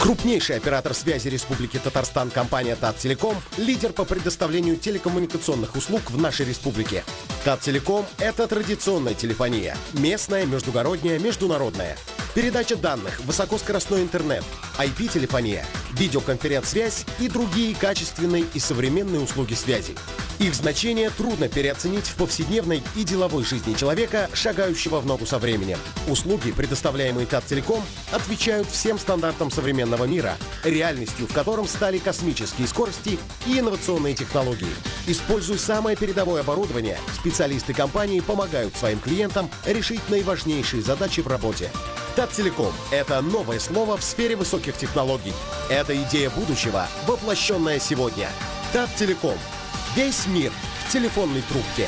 Крупнейший оператор связи Республики Татарстан компания Таттелеком – лидер по предоставлению телекоммуникационных услуг в нашей республике. Таттелеком – это традиционная телефония, местная, междугородняя, международная. Передача данных, высокоскоростной интернет, IP-телефония, видеоконференц-связь и другие качественные и современные услуги связи. Их значение трудно переоценить в повседневной и деловой жизни человека, шагающего в ногу со временем. Услуги, предоставляемые Таттелеком, отвечают всем стандартам современного мира, реальностью в котором стали космические скорости и инновационные технологии. Используя самое передовое оборудование, специалисты компании помогают своим клиентам решить наиважнейшие задачи в работе. Таттелеком – это новое слово в сфере высоких технологий. Это идея будущего, воплощенная сегодня. Таттелеком. Весь мир в телефонной трубке.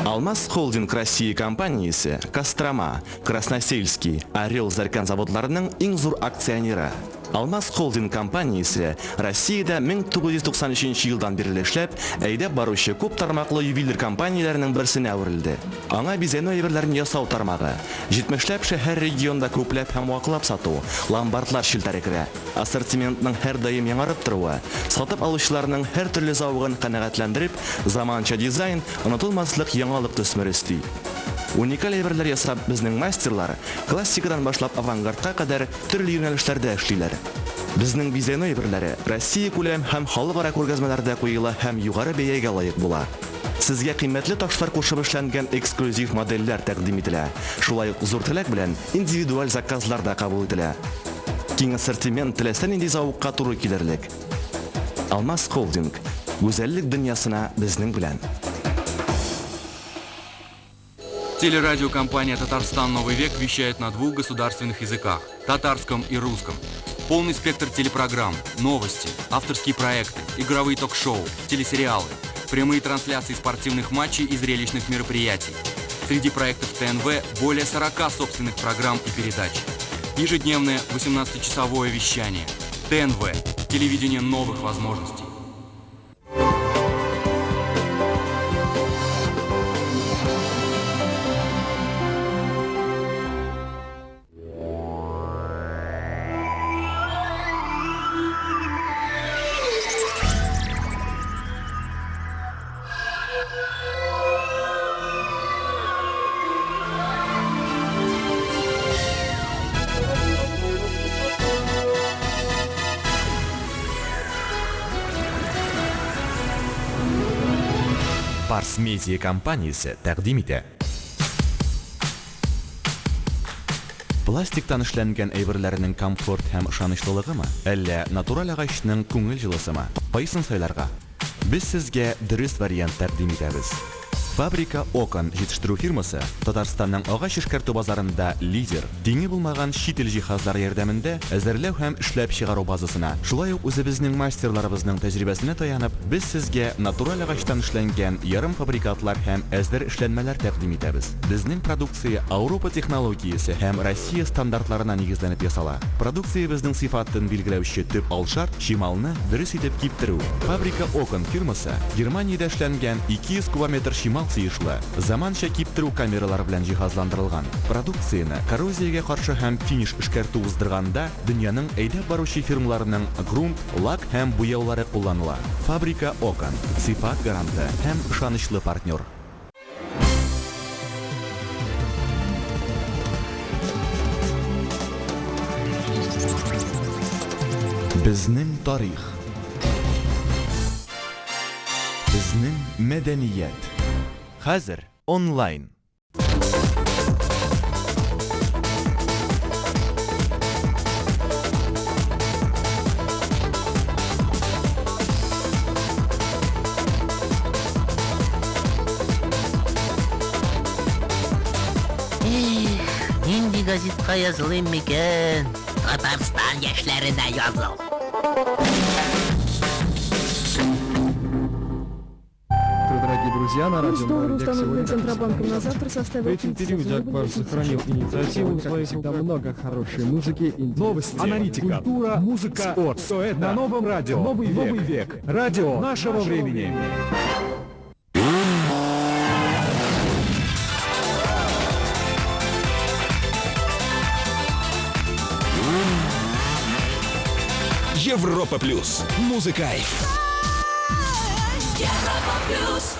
Алмаз Холдинг России компаниясы Кострома, Красносельский, Орел Зарькан заводларының иң зур акционері. Алмаз Холдинг компаниясы Россияда 1993 елдан бері эшләп, әйдәп баручы күп тармаклы ювелир компанияләренең берсенә әверелде. Аңа бизәнү әйберләрен ясау тармагы, 70ләп шәһәр регионда күпләп һәм вакытлап сату, ломбардлар челтәре керә. Ассортиментның һәр даим яңарып торуы, сатып алучыларның һәр төрле зауыгын канәгатьләндереп, заманча дизайн, онытылмаслык яңалык төсмер исти. Уникаль әйберләр ясап безнең мастерлар классикадан башлап авангардка кадәр төрле юнәлешләрдә эшлиләр. Безнең бизәнү әйберләре Россия күләм һәм халыкара күргәзмәләрдә куела һәм югары бәягә лаек була. Сезгә кыйммәтле ташлар кушып эшләнгән эксклюзив модельләр тәкъдим ителә. Шулай ук зур теләк белән индивидуаль заказлар да кабул ителә. Киң ассортимент теләсә нинди зауыкка туры килерлек. Алмаз Холдинг. Гүзәллек дөньясына безнең белән. Телерадиокомпания «Татарстан. Новый век» вещает на 2 государственных языках – татарском и русском. Полный спектр телепрограмм, новости, авторские проекты, игровые ток-шоу, телесериалы, прямые трансляции спортивных матчей и зрелищных мероприятий. Среди проектов ТНВ более 40 собственных программ и передач. Ежедневное 18-часовое вещание. ТНВ. Телевидение новых возможностей. Парс Медиа компаниясы тәкъдим итә. Пластиктан эшләнгән әйберләрнең комфорт һәм ышанычлылыгымы, әллә натураль агачның күңел җылысымы? Кайсын сайларга? Без сезгә дөрес вариант тәкъдим итәбез. Фабрика Окон җитештерү фирмасы Татарстанның агач эшкәртү базарында лидер. Тиңе булмаган чит ил җиһазлары ярдәмендә әзерләү һәм эшләп чыгару базасына, шулай ук үзебезнең мастерларыбызның тәҗрибәсенә таянып, без сезгә натураль агачтан эшләнгән ярым фабрикатлар һәм әзер эшләнмәләр тәкъдим итәбез. Безнең продукция Европа технологиясе һәм Россия стандартларына нигезләнеп ясала. Продукциябезнең сыйфатын билгеләүче төп алшарт чималны дөрес итеп киптерү. Фабрика Окон фирмасы Германиядә эшләнгән 200 кубометр чимал сыйышлы, заманча киптерү камералары белән җиһазландырылган. Продукцияны коррозиягә каршы һәм финиш эшкәртү уздырганда дөньяның әйдәп баручы фирмаларының грунт, лак һәм буяулары кулланыла. Фабрика Окон. Сыйфат гаранты һәм ышанычлы партнер. Безнең тарих. Безнең мәдәният. Хәзер онлайн. Нинди газетка язылыйм микән? Татарстан яшьләренә языл. Друзья, на радио Доллар установлен Центробанком на завтра составил... В этом периоде Акбар сохранил инициативу. Всегда много хорошей музыки, новости, аналитика, культура, музыка, спорт. Все это на новом радио. Новый век. Радио нашего времени. Европа плюс. Музыкайф. Европа плюс.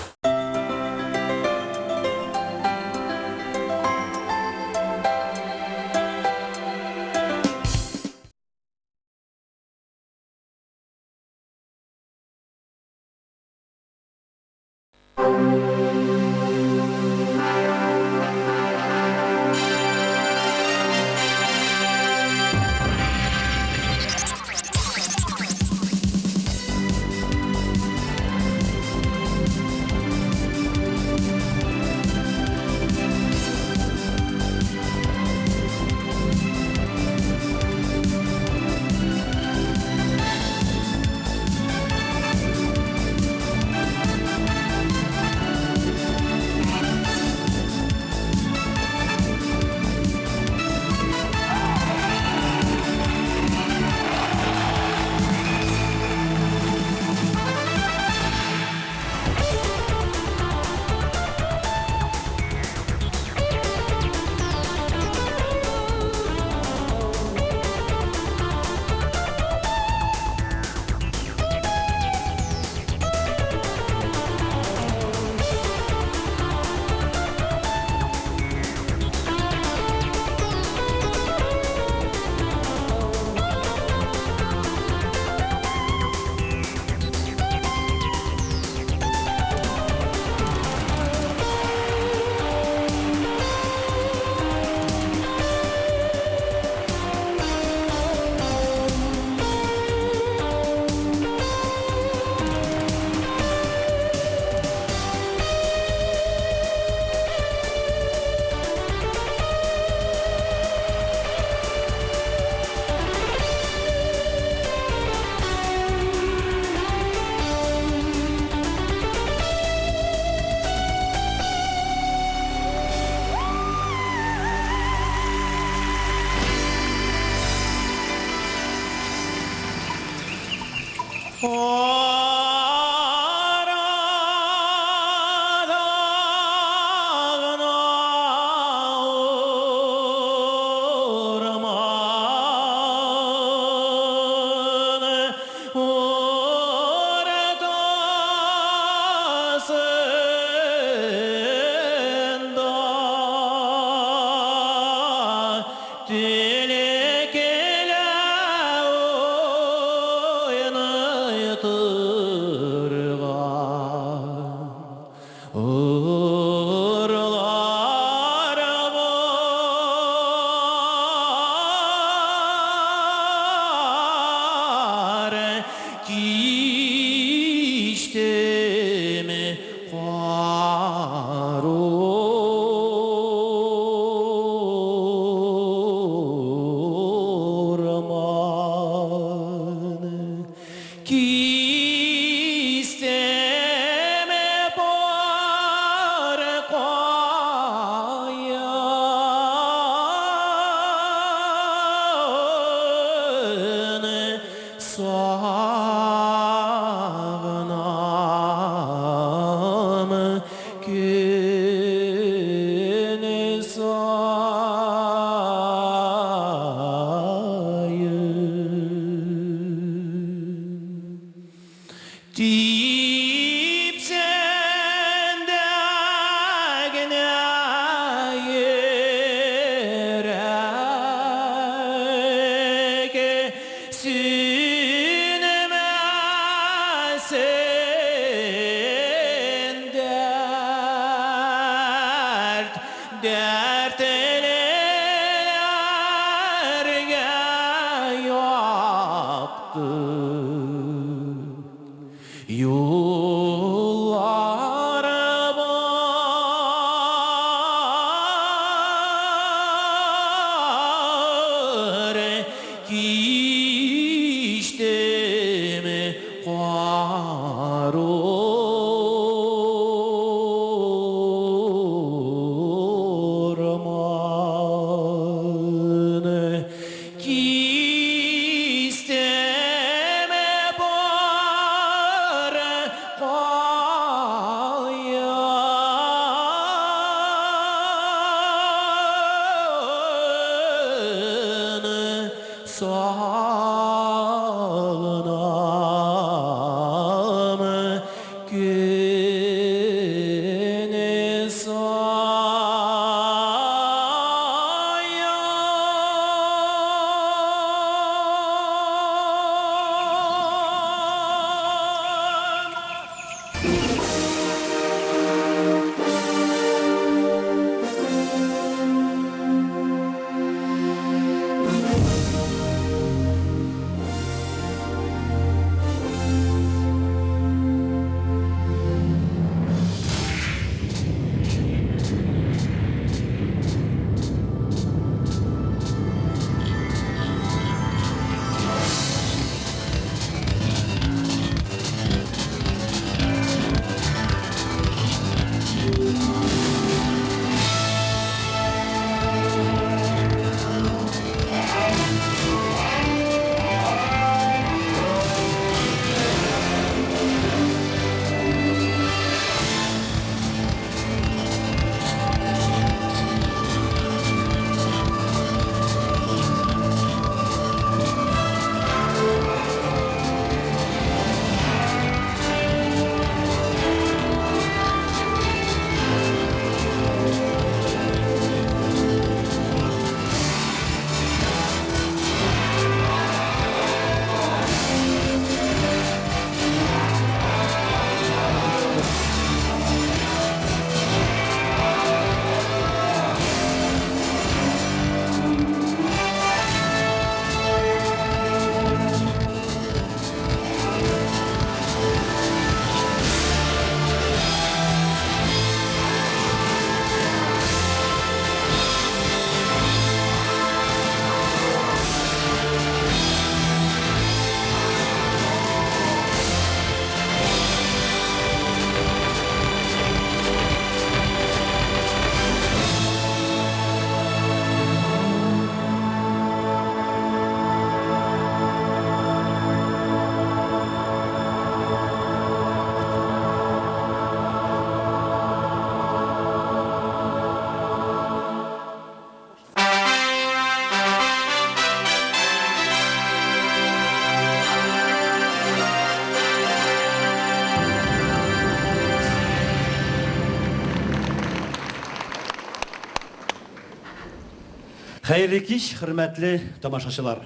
Hayırlı kеш, hürmetli tamaşaçılar.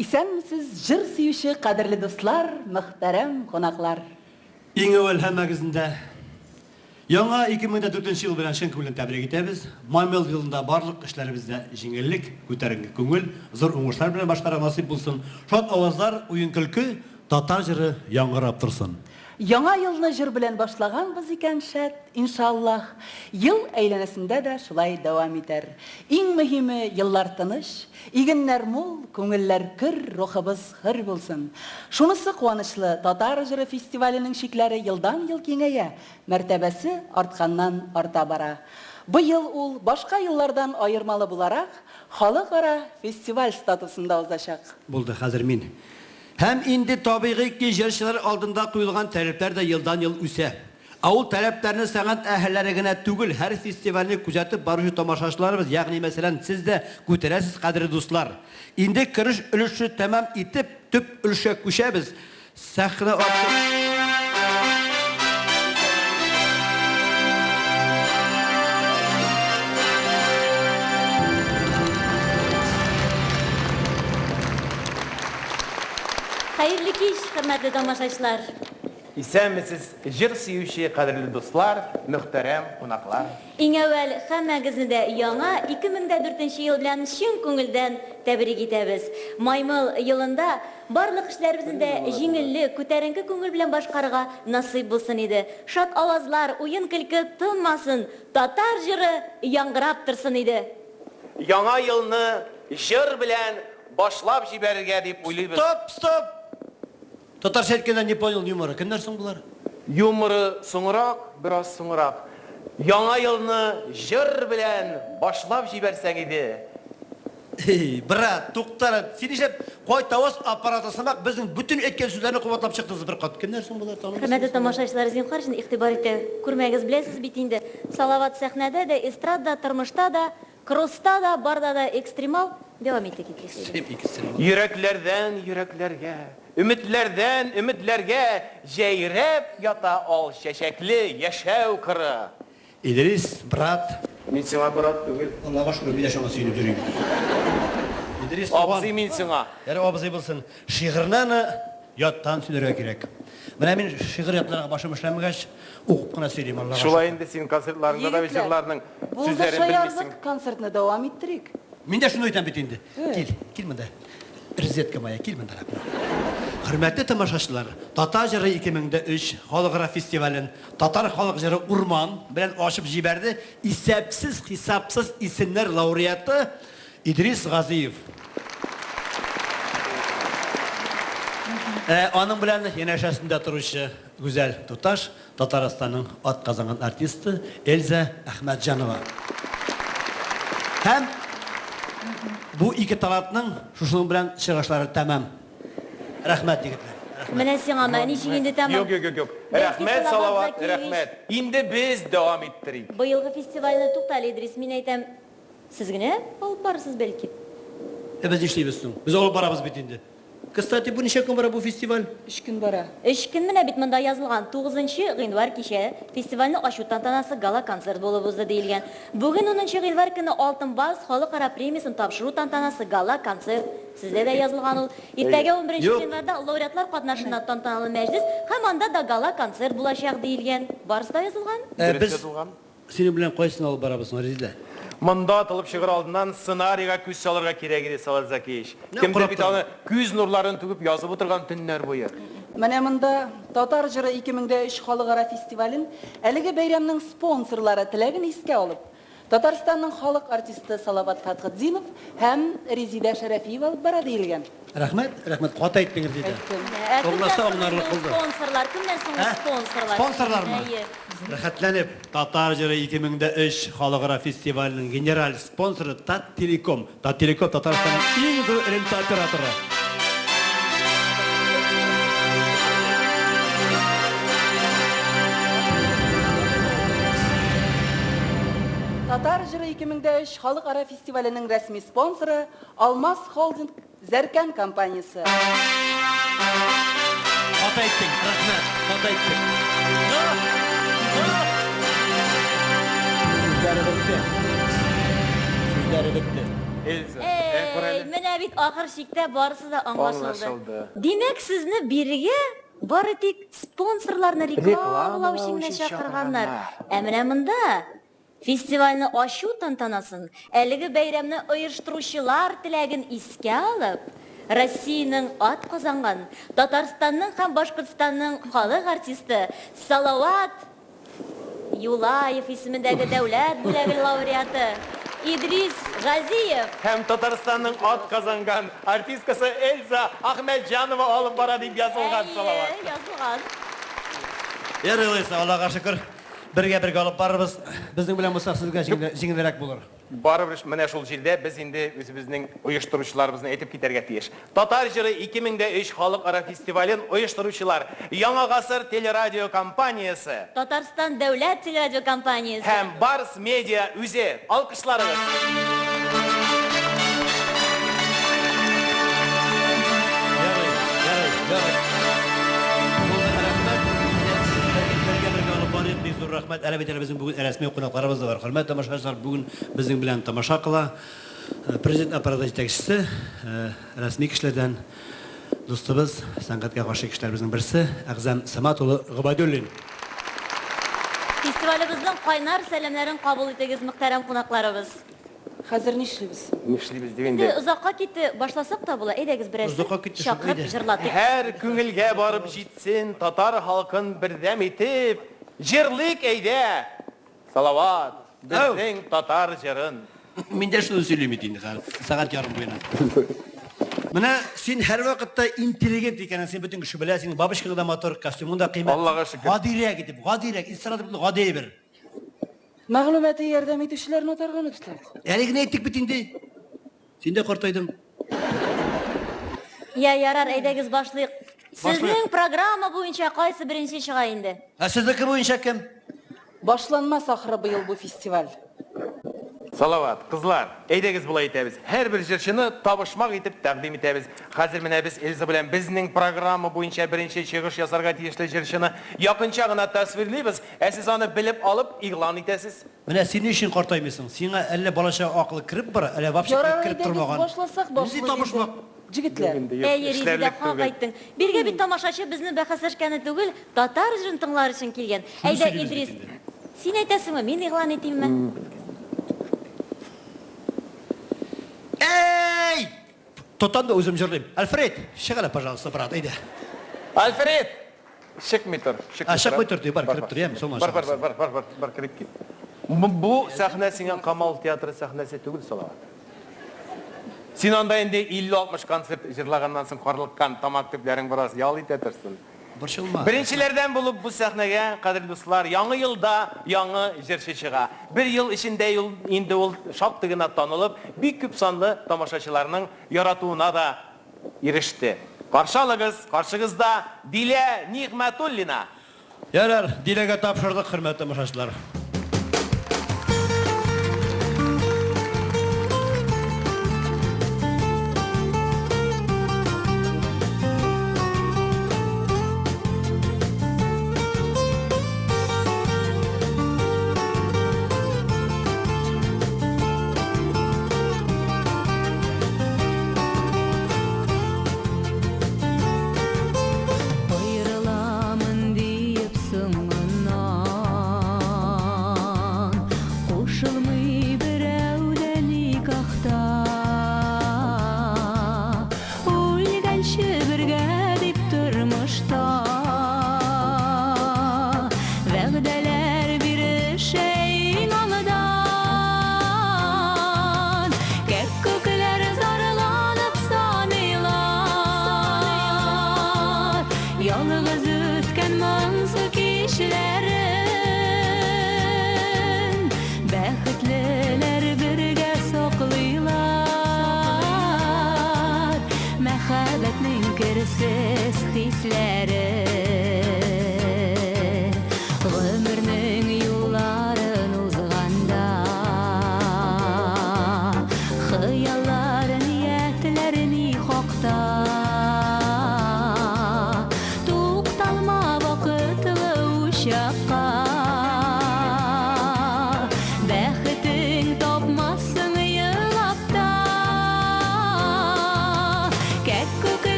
Исәнмесез, җыр сөюче кадерле дуслар, мөхтәрәм кунаклар. Иң әүвәл һәммәгезне яңа 2004 ел белән чын күңелдән тәбрик итәбез. Мамел елында барлык эшләребездә җиңеллек, күтәренке күңел, зур уңышлар белән башкара насыйп булсын. Шат авазлар, уен көлке, татар җыры яңгырап торсын. Яңа елны җыр белән башлаганбыз икән шәт, иншаллаһ. Ел әйләнәсендә дә шулай дәвам итәр. Иң мөһиме еллар тыныч, игеннәр мул, күңелләр көр, рухыбыз хөр булсын. Шунысы куанычлы, татар җыры фестиваленең шикләре елдан-ел киңәя, мәртәбәсе артканнан арта бара. Бу ел ул башка еллардан аермалы буларак, халыкара фестиваль статусында узачак. Булды, хәзер мин. Һәм инде табигый ки җырчылар алдында куелган таләпләр дә елдан-ел үсә. Ул таләпләрне сәнгать әһелләре генә түгел, һәр фестивальне күзәтеп баручы тамашачыларыбыз, ягъни мәсәлән, сез дә күтәрәсез, кадерле дуслар. Инде кириш өлеше тәмам итеп, төп өлешә күчәбез. Сәхнә артында Hayırlı kеш, hürmetli тамашачылар. Исәнмесез, җыр сөюче кадерле дуслар, мөхтәрәм кунаклар. Иң әүвәл һәммәгезне дә яңа 2004 ел белән чын күңелдән тәбрик итәбез. Маймыл елында барлык эшләребезне җиңеллек, күтәренке күңел белән башкарырга насыйп булсын иде. Шат авазлар, уен көлке тынмасын, татар җыры яңгырап торсын иде. Яңа елны җыр белән башлап җибәрергә дип уйлыйбыз. Стоп! Татарча әйткәндә не понял юморы. Кемнәр соң булар? Юморы соңрак, бераз соңрак. Яңа елны җыр белән башлап җибәрсәң иде. Брат, туктар, син ишеп, кой тавыз аппараты сымак безнең бүтән әйткән сүзләрне кубатлап чыктыңыз бер кат. Кемнәр соң булар? Хөрмәтле тамашачылар, зинһар өчен игътибар итә. Күрмәгез беләсез бит инде. Салават сәхнәдә дә, эстрадада, тормышта да, кросста да, барда да экстремал дәвам итә китәсе. Йөрәкләрдән йөрәкләргә, өметләрдән өметләргә җәйрәп ята ал чәчәкле яшәү кыры. Идрис, брат. Мин сиңа брат түгел. Аллага шүкер, мин дә шуңа сөйләп йөрим. Идрис, абзый мин сиңа. Яра абзый булсын. Шигырьне яттан сөйләргә кирәк. Менә мин шигырь ятларга башым эшләмәгәч, укып кына сөйлим Аллага. Шулай инде син концертларыңда да җырларның сүзләрен белмисең. Концертны дәвам иттерик. Мин дә шуны әйтәм бит инде. Кил монда. Розетка моя, кил монда. Хөрмәтле тамашачылар, Татар җыры 2003 халыкара фестивален Татар халык җыры Урман белән ачып җибәрде. Исәпсез, хисапсыз исемнәр лауреаты Идрис Газиев. Аның белән янәшәсендә торучы güzel tutaş Татарстанның атказанган артисты Эльза Әхмәтҗанова. Һәм бу ике талантның шушының белән чыгышлары тәмам. Рәхмәт егетләр. Менә сиңа ничек инде тәмам. Юк. Рәхмәт, Салават, рәхмәт. Инде без дәвам иттерик. Быелгы фестивальне туктал Идрис, мин әйтәм, сез генә алып барырсыз бәлки. Без эшлибез соң. Без алып барабыз бит инде. Кстати, бу ничә көн бара бу фестиваль? 3 көн бара. 3 көн менә бит монда язылган. 9 гыйнвар кичә фестивальне ачу тантанасы гала концерт булып узды диелгән. Бүген 10 гыйнвар көне Алтын Барс халыкара премиясын тапшыру тантанасы гала концерт. Сездә дә язылган ул. Иртәгә 11 гыйнварда лауреатлар катнашына тантаналы мәҗлес һәм анда да гала концерт булачак диелгән. Барыста язылган? Без синең белән кайсын алып барабыз, Резида? Монда атылып чыгыр алдыннан сценарийга күз салырга кирәк иде, Салават Закиевич. Кемдер бит аны күз нурларын түгеп язып утырган төннәр буе. Менә монда Татар җыры 2003 халыкара фестивален әлеге бәйрәмнең спонсорлары теләген искә алып, Татарстанның халык артисты Салават Фатхетдинов һәм Резида Шәрәфиева алып бара диелгән. Рәхмәт, кат әйттеңез диде. Олмаса аңнарлык булды. Спонсорлар, кемнәр соң спонсорлар? Спонсорлармы? Рәхәтләнеп, Татар җыры 2003 халыкара фестиваленең генераль спонсоры Тат-Телеком. Тат-Телеком Татарстанның иң зур элемтә операторы. Татар җыры 2003 халыкара фестиваленең рәсми спонсоры Алмаз Холдинг Зәркән компаниясе. Кат әйттең, рәхмәт, кат әйттең. Сүзләре бетте. Менә бит ахыр чиктә барысы да аңлашылды. Димәк, сезне бирегә бары тик спонсорларны рекламалау өчен генә чакырганнар. Менә монда фестивальне ачу тантанасын, әлеге бәйрәмне оештыручылар теләген искә алып, Россиянең атказанган, Татарстанның һәм Башкортстанның халык артисты Салават Юлаев исемендәге дәүләт бүләге лауреаты Идрис Газиев һәм Татарстанның атказанган артисткасы Эльза Әхмәтҗанова алып бара дип язылган, Салават. Язылган. Ярыйлыйса, Аллага шөкер. Бергә алып барырбыз. Безнең белән булса сезгә җиңелрәк булыр. Барыбер менә шул җирдә без инде үзебезнең оештыручыларыбызны әйтеп китәргә тиеш. Татар җыры 2003 халыкара фестивален оештыручылар Яңа гасыр телерадио компаниясе, Татарстан дәүләт телерадио компаниясе һәм Барс медиа үзе. Алкышларыгыз. Рәхмәт, әлбәттә безнең бүген рәсми кунакларыбыз да бар. Хөрмәт тамашачылар, бүген безнең белән тамаша кыла президент аппараты җитәкчесе, рәсми кешеләрдән дустыбыз, сәнгатькә каршы кешеләребезнең берсе Әгъзам Самат улы Гыбайдуллин. Фестивалебезнең кайнар сәламнәрен кабул итегез, мөхтәрәм кунакларыбыз. Хәзер нишлибез? Нишлибез дигәндә. Узакка китте, башласак та була. Әйдәгез бераз. Чакырып җырлатыйк. Һәр күңелгә барып җитсен, татар халкын бердәм итеп, җырлыйк әйдә. Салават, безнең татар җырын. Мин дә шуны сөйлим инде, сәгать ярым буена. Менә син һәр вакытта интеллигент икәнен син бөтен кеше белә, син бабушкага да мотор костюмын да кыйммәт. Аллага шөкер. Гадирәк итеп, гади бер. Мәгълүмати ярдәм итүчеләрне атарган иштә. Әле генә әйттек бит инде. Син дә картайдың. Ярар, әйдәгез башлыйк. Сезнең программа буенча кайсы беренче чыга инде? Сезнеке буенча кем? Башланмас ахыры быел бу фестиваль. Салават, кызлар, әйдәгез булай итәбез. Һәр бер җырчыны табышмак итеп тәкъдим итәбез. Хәзер менә без Эльза белән безнең программа буенча беренче чыгыш ясарга тиешле җырчыны якынча гына тасвирлыйбыз. Сез аны белеп алып игълан итәсез. Менә син өчен картаймыйсың. Сиңа әллә балача акылы кирип бара, әллә вообще кирип тормаган. Башласак башлыйк. Җегетләр. Резида хак әйттең. Биргә бит тамашачы безне бәхәсләшкәне түгел, татар җырын тыңлар өчен килгән. Әйдә Идрис, син әйтәсеңме, мин игълан итимме? Эй! Тотан да үзем җырлыйм. Альфред, чыгара, пожалуйста, брат, әйдә. Альфред! Шыкмый тор. Шыкмый тор, бар, кирип тор, яме, соңга. Бар, кирип кит. Бу сәхнә сиңа Камал театры сәхнәсе түгел, Салават. Син анда инде 50-60 концерт җырлаганнан соң карлыккан тамак төпләрен бераз ял итә торсын. борчылма. Birinçilerden bulup bu sahneye kadir dostlar, yanı yılda yanı jerşe çığa. Bir yıl içinde indi ol şaptığına tanılıp, bir küp sanlı tamaşaçılarının yaratığına da erişti. Karşınızda Dile Nigmatullina. Yarar, Dile'ge tapşırdık hürmetli tamaşaçılar.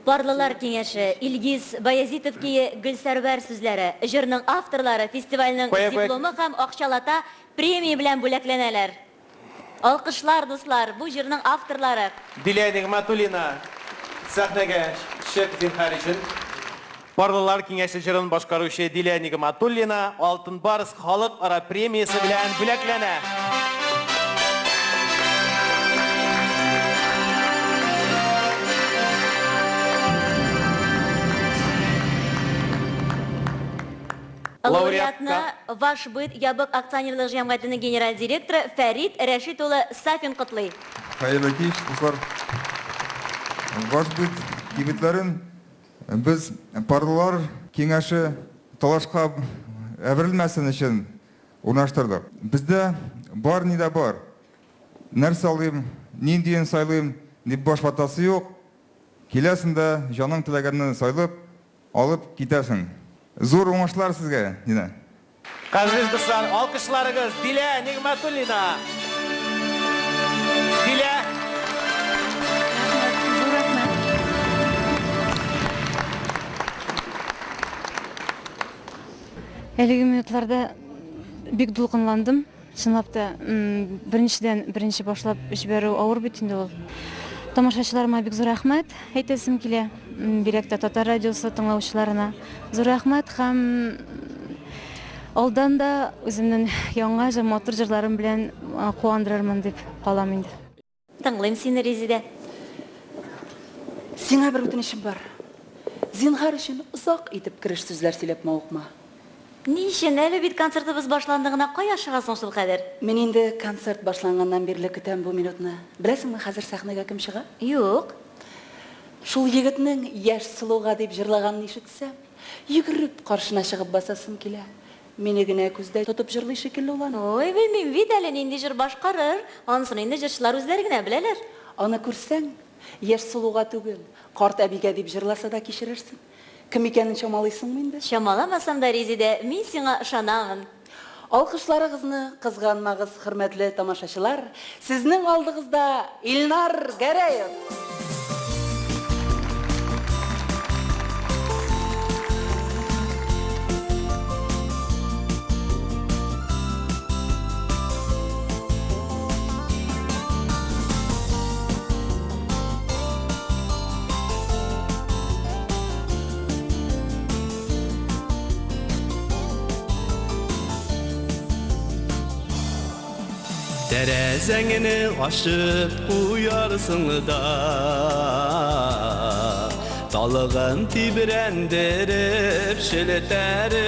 Барлылар кеңеші Илгиз Баязитовке Гүлсәрвәр сүзләре, жырның авторлары фестивальның дипломы һәм акчалата премия белән бүләкләнәләр. Алкышлар, дуслар, бу жырның авторлары. Дилә Нигматуллина сәхнәгә чык зинһар өчен. Барлылар киңәше жырын башкаручы Дилә Нигматуллина Алтын Барс халыкара премиясы белән бүләкләнә. Лауреатна Ваш быт ябык акционерлык җәмгыятенең генераль директоры Фәрит Рәшит улы Сафин котлый. Хәерле кич, дуслар. Ваш быт кибетләрен без парлар киңәше талашка әверелмәсен өчен урнаштырдык. Бездә бар ни дә бар. Нәрсә алыйм, ниндиен сайлыйм дип баш ватасы юк. Киләсендә җаның теләгәнне сайлап алып китәсең. Зур уңышлар сезгә, Дина. Кадерле дуслар, алкышларыгыз Дилә Нигъмәтуллина. Дилә. Әлеге минутларда бик дулкынландым. Чынлап та беренче башлап җибәрү авыр бит инде ул. Тамашачыларыма бик зур рәхмәт әйтәсем килә. Бирәктә Татар радиосы тыңлаучыларына зур рәхмәт һәм алдан да үземнең яңа һәм матур җырларым белән куандырырмын дип калам инде. Тыңлыйм сине, Резида. Сиңа бер үтенечем бар. Зинһар өчен озак итеп кереш сүзләр сөйләп мавыкма. Ни өчен әле бит концертыбыз башландыгына кая чыгасың шул хәзер? Мин инде концерт башланганнан бирле көтәм бу минутны. Беләсеңме, хәзер сәхнәгә кем чыга? Юк. Шул егетнең яшь сылуга дип җырлаганын ишетсәм, йөгереп каршына чыгып басасым килә. Мине генә күздә тотып җырлый шикелле улан. Ой, белмим бит әле нинди җыр башкарыр. Анысын инде җырчылар үзләре генә беләләр. Аны күрсәң, яшь сылуга түгел, карт әбигә дип җырласа да кичерерсең. Кем икәнен чамалыйсыңмы инде? Чамаламасам да, Резида, мин сиңа ышанамын. Алкышларыгызны кызганмагыз, хөрмәтле тамашачылар. Сезнең алдыгызда Илнар Гәрәев. Tərəzəngini aşıb uyarsın da Dalığın tibrəndirib şiltərin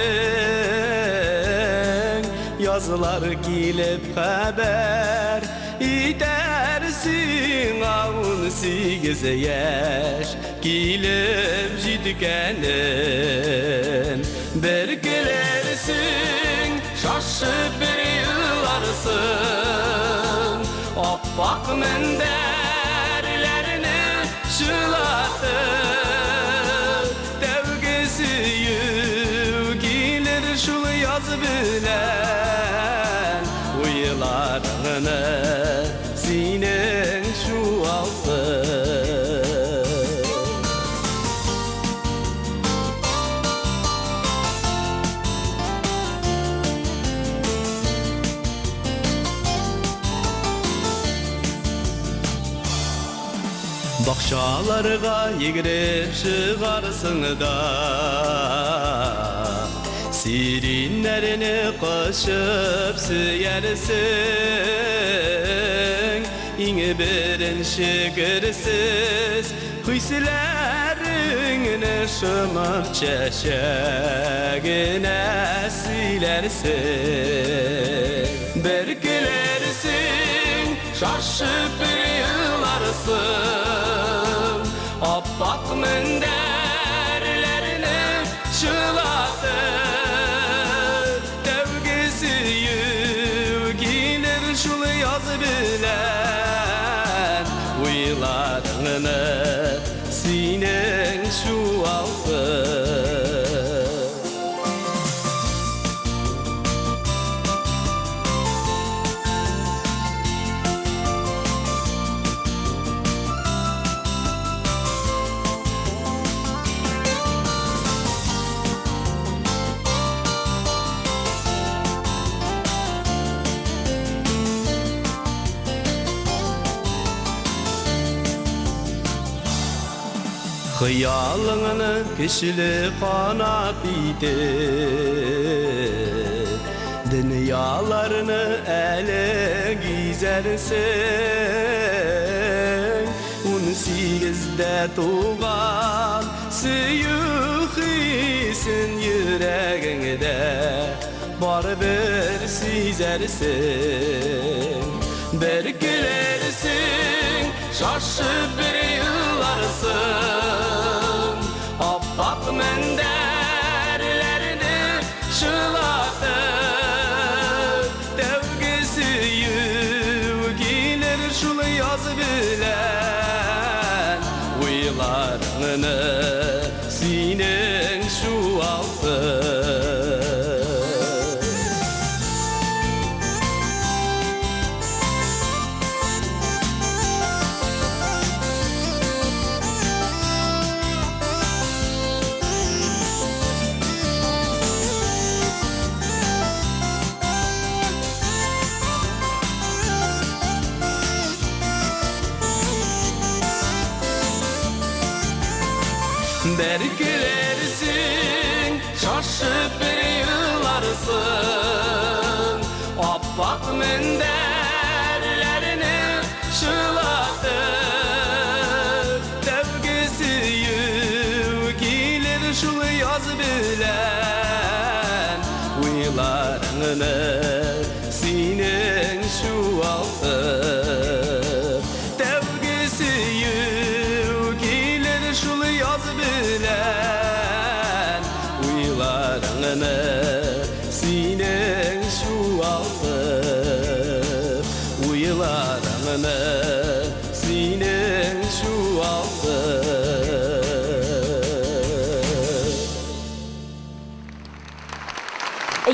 Yazılar gelib xəbər İtərsin avun 8 yaş Gelib jitkənin Bir gülərsin şaşıb bir yıllarsın Oppak menderlerini şılatır Devgisi gelir şul yaz bilen Uyularını senin şu altın Bakşalarga yigirip çıgarsın da Sirinlerini kaşıp süyersin İngi birinci girsiz Hüslerini şımıp çeşegine silersin Bir gülersin şaşıp bir yıllarsın Oppak menderlerini şılatır Devgisi gelir şul yaz bilen Uyularını senin şu altın Hıyalını kişili kanat idi Dünyalarını ele gizersin 18'de tuğan Süyük hisin yüreğinde Bar bir sizersin Bir gülersin Şaşıp bir yıllarsın Abbaq menderlerini şılatır Devgisi yügilir şul yaz bilen Uylarını sinen şu altır Der gülersin, şaşıp bir yıllarsın Abbaq menderlerini şılatır Devgisi yügilir şul yaz bilen Uylarını sinen şu altır Devgisi yügilir şul yaz bilen Uylarını sinen şu altır Uylarını sinen şu altır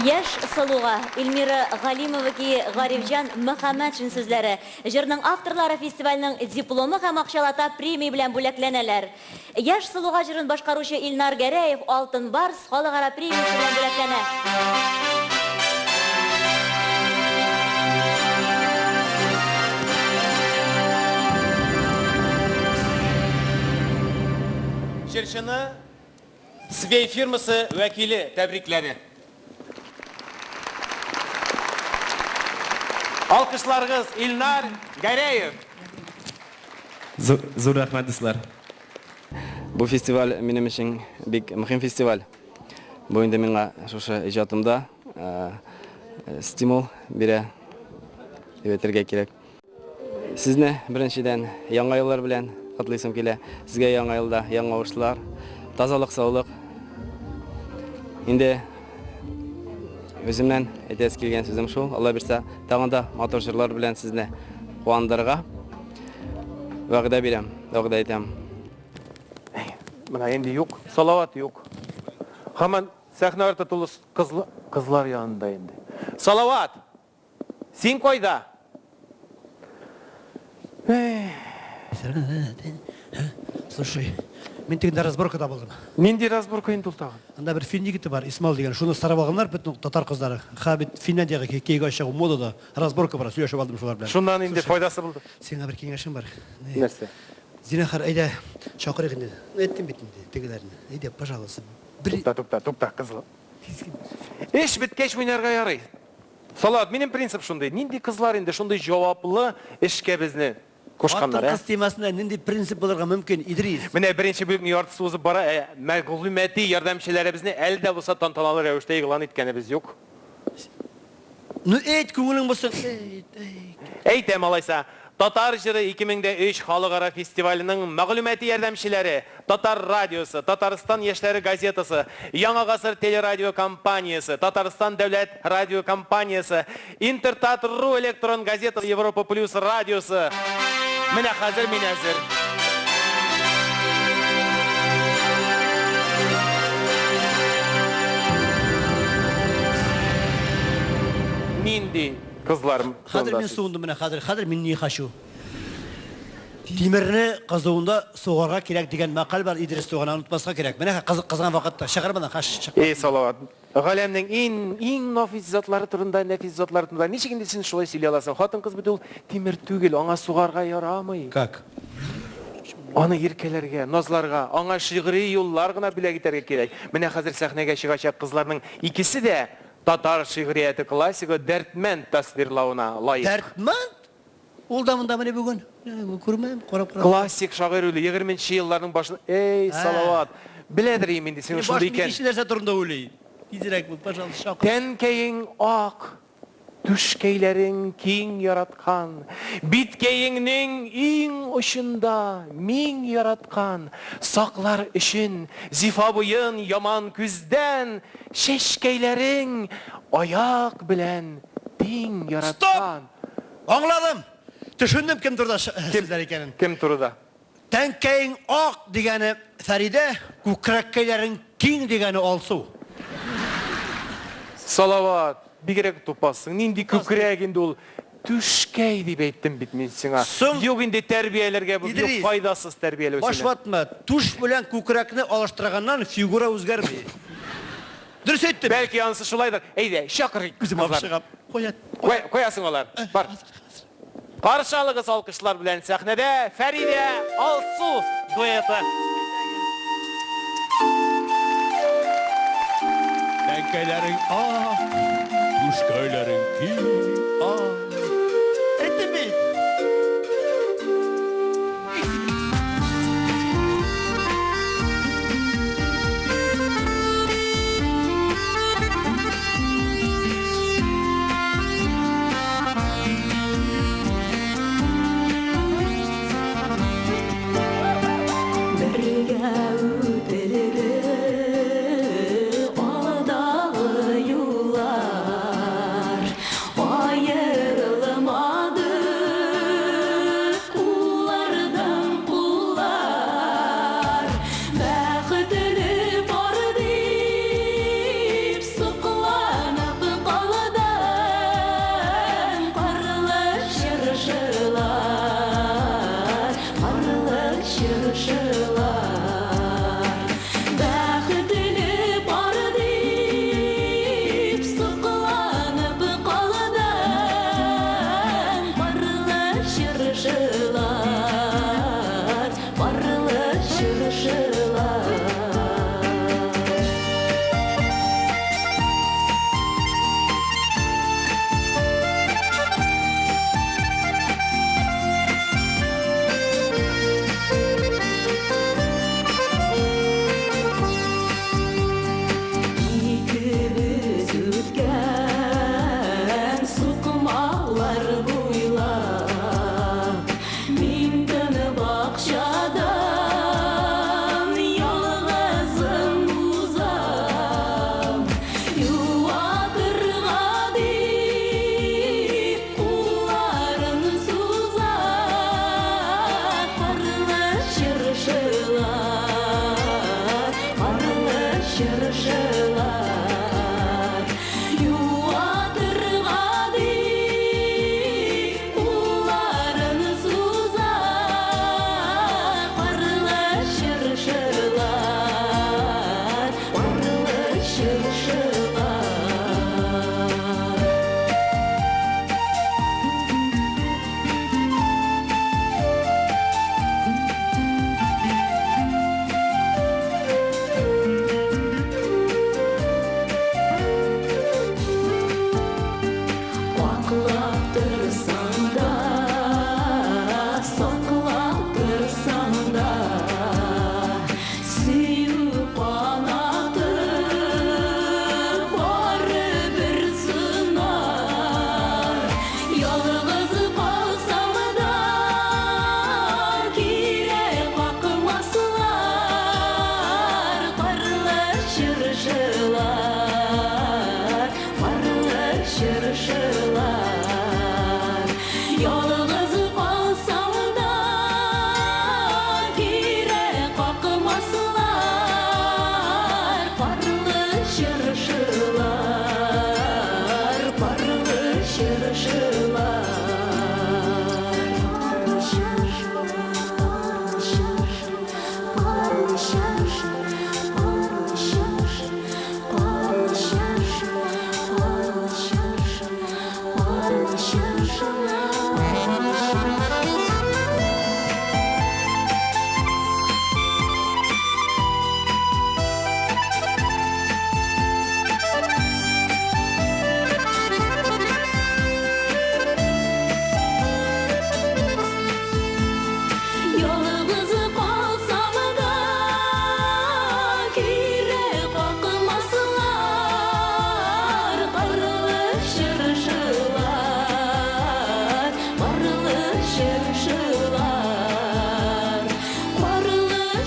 Яш салуға Эльмира Галимова-ки Гарифжан Мөхәммәтшин сүзләре. Жырның авторлары фестивальның дипломы һәм акчалата премия белән бүләкләнәләр. Яш салуға жырын башкаручы Илнар Гәрәев Алтын Барс халыкара премиясы белән бүләкләнә. Жырчыны Свей фирмасы вәкиле тәбрикләде. Alkışlarınız İlnar Gərəyev. Zor rəhmət dostlar. Bu festival benim için big mühim festival. Bu indi menga şoşa ijatımda stimul bire eveterge керек. Sizne birinçiden яңа yıllar bilen kutlaysam kele. Sizge яңа yılda яңа uğuşlar, тазалык, саулык. Indi özümden etes kelgen sözüm şu. Allah birse tağında motor jırlar bilen sizne kuandırga vaqda berem, vaqda aytam. Mına endi yok, salavat yok. Haman sahne orta tulus kızlar yanında endi. Salavat. Sen koyda. Слушай, мен тегінде разборкада болдым. Ненде разборка енді ұлтаған? Анда бір фильм жігіті бар, Исмал деген. Шуны сарап алғандар, бүтін татар қыздары. Хабит Финляндияға кейгі ашығы модада разборка бар, сөйлешіп алдым шулар білән. Шундан енді пайдасы болды. Сенға бір кеңешім бар. Нәрсе? Зинахар, айда шақырық енді. Еттім беттім тегілеріне. Айда, пожалуйста. Тупта, қызлы. Еш біткеш ойнарға ярай. Салат, менің принцип шундай. Ненде қызлар енді шундай жауаплы ішке бізді Koşkanlar, Атын қыз темасында нендей принцип боларға мүмкін, Идрис? Міне бірінші бөліктің яртысы өзі бара, мәғлүмәти ярдәмшілерімізіне әлі де болса тантаналы рәвіште еғылан еткеніміз жоқ. Ну, әйт, көңілің болсын. Әйтем алайса, Татар жыры 2003 халықара фестивалінің мәғлүмәти ярдәмшілері, Татар радиосы, Татарстан яшьләре газетасы, Яңа ғасыр телерадио компаниясы, Татарстан дәүләт радио компаниясы, Интертат.ру электрон газетасы, Европа плюс радиосы. Менә хәзер мин әзер. Нинди кызларым. Хәзер мин суындым менә хәзер мин ни хашу. Тимерне кызуында сугарга кирәк дигән мақал бар, Идрис туган унутмаска кирәк. Менә кызган вакытта шәһәрбана хаш. Салават. Галәмнең иң нафис затлары турында, нәфис затлары турында ничек инде син шулай сөйли аласың? Хатын кыз бит ул тимер түгел, аңа сугарга ярамый. Как? Аны иркәләргә, назларга, аңа шигъри юллар гына билә китәргә кирәк. Менә хәзер сәхнәгә чыгачак кызларның икесе дә татар шигърияте классигы Дәртмәнд тасвирлауына лайык. Дәртмәнд? Ул да мында менә бүген. Күрмәм, карап карап. Классик шагыйрь үле 20-нче елларның башында. Эй, Салават. Беләдер инде син шундый икән. Баш нәрсә турында уйлый. Тизрәк бул, пожалуйста, шак. Тәнкәең ак, түшкәйләрең киң яраткан, биткәеңнең иң очында мин яраткан, саклар өчен зифа буен яман күздән, чәчкәйләрең аяк белән тиң яраткан. Аңладым. Төшендем кем турда сүзләр икәнен. Кем турда? Тәнкәең ак дигәне Фәридә, күкрәккәйләрең киң дигәне Алсу. Салават, бигрәк тупасың. Нинди күкрәк инде ул? Түшкәй дип әйттем бит мин сиңа. Юк инде тәрбияләргә бу юк файдасыз тәрбияләү. Башватма, туш белән күкрәкне алыштырганнан фигура үзгәрми. Дөрес әйттем. Бәлки анысы шулайдыр. Әйдә, чакыр. Үзем алып куят. Коясың алар. Бар. Баршалыгыз алкышлар белән сәхнәдә Фәридә Алсу дуэты. Тәнкәйләрең ак, түшкәйләрең киң. Әйттем бит.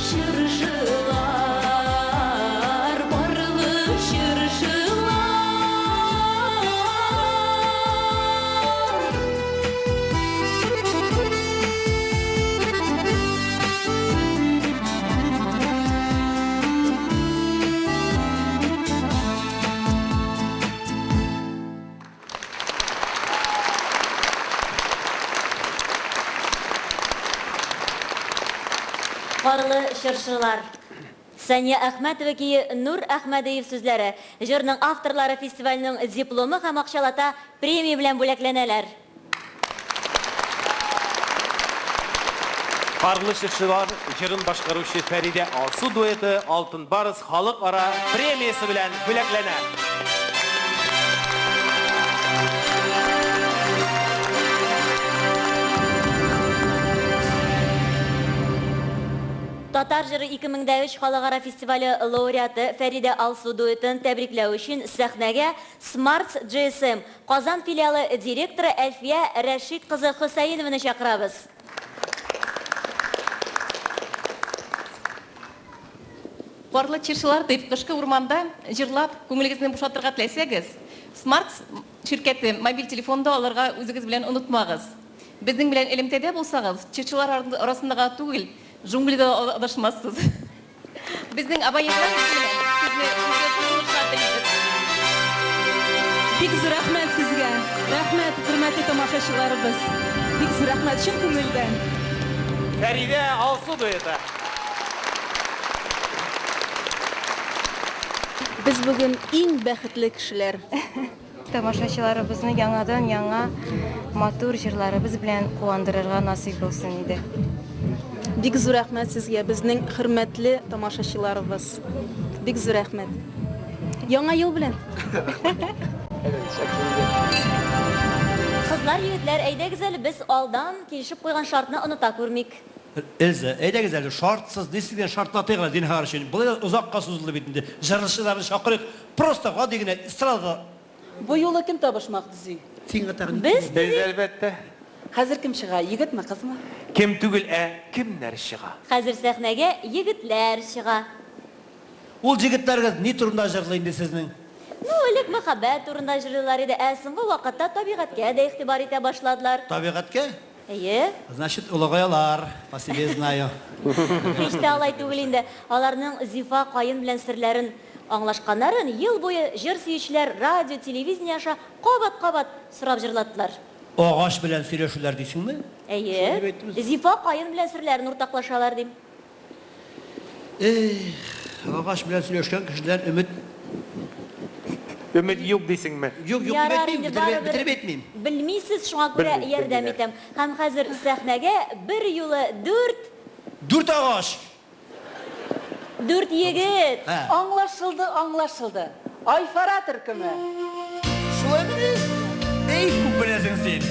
Şırşılar, barlı şırşılar. Barlı şırşılar. Sanya Ахмәтова ки Нур Әхмәдиев сүзләре. Җырның авторлары фестивальнең дипломы һәм акчалата премия белән бүләкләнәләр. Барлы шыршылар җырын башкаручы Фәридә Алсу дуэты Алтын Барыс халыкара премиясы белән бүләкләнә. Татар җыры 2003 халыкара фестивале лауреаты Фәридә Алсу дуэтын тәбрикләү өчен сәхнәгә Smart GSM Казан филиалы директоры Әлфия Рәшид кызы Хөсәйнованы чакырабыз. Барлы чыршылар дип кышкы урманда җырлап күңелегезне бушатырга теләсәгез, Smart şirkәте мобиль телефонда алырга үзегез белән онытмагыз. Безнең белән элемтәдә булсагыз, чыршылар арасындагы түгел, джунглида адашмассыз. Безнең абонентлар белән сезне Бик зур рәхмәт сезгә. Рәхмәт, хөрмәтле тамашачыларыбыз. Бик зур рәхмәт чын күңелдән. Фәридә Алсу дуэты. Без бүген иң бәхетле кешеләр. Тамашачыларыбызны яңадан яңа матур җырларыбыз белән куандырырга насыйп булсын иде. Бик зур рәхмәт сезгә, безнең хөрмәтле тамашачыларыбыз. Бик зур рәхмәт. Яңа ел белән. Кызлар, егетләр, әйдәгез әле без алдан килешеп куйган шартны оныта күрмик. Эльза, әйдәгез әле шартсыз, дистидән шартлатыгыз динһар өчен. Бу узакка сузылды бит инде. Җырлаучыларны чакырык. Просто гади генә эстрада. Бу юлы кем табышмак дизи? Сиңа тагын. Без Әлбәттә. Хәзер кем чыга? Егетме, кызмы? Кем түгел, кемнәр чыга? хәзер сәхнәгә егетләр чыга. Ул җегетләргә ни турында җырлый инде сезнең? Ну, элек мәхәббәт турында җырлыйлар иде, ә соңгы вакытта табигатькә дә игътибар итә башладылар. Табигатькә? Әйе. Значит, улыгаялар. По себе знаю. Һич тә алай түгел инде. Аларның Зифа Каен белән серләрен аңлашканнарын ел буе җыр сөючеләр радио, телевидение аша кабат-кабат сорап җырлаттылар. Агач белән сөйләшүләр дисеңме? Әйе. Зифа Каен белән серләрен уртаклашалар дим. Агач белән сөйләшкән кешеләр өмет юк дисеңме? Юк, бетереп әйтмим. Белмисез, шуңа күрә ярдәм итәм. Һәм хәзер сәхнәгә бер юлы 4 агач. 4 егет. Аңлашылды. Айфара төркеме. Шулай эй, күп беләсең син.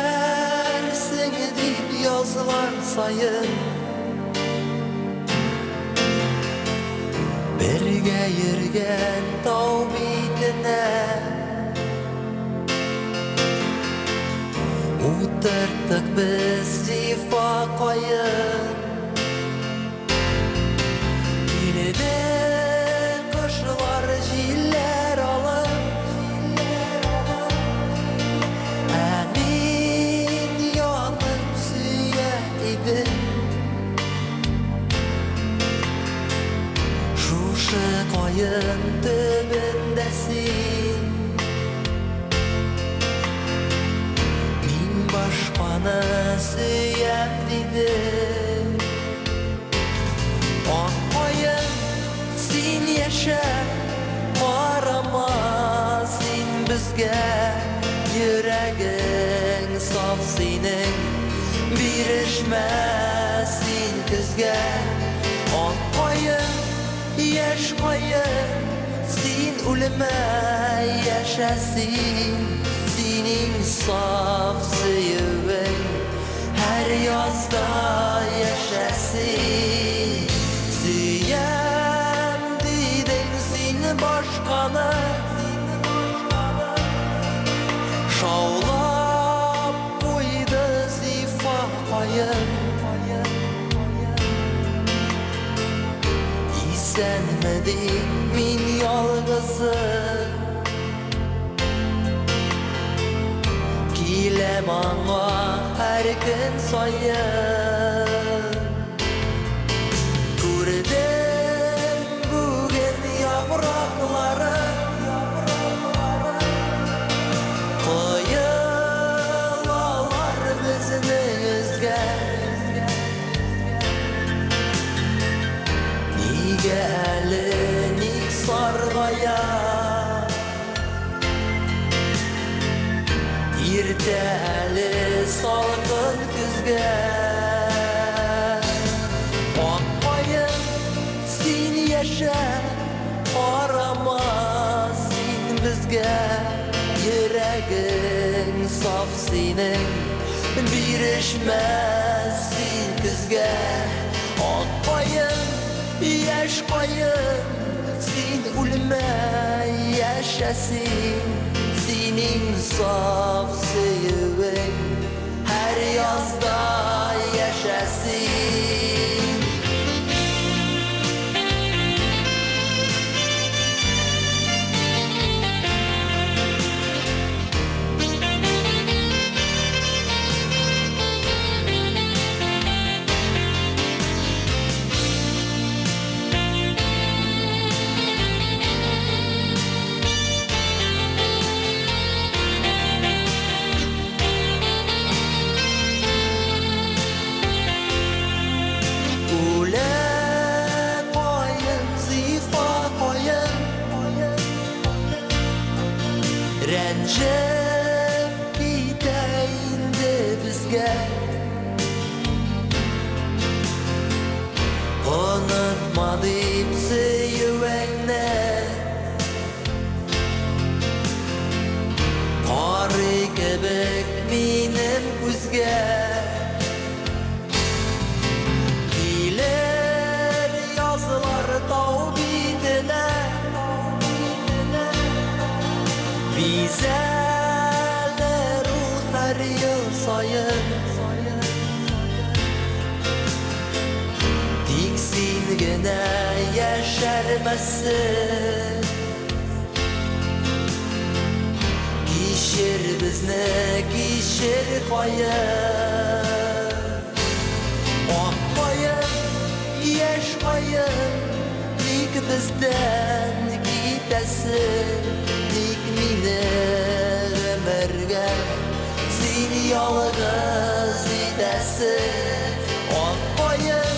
Yaşarsın deyip yazılar sayın Birge yürgen tağ bitine Utarttık biz Zifa Kayın Yine kışlar jiller alır Şuşu koyun tübündesin Min başkanı süyem dedim Ak koyun sin yaşa Karama sin bizge Yüreğin saf senin birişmesin kızga Akbayın, yaş bayın Sin ulema yaşasın Senin saf sevin Her yazda yaşasın Süyem dedin sin başkanı Şaulap koydu zifahayın İsenmedin min yalgızım Gile bana her gün sayın Gördüm bugün yaprakları Koyular bizimizge Nige elini sargaya İrteli salgın küzge Akbayın sin yaşa Arama sin bizge Yüreğin saf senin Birişmez sin küzge Akbayın yaş bayın Sin ulma yaşasın Senin saf sevin Her yazda yaşasın Rencep gideyinde bizge Unutma deyip sevene Qarı kebek benim күзге Kiler yazılar tau bitine Bizeler her yıl sayın Diksin gene yeşermesin Kişir bizne kişir koyun Akbayın, yaş koyun Dik bizden gidesin Dik mine ömürge Sen yalğız edesin Akbayın,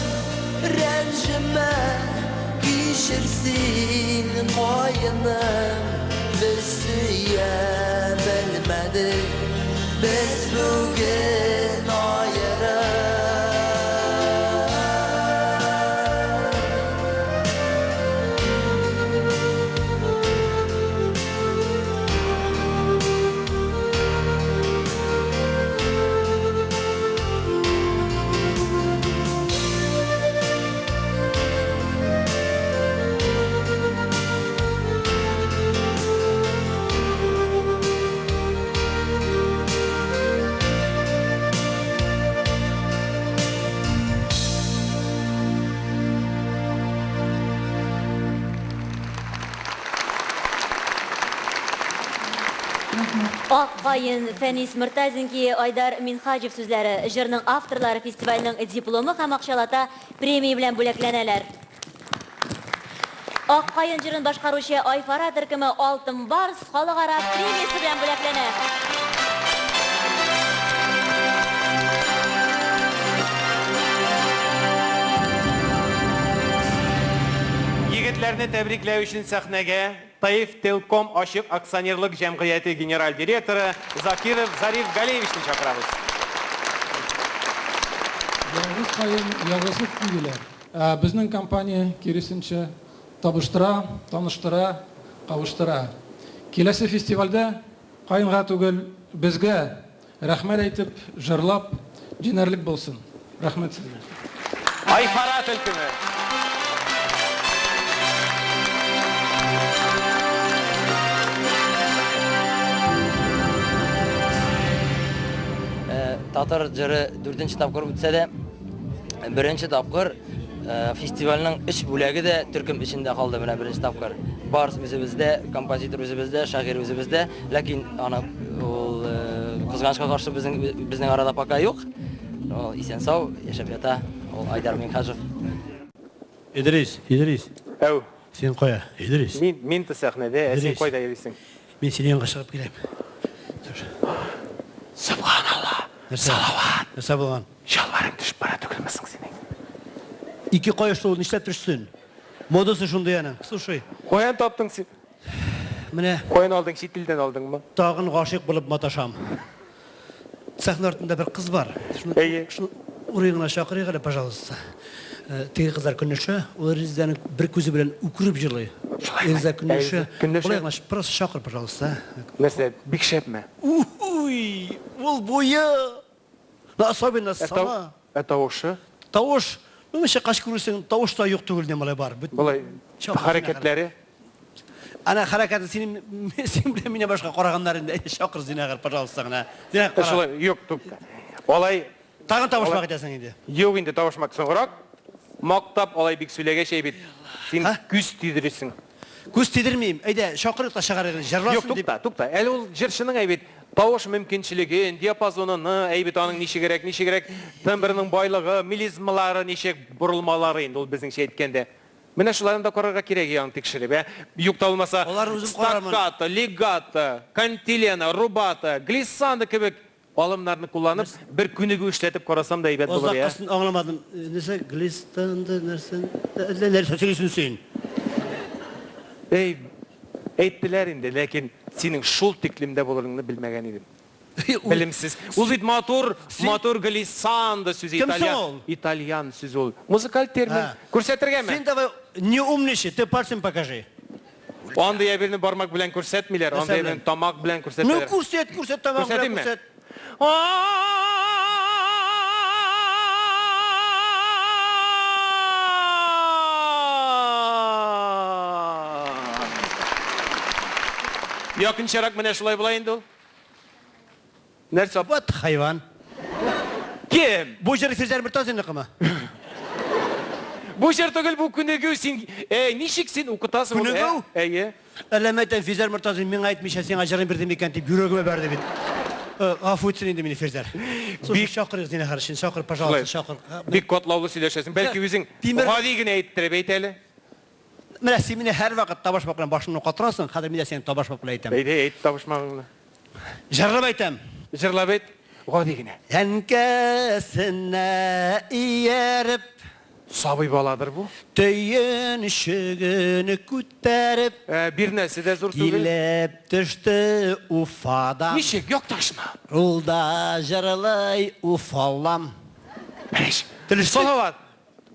rencime Kişirsin koyunum Biz süyebilmedik Biz bugün ayrı Akbayın Fənis Mürtəzinki Aydar Minxacев sözləri jırının avtorları festivalinin diplomu həm ақшалата премия белән бүләкләнәләр. Akbayın jırın başqarучы Ayfara Төркеме Алтын Барс халыкара премиясы белән бүләкләнә. Егетләрне тәбрикләү өчен сәхнәгә Таиф Телком Ашык акционерлык җәмгыяте генераль директоры Закиров Зариф Галиевичны чакырабыз. Ялгыз кайын, ялгызлык түгел. Безнең компания киресенчә табыштыра, таныштыра, кавыштыра. Киләсе фестивальдә кайынга түгел, безгә рәхмәт әйтеп, җырлап, җинәрлек булсын. Рәхмәт сезгә. Айфара төлкүме. Татар җыры 4нче тапкыр үтсә дә, 1нче тапкыр фестивальнең эш бүләге дә төркем эчендә калды. Менә 1нче тапкыр. Барс үзебездә, композитор үзебездә, шагыйрь үзебездә, ләкин аны ул кызганычка каршы безнең арада пока юк. Ул исән сау яшәп ята. Ул Айдар Минхажев. Идрис. Әу. Сен кая? Идрис. Мин сәхнәдә, сен кайда йөрисең? Мен синең янга чыгып киләм. Субханалла. Салават. Нәрсә булган? Шалварың төшеп бара түгелмесең синең? Ике каяшта ул нишләп төшсен? Модасы шундый аны. Слушай. Каян таптың син? Менә Каян алдың, чит илдән алдыңмы? тагын гашыйк булып маташам. Сәхнә артында бер кыз бар. Шуны урыгына чакырыйк әле, пожалуйста. Теге кызлар Көннеше, ул Резаның бер күзе белән үкереп җырлый. Реза Көннеше. Урыгына просто чакыр, пожалуйста. Нәрсә, бик шәпме? Уй, ул буе. Особенно сама. Тавышы? Тавыш. Ну, меше каш күрсәң, тавыш та юк түгел демалай бар. Булай хәрәкәтләре. Ана хәрәкәте син белән мине башка караганнар инде. Чакыр зинагар, пожалуйста, гына. Шулай, юк, туп. Алай тагын тавышмак итәсең инде. Юк инде тавышмак соңрак. Мактап алай бик сөйләгәч әйбит. Син күз тидерисең. Күз тидермим. Әйдә, чакырып та чыгарыгыз, җырласын дип. Юк, тупта. Әле ул җырчының әйбит тавыш мөмкинчелеген, диапазонын, әйбит аның ничегрәк, тембрның байлыгы, мелизмалары, ничек бурылмалары инде ул безнеңчә әйткәндә. Менә шуларны да карарга кирәк яң тикшереп, Юкта булмаса стаккато, легато, кантилена, рубато, глиссанда кебек алымнарны кулланып, бер күнегә эшләтеп карасам да әйбәт булыр, я. Озаккасын аңламадым. Нәрсә глиссанда нәрсә сөйлисең син? Әйттеләр инде, ләкин синең шул тиклимдә булырыңны белмәгән идем. Белемсез. Ул бит матур глиссанда сүзе итальян сүз ул. Музыкаль термин. Күрсәтергәме? Син давай не умничай, ты пальцем покажи. Анда я берне бармак белән күрсәтмиләр, анда я тамак белән күрсәтәләр. Ну күрсәт тамак белән күрсәт. Якынчарак менә шулай була инде ул. Нәрсә? Вот хайван. Кем? Бу җыр Фирзар Миртазиныкымы? Бу җыр түгел, бу күнегү син. Ничек син укытасың ул? Күнегү? Әйе. Әлләмәтән Фирзар Миртазин миңа әйтмичә сиңа җырын бирдем икән дип йөрәгемә бәрде бит. Гафу итсен инде мине Фирзар. Бик чакырыгыз дине харшин, чакыр, пожалуйста, чакыр. Бик котлаулы сөйләшәсең. Бәлки үзең гади генә әйттереп әйт әле. Менә син мине һәр вакыт табышмак белән башымны катырасың, хәзер мин дә сине табышмак белән әйтәм. Әйт табышмагыңны. Җырлап әйтәм. Җырлап әйт. Гади генә. Әнкәсенә ияреп, сабый баладыр бу. Төен шөгене күтәреп, бир нәрсә дә зур түгел. Килеп төште Уфадан. Ничек, якташмы? Ул да җырлый Уфалам. Салават.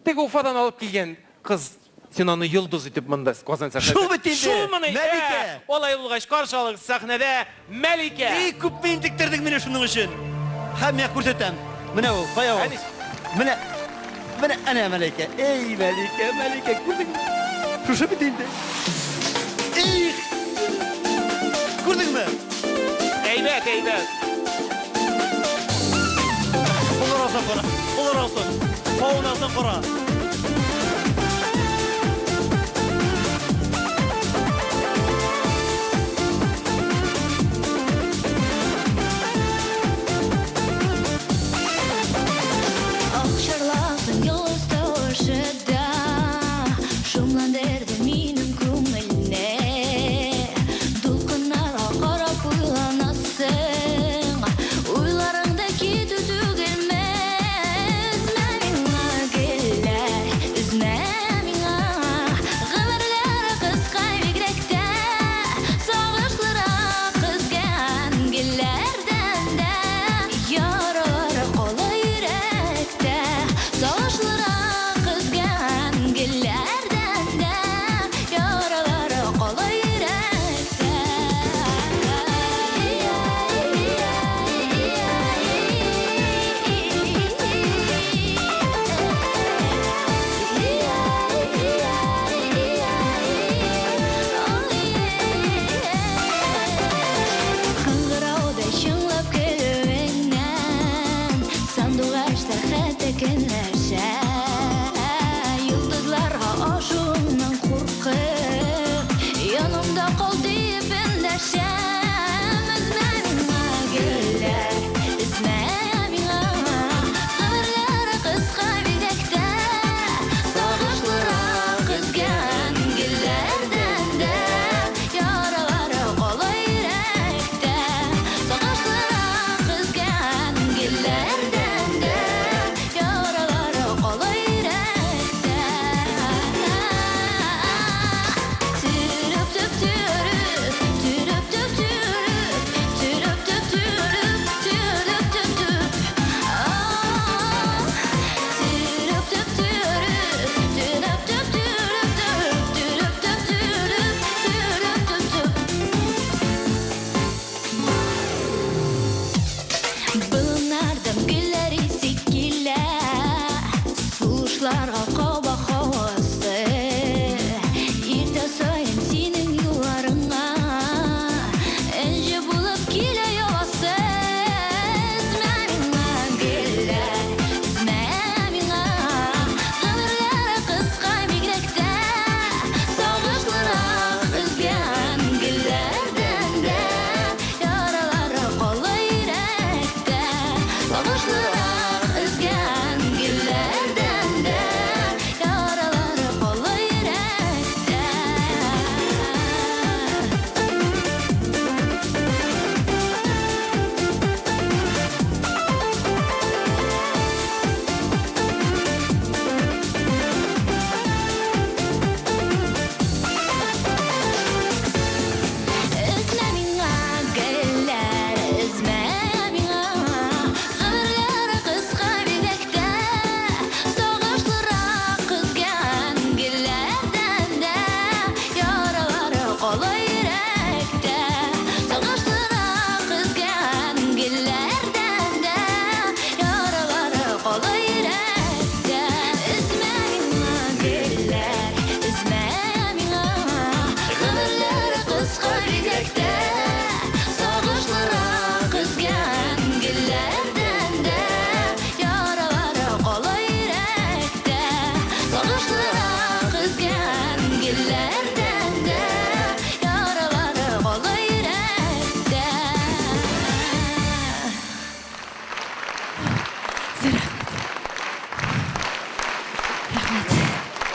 Теге Уфадан алып килгән кыз, син аны йолдыз итеп монда Казан сәхнәсендә. Шул бит инде. Мәликә. Алай булгач каршылык сәхнәдә Мәликә. Күп интектердең мине шуның өчен. Һәм я күрсәтәм. Менә ул, кая ул? Менә әнә Мәликә. Эй, Мәликә, күрдеңме? Шушы бит инде. Эй! Күрдеңме? Әйбәт. Олар алсын. Фаунасы кара. Шумландырды минем күңелне, дулкыннарга карап уйланасың, уйларыңда китү түгелмәс, миңа келә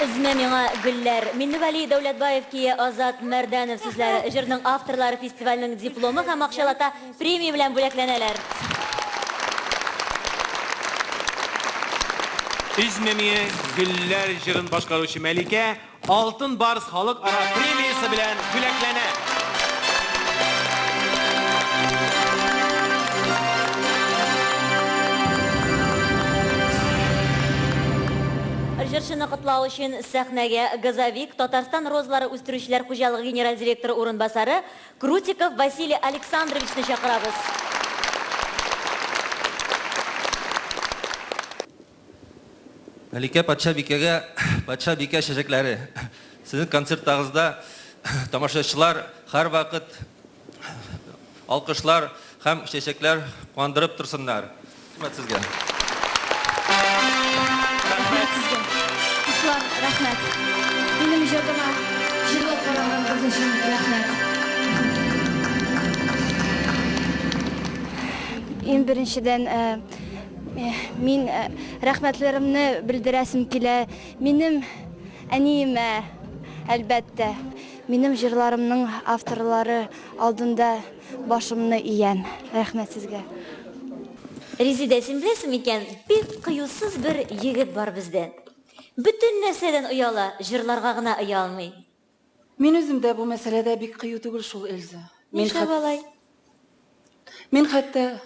Үзмә миңа гөлләр. Минневали Дәүләтбаев кие Азат Мәрдәнов сүзләре җырның авторлары фестивальнең дипломы һәм акчалата премия белән бүләкләнәләр. Үзмәмие гөлләр җырын башкаручы Мәликә Алтын Барс халыкара премиясе белән бүләкләнә. Җырчыны котлау өчен сәхнәгә Газовик Татарстан розалары үстерүчеләр хуҗалыгы генераль директоры урынбасары Крутиков Василий Александровичны чакырабыз. Мәликә патша бикәгә патша бикә чәчәкләре. Сезнең концерттагызда тамашачылар һәрвакыт алкышлар һәм чәчәкләр куандырып торсыннар. Рәхмәт сезгә. Кызлар, рәхмәт. Минем җырыма җырлап караганыгыз өчен рәхмәт. Иң беренчедән мин рәхмәтләремне белдерәсем килә. Минем әниемә, әлбәттә, минем җырларымның авторлары алдында башымны иян. Рәхмәт сезгә. Резидә, син беләсең икән, бик кыюсыз бер егет бар бездә. Бүтән нәрсәдән ояла, җырларга гына оя алмый. Мин үзем дә бу мәсьәләдә бик кыю түгел шул, Эльза. Мин хәтта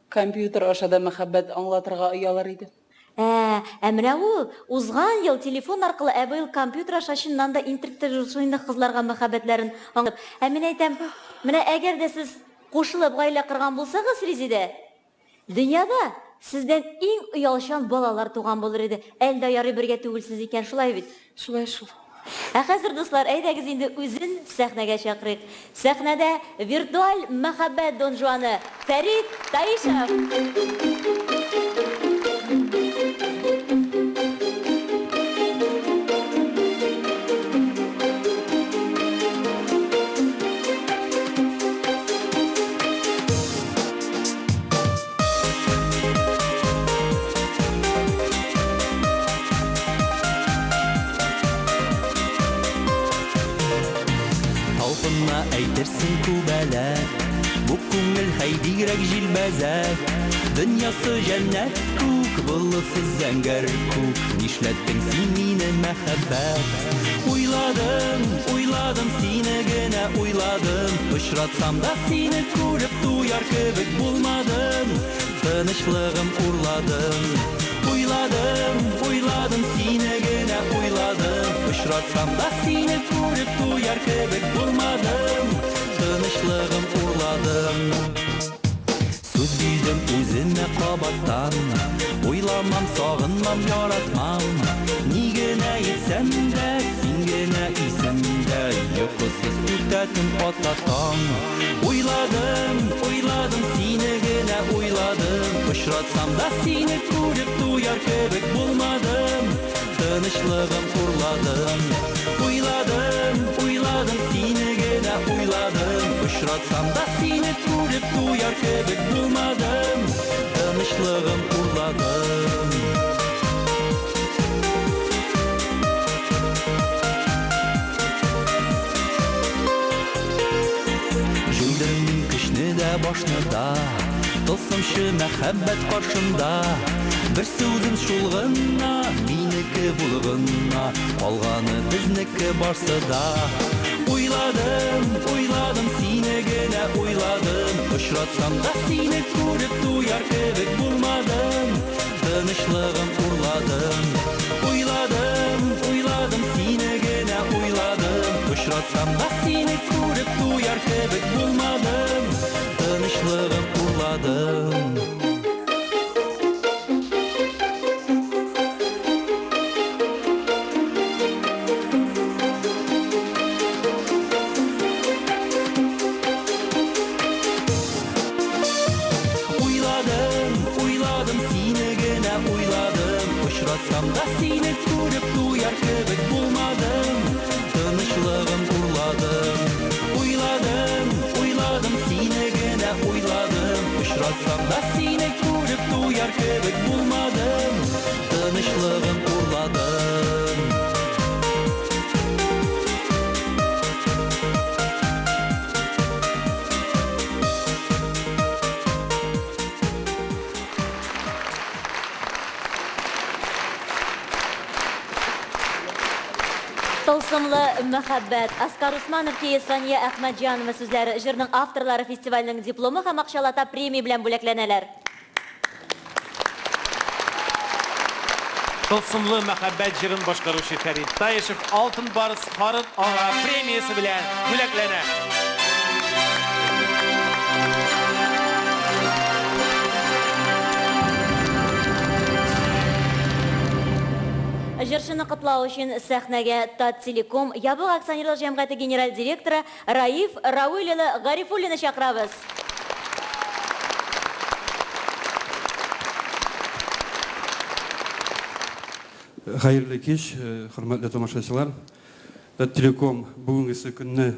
компьютер ашада мәхәббәт аңлатырга оялар идем. Менә ул узган ел телефон аркылы быел компьютер аша чыннан да интернет кызларга мәхәббәтләрен аңлап. Мин әйтәм, менә әгәр дә сез кушылып гаилә корган булсагыз, Резидә, дөньяда сездән иң уялчан балалар туган булыр иде. Әлдә ярый бергә түгелсез икән, шулай бит? Шулай шул. Хәзер дуслар, әйдәгез инде үзен сәхнәгә чакырыйк. Сәхнәдә виртуаль мәхәббәт донжуаны Фәрит Таишев. Әйтерсең күбәләк, бу күңел хайдирәк җилбәзәк. Дөньясы җәннәт күк, болысы зәңгәр күк. Нишләттең син мине мәхәббәт? Уйладым сине генә уйладым. Очратсам да сине күреп туяр кебек булмадым. Тынычлыгым урладым. Уйладым сине генә уйладым. Очратсам да сине күреп туяр кебек булмадым. Тынычлыгым урладым. Сүз бирдем үземә кабаттан. Уйламам, сагынмам, яратмам. Ни генә итсәм дә, син генә исемдә. Йокысыз үтәтем ата-таң. Уйладым сине генә уйладым. Очратсам да сине күреп туяр кебек булмадым. Тынычлыгым урладым. Уйладым сине генә уйладым. Очратсам да сине күреп туяр кебек булмадым. Тынычлыгым урладым. Җүндем көчне дә башны да, тылсымчы мәхәббәт каршымда. Бер сүзем шул гына, минеке булгына, калганы безнеке барсы да. Уйладым сине генә уйладым. Очратсам да сине күреп туяр кебек булмадым. Тынычлыгым урладым. Уйладым сине генә уйладым. Очратсам да сине күреп туяр кебек булмадым. Тынычлыгым урладым. Очратсам да сине күреп туяр кебек булмадым. Тынычлыгым урладым. Уйладым сине генә уйладым. Очратсам да сине күреп туяр кебек булмадым. Tılsımlı mühabbet. Askar Usmanov ki Saniye Ahmedcanova sözleri jırның авторлары фестивальның дипломы һәм акчалата премия белән бүләкләнәләр. Tılsımlı mühabbet jırın başqaruvchi Farid Tayışev Altın Barыс Xarıt ağa pремиясы белән бүләкләнә. Жыршыны кытлау өчен сәхнәгә Таттелеком ябык акционерлык җәмгыяте генераль директоры Раиф Рауил улы Гарифуллины чакырабыз. Hayırlı kеш, hürmetli tomoshabchilar. Tаттелеком бүгінгі күнні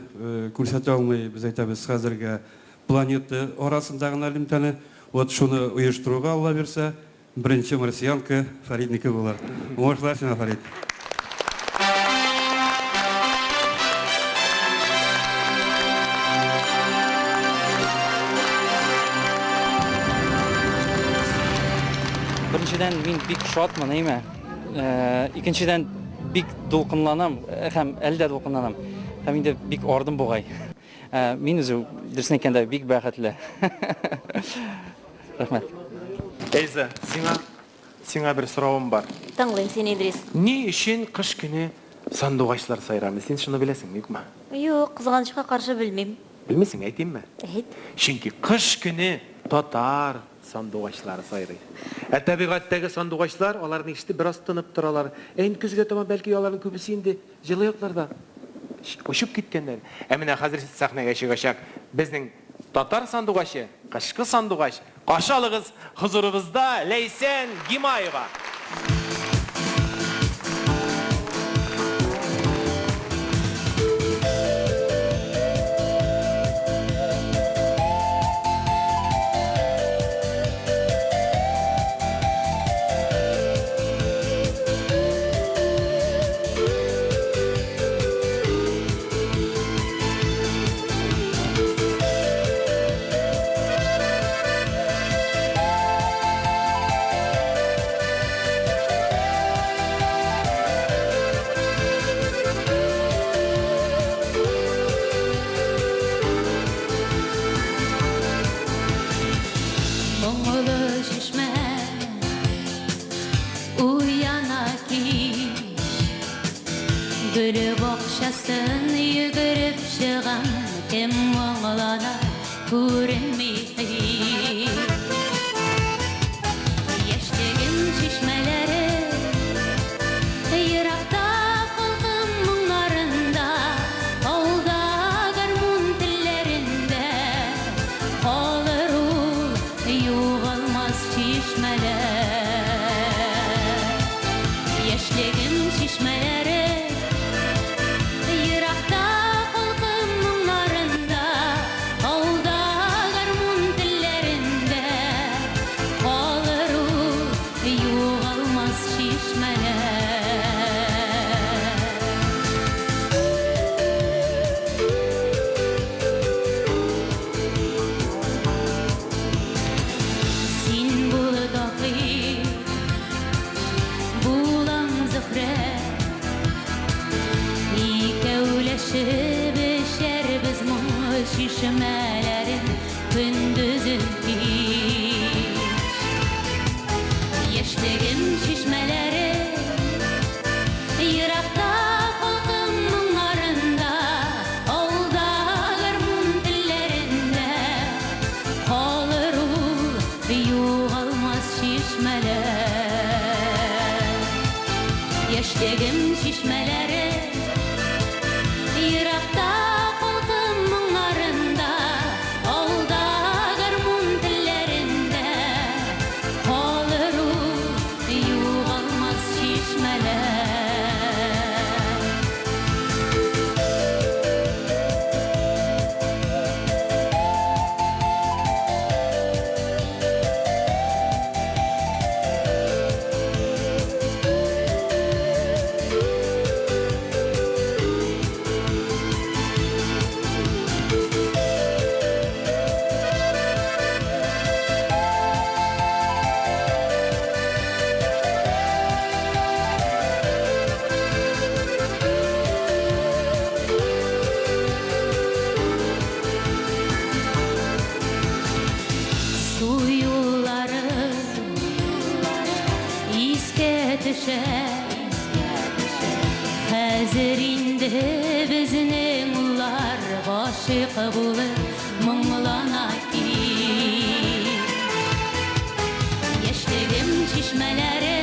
көрсете алмай біз айтабыз қазіргі планета арасындағы олимпиаданы вот шуны ұйыштыруға Алла берсе бірінші марсианка Фариднікі болар. Оңашылар сен Фарид. Біріншіден мен бик шатмын, әйме. Икенчеден бик дулкынланам, һәм әлдә дулкынланам. Һәм инде бик ардым бугай. Мин үзе дөресен әйткәндә бик бәхетле. Рәхмәт. Эльза, сиңа бер соравым бар. Тыңлыйм син, Идрис. Ни өчен кыш көне сандугачлар сайрамый? Син шуны беләсең бикме? Юк, кызганычка каршы белмим. Белмисең, әйтимме? Әйт. Чөнки кыш көне татар сандугачлары сайрый. Табигатьтәге сандугачлар аларның иште бераз тынып торалар. Әйн көзгә таман бәлки аларның күбесе инде җылыякларда ошып киткәннәр. Ә менә хәзер сәхнәгә чыгачак безнең татар сандугачы, кышкы сандугач. Кашалыгыз хузурыбызда Ләйсән Гимаева. Gülü boqşaсын yügürüp çıgan Kim oğlana görünmeydi Yaşligim şişmeleri Yırakta kıldım munlarında Olda garmun dillerinde Kalır ul yuğalmaz şişmeler Yaşligim şişmeleri Şişmelerin gündüzün hiç Yaşligim şişmeleri Yırakta kalkım munlarında Olda garmun dillerinde Kalır ul yuğalmaz şişmeler Yaşligim şişmeleri Yırakta düşer Hazır indi bizning ular Boşiq bo'lib munglanaki Yaşligim çişmeleri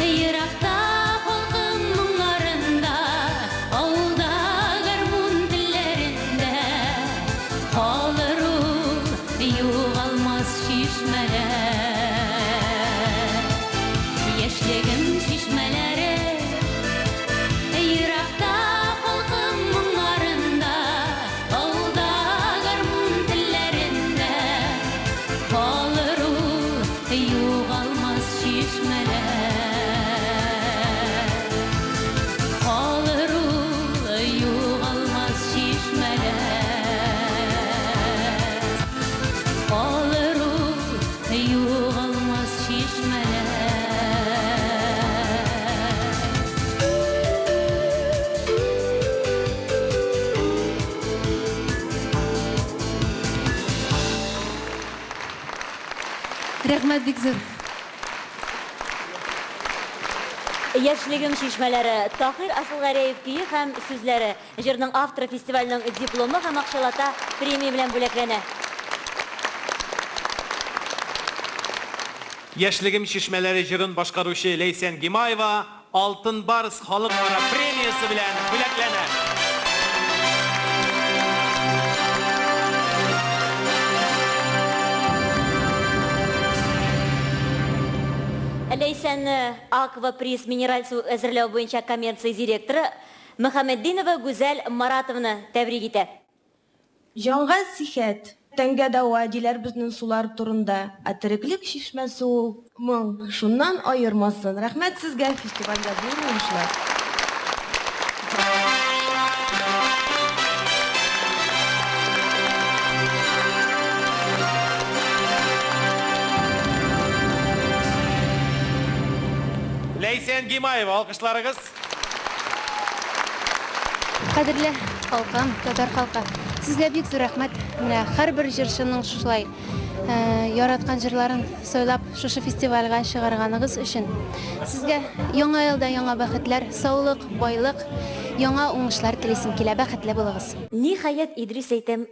Yirakta halkım munglarında Avulda garmun dillerinde Kalır yo'g'almas şişmeler Yaşligim şişmeleri Yirakta halkım munglarında Avulda garmun dillerinde Kalır yo'g'almas şişmeler Kalır yo'g'almas şişmeler Kalır yo'g'almas şişmeler Рәхмәт бик зур. Яшьлегем шишмәләре Тахир Асылгариев көе һәм сүзләре җырның авторы фестивальнең дипломы һәм акчалата премия белән бүләкләнә. Яшьлегем шишмәләре җырын башкаручы Лейсән Гимаева Алтын Барс халыкара премиясы белән бүләкләнә. Лейсән Аква приз минераль су әзерләү буенча коммерция директоры Мөхәммәддинова Гүзәл Маратовна тәбрик итә. Җанга сихәт, тәнгә дәва диләр безнең сулар турында. Атриклек шишмәсе ул моң, шуннан аермасын. Рәхмәт сезгә фестивальдә булышлар. Лейсән Гимаева, алкышларыгыз. Кадерле халкым, татар халкы, сезгә бик зур рәхмәт. Менә һәрбер җырчының шулай яраткан җырларын сөйләп шушы фестивальгә чыгарганыгыз өчен. Сезгә яңа елда яңа бәхетләр, саулык, байлык, яңа уңышлар телисем килә. Бәхетле булыгыз. Ниһаять Идрис әйтәм,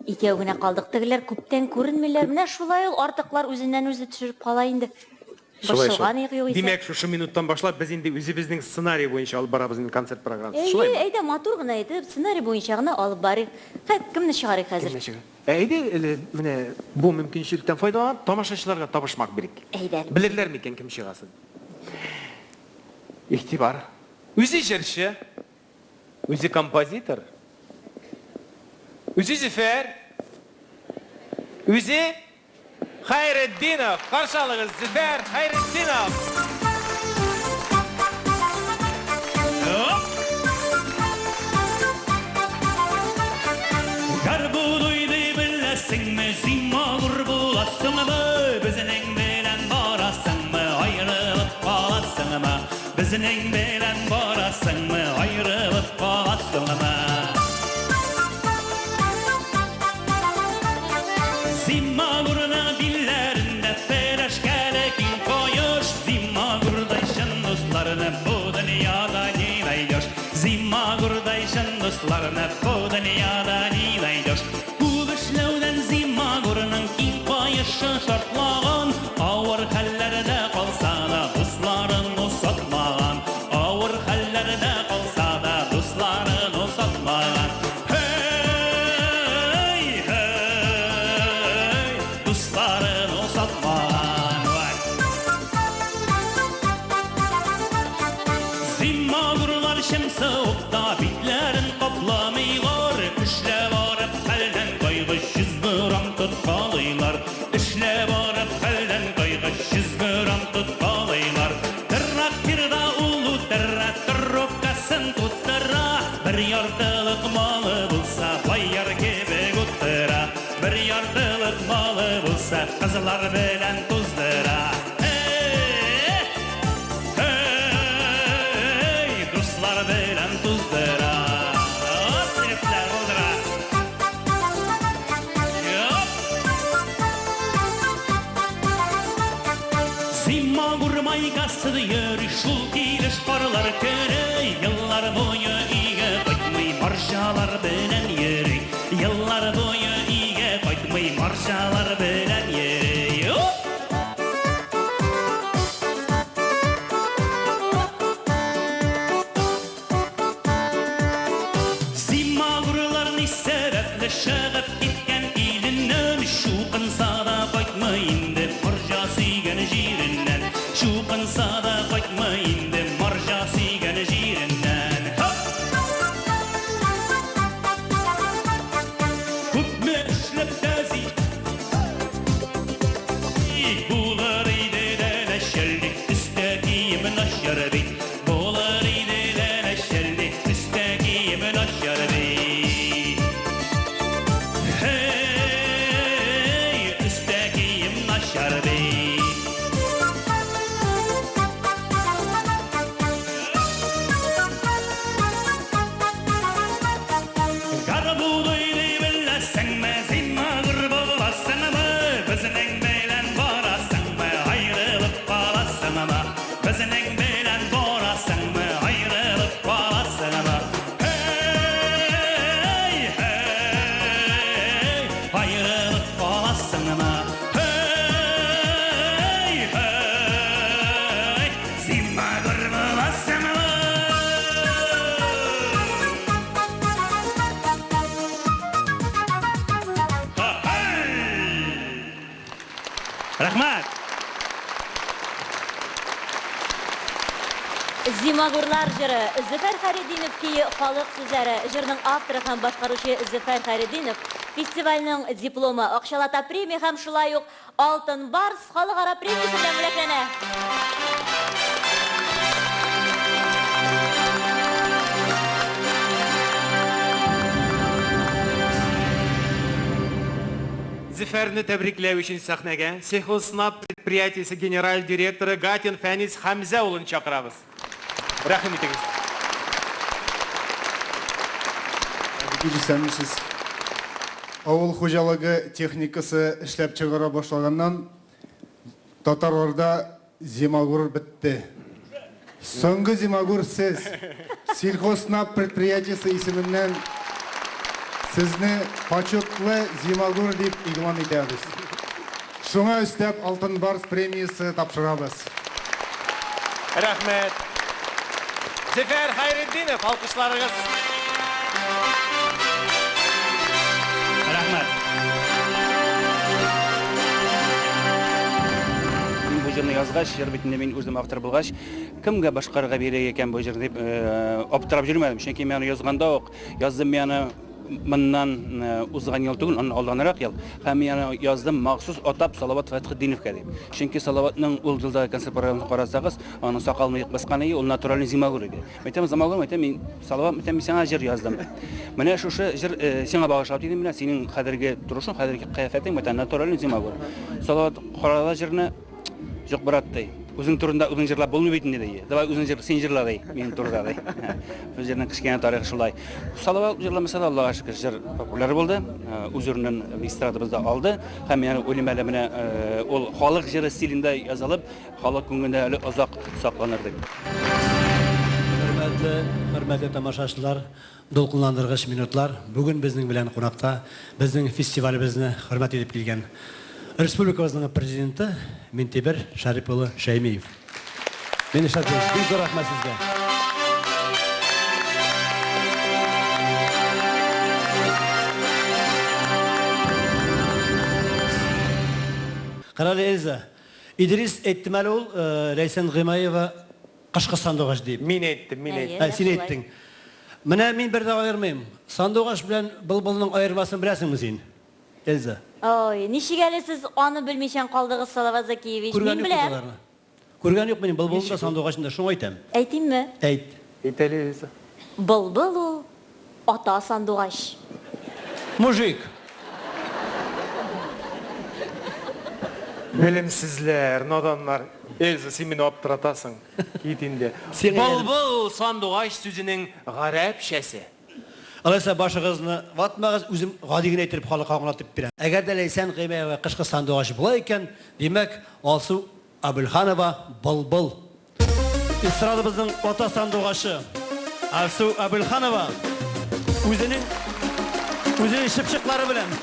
икәү генә калдык. Тегеләр күптән күренмиләр. Менә шулай ул артыклар үзеннән үзе төшереп кала инде. Димәк, шушы минуттан башлап без инде үзебезнең сценарий буенча алып барабыз инде концерт программасын. Шулай. Әйдә, матур гына әйтеп, сценарий буенча гына алып барыйк. Кемне чыгарыйк хәзер? Әйдә, менә бу мөмкинчелектән файдаланып, тамашачыларга табышмак бирик. Әйдә. Белерләр микән кем чыгасын? Игътибар. Үзе җырчы, үзе композитор, үзе зифәр, үзе Хайретдинов, каршы алыгыз, Зифәр Хайретдинов. Гарбудуйды беләсеңме, зимагур буласыңмы, безнең белән барасыңмы, аерылып каласыңмы, безнең белән барасыңмы, аерылып каласыңмы. Dostlarına bu dünyada nilaydır. Bu işlevden zimagurunun ilk bayışı şartlağın, ağır hallerde kalsa da dostların usatmağın, ağır hallerde kalsa da dostların usatmağın. Hey, hey, dostların usatmağın. Zimagurlar şemsi okta bitlerin kaplamıylar, işle varıp halden kaygı şizgıram tutkalıylar, işle varıp halden kaygı şizgıram tutkalıylar. Tırraktirda ulu tırra, tırrokasın tuttıra, bir yardılık malı bulsa bayar gibi guttıra, bir yardılık malı bulsa kızlar bilen tuzdıra. Hey, hey, dostlar bilen tuzdıra. Зима гурмай касыды йөрі шул килеш қарлар көрі. Yıllar boyu иге қайтмай маршалар белән йөрі. Yıllar boyu иге қайтмай маршалар белән йөрі. Зима гурлар ни сәбәпле шығып киткән иленнән, шуқынса да қайтмай инде маржа сөйгән җиреннән. Шуқынса да қайтмай инде маржа сөйгән җиреннән. Күпме эшләп тәзи булыр иде дә шәллек өстә кием начар бит. Булыр иде дә шәллек өстә кием начар бит. Hey, üstte giyim naşar bey. Garbuğuyla biləsən mə, zimma qırbolasın mı? Bizning belən barasın mı, ayrılıb qalasın mı? Bizning belən barasın mı, ayrılıb qalasın mı? Hey, hey, ayrılıb qalasın mı? Hey, hey, zimma qırbolasın mı? Rahmat. Зимагурлар жыры Зөфәр Хәрединов кейі халық сүзләре жырның авторы һәм башкаручы Зөфәр Хәрединов фестивальның дипломы, акчалата премия һәм шулай ук Алтын Барс халыкара премиясе белән бүләкләнә. Зөфәрне тәбрикләү өчен сәхнәгә Сехоснаб предприятиесе генераль директоры Гатин Фәнис Хәмзә улын чакырабыз. Рәхим итегез. Килешәмсез. Авыл хуҗалыгы техникасы эшләп чыгара башлаганнан татарларда зимагур бетте. Соңгы зимагур сез Сельхознап предприятиесе исеменнән сезне почетлы зимагур дип игълан итәбез. Шуңа өстәп Алтын Барс премиясе тапшырабыз. Рәхмәт. Зөфәр Хәйретдинов, алкышларыгыз. Рәхмәт. Мин бу җырны язгач, җыр битендә мин үзем автор булгач, кемгә башкарырга бирә икән бу җырны дип аптырап йөрмәдем. Чөнки мен язганда ук яздым яны моннан узган ел түгел, аннан алданрак ел. Һәм яны яздым махсус атап Салават Фәтхетдиновка дип. Чөнки Салаватның ул елда концерт программасын карасагыз, аның сакалны басканы ул натуральный зимагур иде. Мәйтәм замагур, мәйтәм мин Салават, мәйтәм сиңа җыр яздым. Менә шушы җыр сиңа багышлап дидем, менә синең хәзерге турышың, хәзерге кыяфәтең, мәйтәм натуральный зимагур. Салават карала җырны юк брат ди. Үзең турында үзең җырлап булмый бит инде ди. Давай үзең җыр, син җырла ди, минем турда ди. Бу җырның кичкәне тарихы шулай. Салават җырламаса да Аллаһка шөкер җыр популяр булды. Үзүреннән эстрадабызда алды. Һәм яны уйлыйм әле менә ул халык җыры стилендә язылып, халык күңелендә әле озак сакланыр дип. Хөрмәтле тамашачылар, дулкынландыргыч минутлар. Бүген безнең белән кунакта безнең фестивалебезне хөрмәт итеп килгән Республикабызның президенты Минтибер Шәрип улы Шәймиев. Мин шәкерт, бик зур рәхмәт сезгә. Каралы Эльза, Идрис әйттемәле ул Ләйсән Гыймаева кышкы сандугач дип. Мин әйттем. Син әйттең. Менә мин бер дә аермыйм. Сандугач белән былбылның аермасын беләсеңме син? Эльза. Ой, ничегәле сез аны белмичән калдыгыз, Салават Закиевич? Мин беләм. Күргән юк минем былбылның да сандугачында, шуны әйтәм. Әйтимме? Әйт. Әйт әле, Эльза. Былбыл ул ата сандугач. Мужик. Белемсезләр, наданнар. Эльза, син мине аптыратасың. Кит инде. Былбыл сандугач сүзенең гарәпчәсе. Алайса башыгызны ватмагыз, үзем гади генә әйтеп халыкка аңлатып бирәм. Әгәр дә Ләйсән Гыймаева кышкы сандугач була икән, димәк, алсу Абылханова Бұлбұл. Эстрадыбыздың ота сандуғашы Алсу Абылханова өзінің шыпшықлары білен.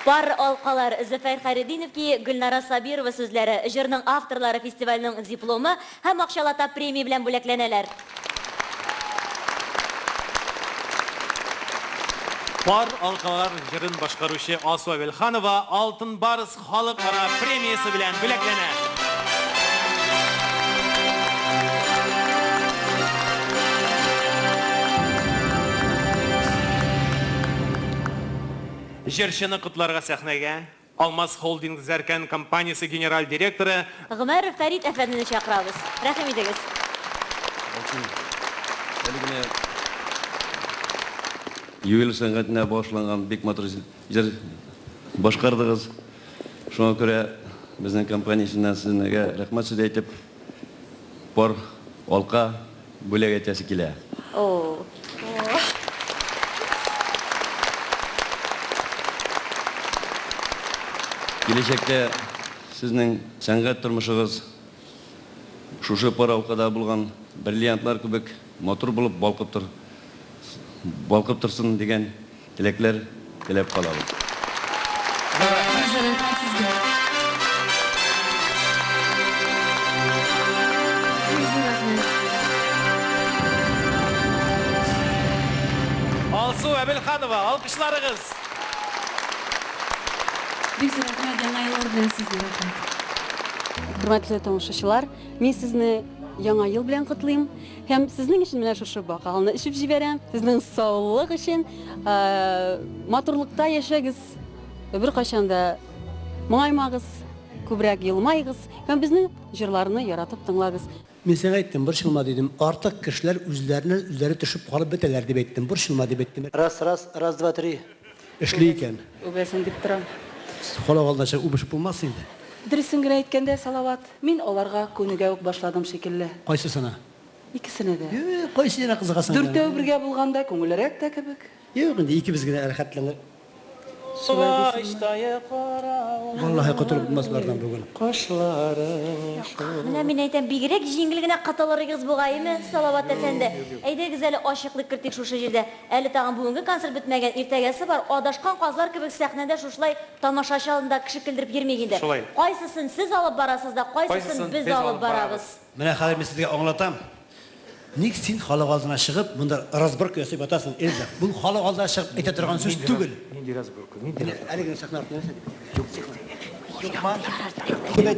Бар алқалар Зәфәр Хайреддиновке Гүлнара Сабирова сүзләре, жырның авторлары фестивальның дипломы һәм акчалата премия белән бүләкләнәләр. Бар алқалар жырын башкаручы Алсу Абылханова Алтын Барыс халыкара премиясы белән бүләкләнә. Жырчыны құтларға сәхнәгә Алмаз Холдинг Зәркән компаниясы генераль директоры Гомәров Фәрит әфәндене чакырабыз. Рәхим итегез. Юбилей сәнгатенә башланган бик матур җыр башкардыгыз. Шуңа күрә Біздің компания ішінен сізге рахмат сөз айтып, бар олқа бөлек етесі келе. Келешекте сіздің сәнғат тұрмышығыз шушы пар олқада болған бриллиантлар көбік мотор болып балқып тұрсын деген тілеклер тілеп қалады. Алсу Әбілханова, алқышларыңыз. Hürmetli тамашачылар, мен сізні яңа ел белән котлыйм. Һәм сезнең өчен менә шушы бакалны ишеп җибәрәм. Сезнең саулык өчен, матурлыкта яшәгез. Бер качан да моңаймагыз, күбрәк елмайгыз һәм безнең җырларны яратып тыңлагыз. Мен сәңә әйттем, борчылма дидем. Артык кешеләр үзләре төшеп калып бетәләр дип әйттем. Борчылма дип әйттем. Раз, два, три. Эшли икән. Үбәсен дип торам. Халагалдаша үбешеп булмас инде. Дөресен генә әйткәндә, Салават, мин аларга күнегә үк башладым шикелле. Кайсысына? Икесенә дә. Кайсына кызыгасың? Дүртәү бергә булганда күңеллерәк тә кебек. Юк, инде икебез генә рәхәтләнер. Vallahi котылып булмаслардан бүген. Менә мин әйтәм, бигрәк җиңел генә каталарыгыз бугаймы, Салават әфәнде. Әйдәгез әле ачыклык кертик шушы җирдә. Әле тагын бүгенге концерт бетмәгән, иртәгәсе бар. Адашкан казлар кебек сәхнәдә шушлай тамашачы алдында кеше килдереп йөрмәк инде. Кайсысын сез алып барасыз да, кайсысын без алып барабыз. Менә хәзер мин сезгә аңлатам. Ник син халык алдына чыгып, монда разборка ясап атасың, Эльза? Бу халык алдына чыгып әйтә торган сүз түгел. Нинди разборка? Әлеге сәхнә артына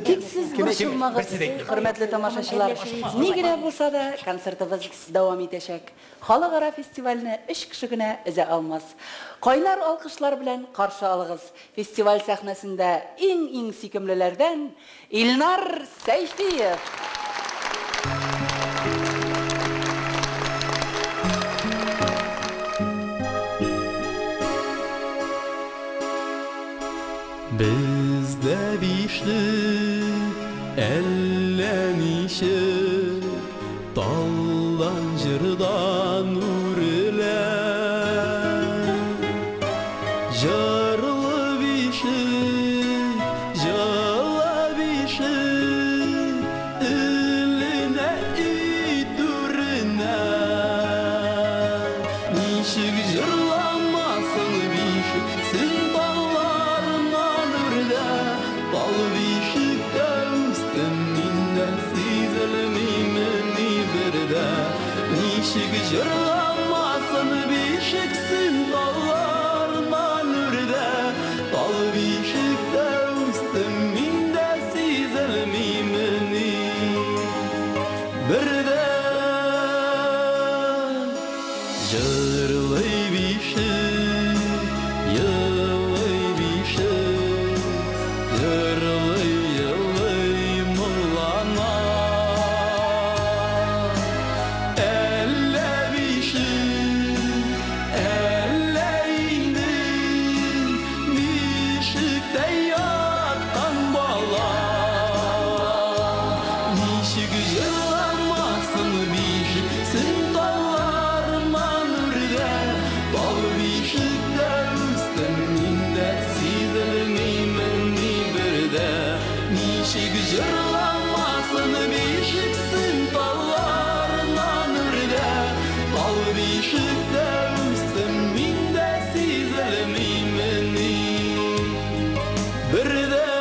Тик сез борчылмагыз, хөрмәтле тамашачылар. Ни генә булса да, концертыбыз дәвам итәчәк. Халыкара фестивальне 3 кеше генә эзә алмас. Кайнар алкышлар белән каршы алыгыз. Фестиваль сәхнәсендә иң сөйкемлеләрдән Илнар Сәйфиев. Bizdə bişli əlləmişi Daldan cırdan nurilə Jarlı bişi, jala bişi Ilinə idurunə Nişik jırlamasın bişi Sin Nişik jırlamasın bişiksin dallarından ürde Bal bişikte üstüm minde sizilmimini Birden jırlay bişik, yıllay bişik Jırlay mırlana Jırlamasın bişiksin dallarından ürde Bal bişikte üstüm minde sizilmimini Birden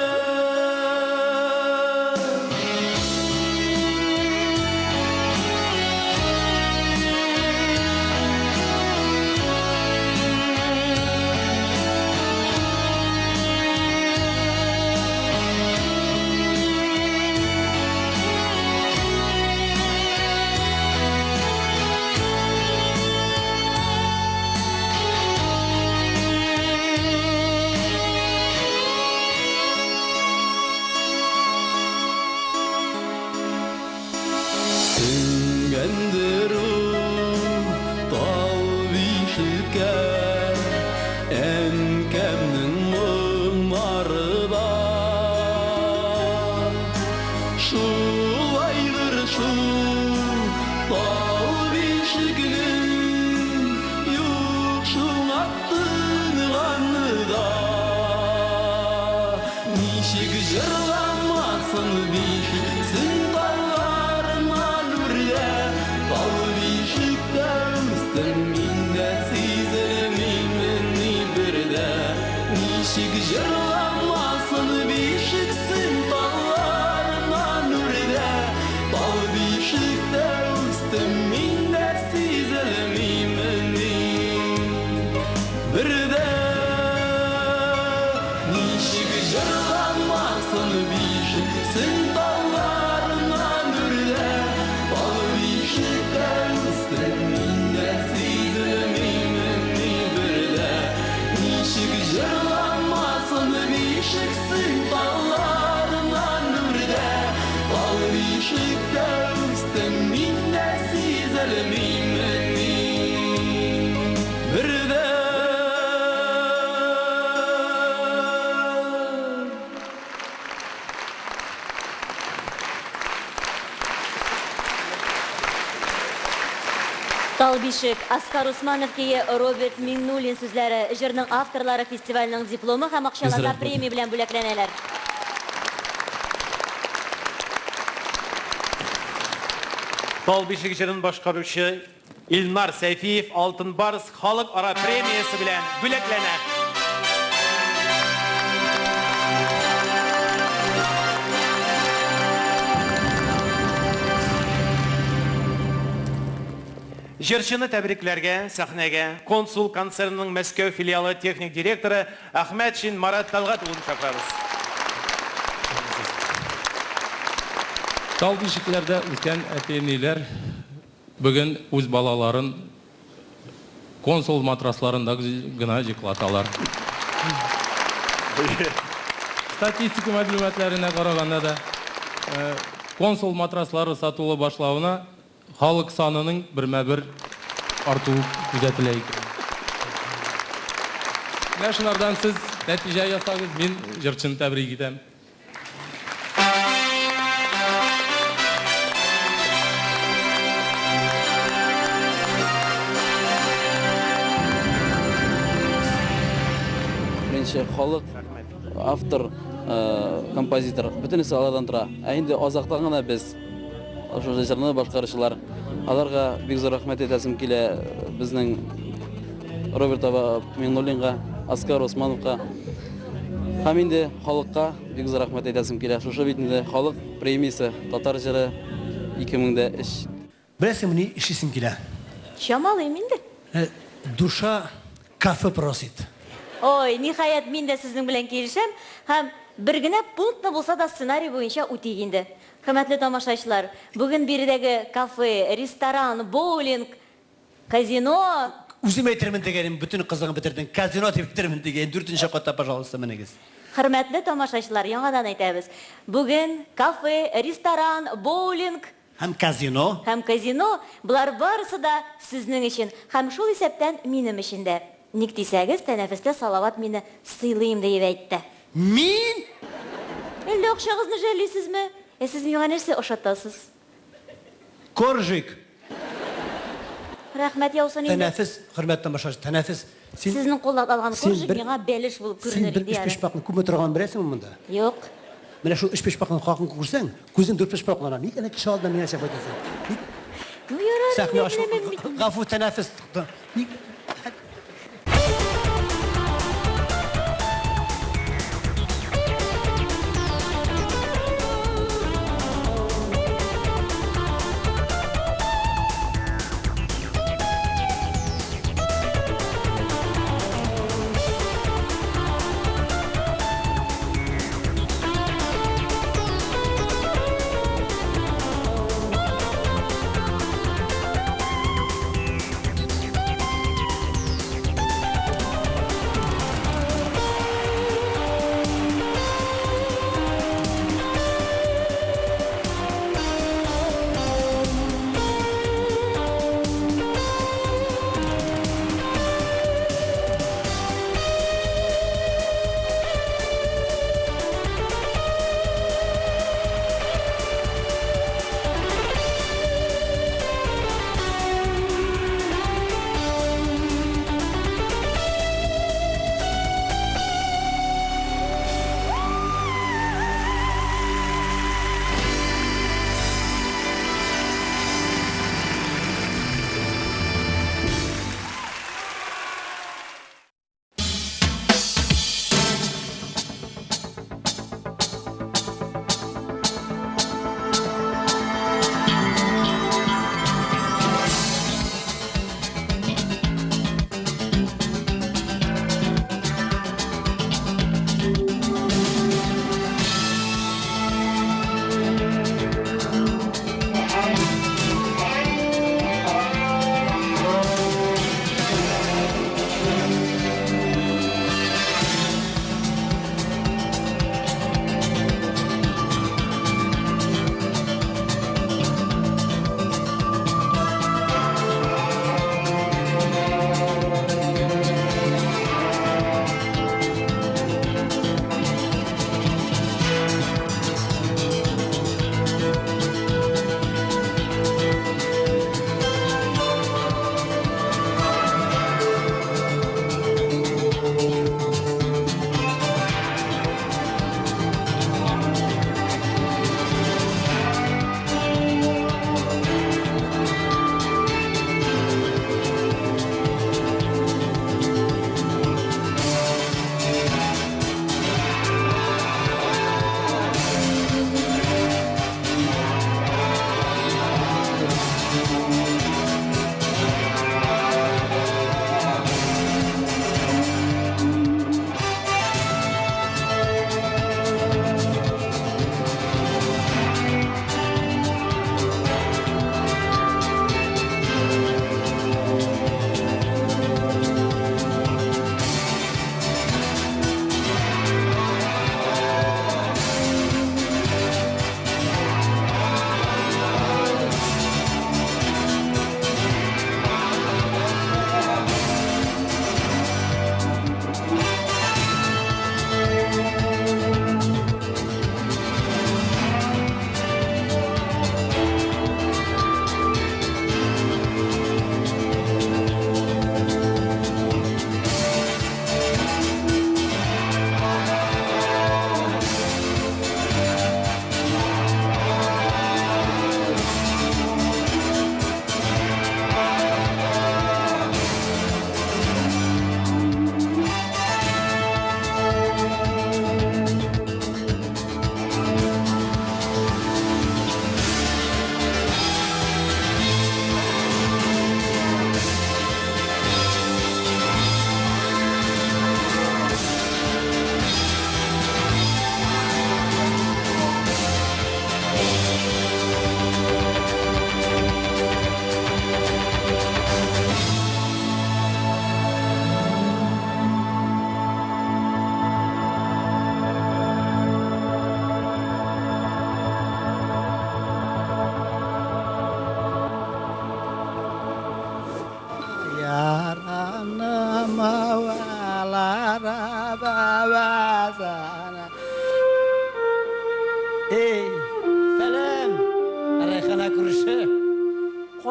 Şulaydır şu Tağ bişiklim Yok şun attın kanıda Nişik jırlanmasın bişiksin Dağlarına lürde Tağ bişikte üstün minde Sizilmimin birde Nişik jırlanmasın bişiksin Dağlarına lürde Tağ bişikte üstün minde Sizilmimin birde Nişik jırlanmasın bişiksin Dağlarına lürde Tağ bişikte üstün minde Sizilmimin birde Nişik jırlanmasın bişiksin Dağlarına lürde Tağ bişikte üstün minde Sizilmimin birde Талбишек Аскар Усмановке Роберт Миннулин сүзләре җырның авторлары фестивальның дипломы һәм акчалата премия белән бүләкләнәләр. Тал бишек җырын башкаручы Илнар Сәйфиев Алтын Барс халыкара премиясы белән бүләкләнә. Җырчыны тәбрикләргә сәхнәгә консул концернның Мәскәү филиалы техник директоры Әхмәтшин Марат Талгат улын чакырабыз. Тал бишекләрдә үткән әти-әниләр бүген үз балаларын консул матрасларында гына җыклаталар. Статистика мәгълүматларына караганда да консул матраслары сатылу башлауына халык санының бермә-бер артуы күзәтелә икән. Шуннардан сез нәтиҗә ясагыз, мин җырчыны тәбрик итәм. Халык, автор, композитор, бөтенесе алардан тора. Ә инде азактан гына без ошо җырны башкаручылар, аларга бик зур рәхмәт әйтәсем килә. Безнең Роберт Миннуллинга, Аскар Усмановка һәм инде халыкка бик зур рәхмәт әйтәсем килә. Шушы бит инде халык премиясе татар җыры 2003. Беләсеңме ни ишисем килә? Шамалыйм инде. Душа кафе просит. Ой, ниһаят мин дә сезнең белән килешәм һәм бер генә пунктны булса да сценарий буенча үтик инде. Хөрмәтле тамашачылар, бүген биредәге кафе, ресторан, боулинг, казино. Үзем әйтермен дигәнем, бүтән кызыгын бетердең. Казино дип бетермен дигән 4нче катта, пожалуйста, менегез. Хөрмәтле тамашачылар, яңадан әйтәбез. Бүген кафе, ресторан, боулинг һәм казино. Булар барысы да сезнең өчен һәм шул исәптән минем өчен дә. Ник дисәгез, тәнәфестә Салават мине сыйлыйм дип әйтте. Мин? Әллә акчагызны жәлисезме? Сез миңа нәрсә ошатасыз? Коржик. Рәхмәт яусын инде. Тәнәфес, хөрмәтле тамашачы, тәнәфес. Сезнең куллап алган коржик миңа бәлеш булып күренер иде. Син бер пешпакны күмә торган беләсеңме монда? Юк. Менә шул пешпакны хакын күрсәң, күзең 4 пешпаклана. Ник әнә кеше алдында миңа шәп әйтәсең? Ну ярар. Сәхнә ашу. Гафу тәнәфес. Ник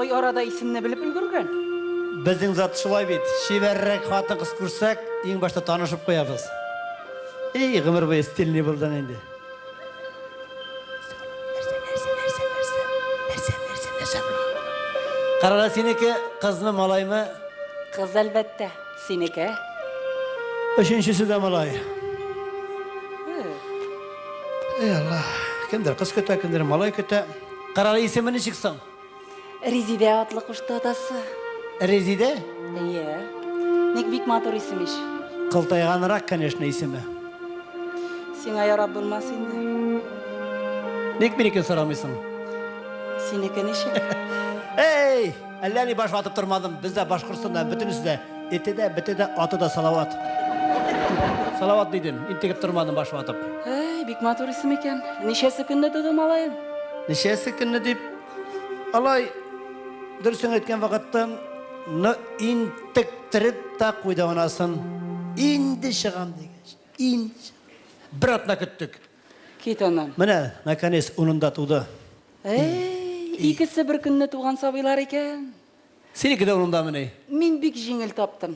ой арада исемне белеп өлгөргән. Безнең зат шулай бит. Шибәррәк хатын кыз күрсәк, иң башта танышып куябыз. Гомер буе стильный булдан инде. Карала синеке кызмы, малаймы? Кыз әлбәттә, синеке. Өченчесе дә малай. Алла, кемдер кыз көтә, кемдер малай көтә. Карала исеме ничек соң? Резиде атлы кушты атасы. Резиде? Ие. Ник бик матур исем иш. Кылтайганрак, конечно, исеме. Сиңа ярап булмас инде. Ник минеке сорамыйсың? Синеке ничек? Эй, әллә ни баш ватып тормадым. Бездә Башкортстанда бөтенесе дә эте дә, бите дә, аты да салават. Салават дидем, интегеп тормадым баш ватып. Эй, бик матур исем икән. Ничәсе көнне туды малайым? Ничәсе көнне дип, алай дөресен әйткән вакыттан интектереп та куйды анасын. Инде чыгам дигәч. Инде. Бер атна көттек. Кит аннан. Менә, наконец, унында туды. Эй, икесе бер көнне туган сабыйлар икән. Синеке дә унында менә. Мин бик җиңел таптым.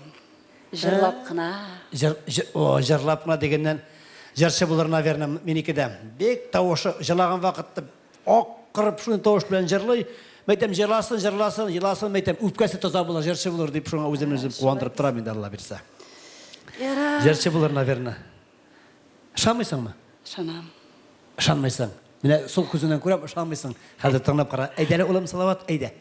Җырлап кына. Җырлап кына дигәннән җырчы булыр, наверное, минеке дә. Бик тавышы җырлаган вакытта акырып шуны тавыш белән җырлый. Мәйтәм җырласын, җырласын, җырласын, мәйтәм үпкәсе таза булыр, җырчы булыр дип шуңа үзем куандырып торам инде, Алла бирсә. Яра. Җырчы булыр, наверное. Ышанмыйсыңмы? Ышанам. Ышанмыйсың. Менә сол күзеннән күрәм, ышанмыйсың. Хәзер тыңлап кара. Әйдә, улым, салават, әйдә.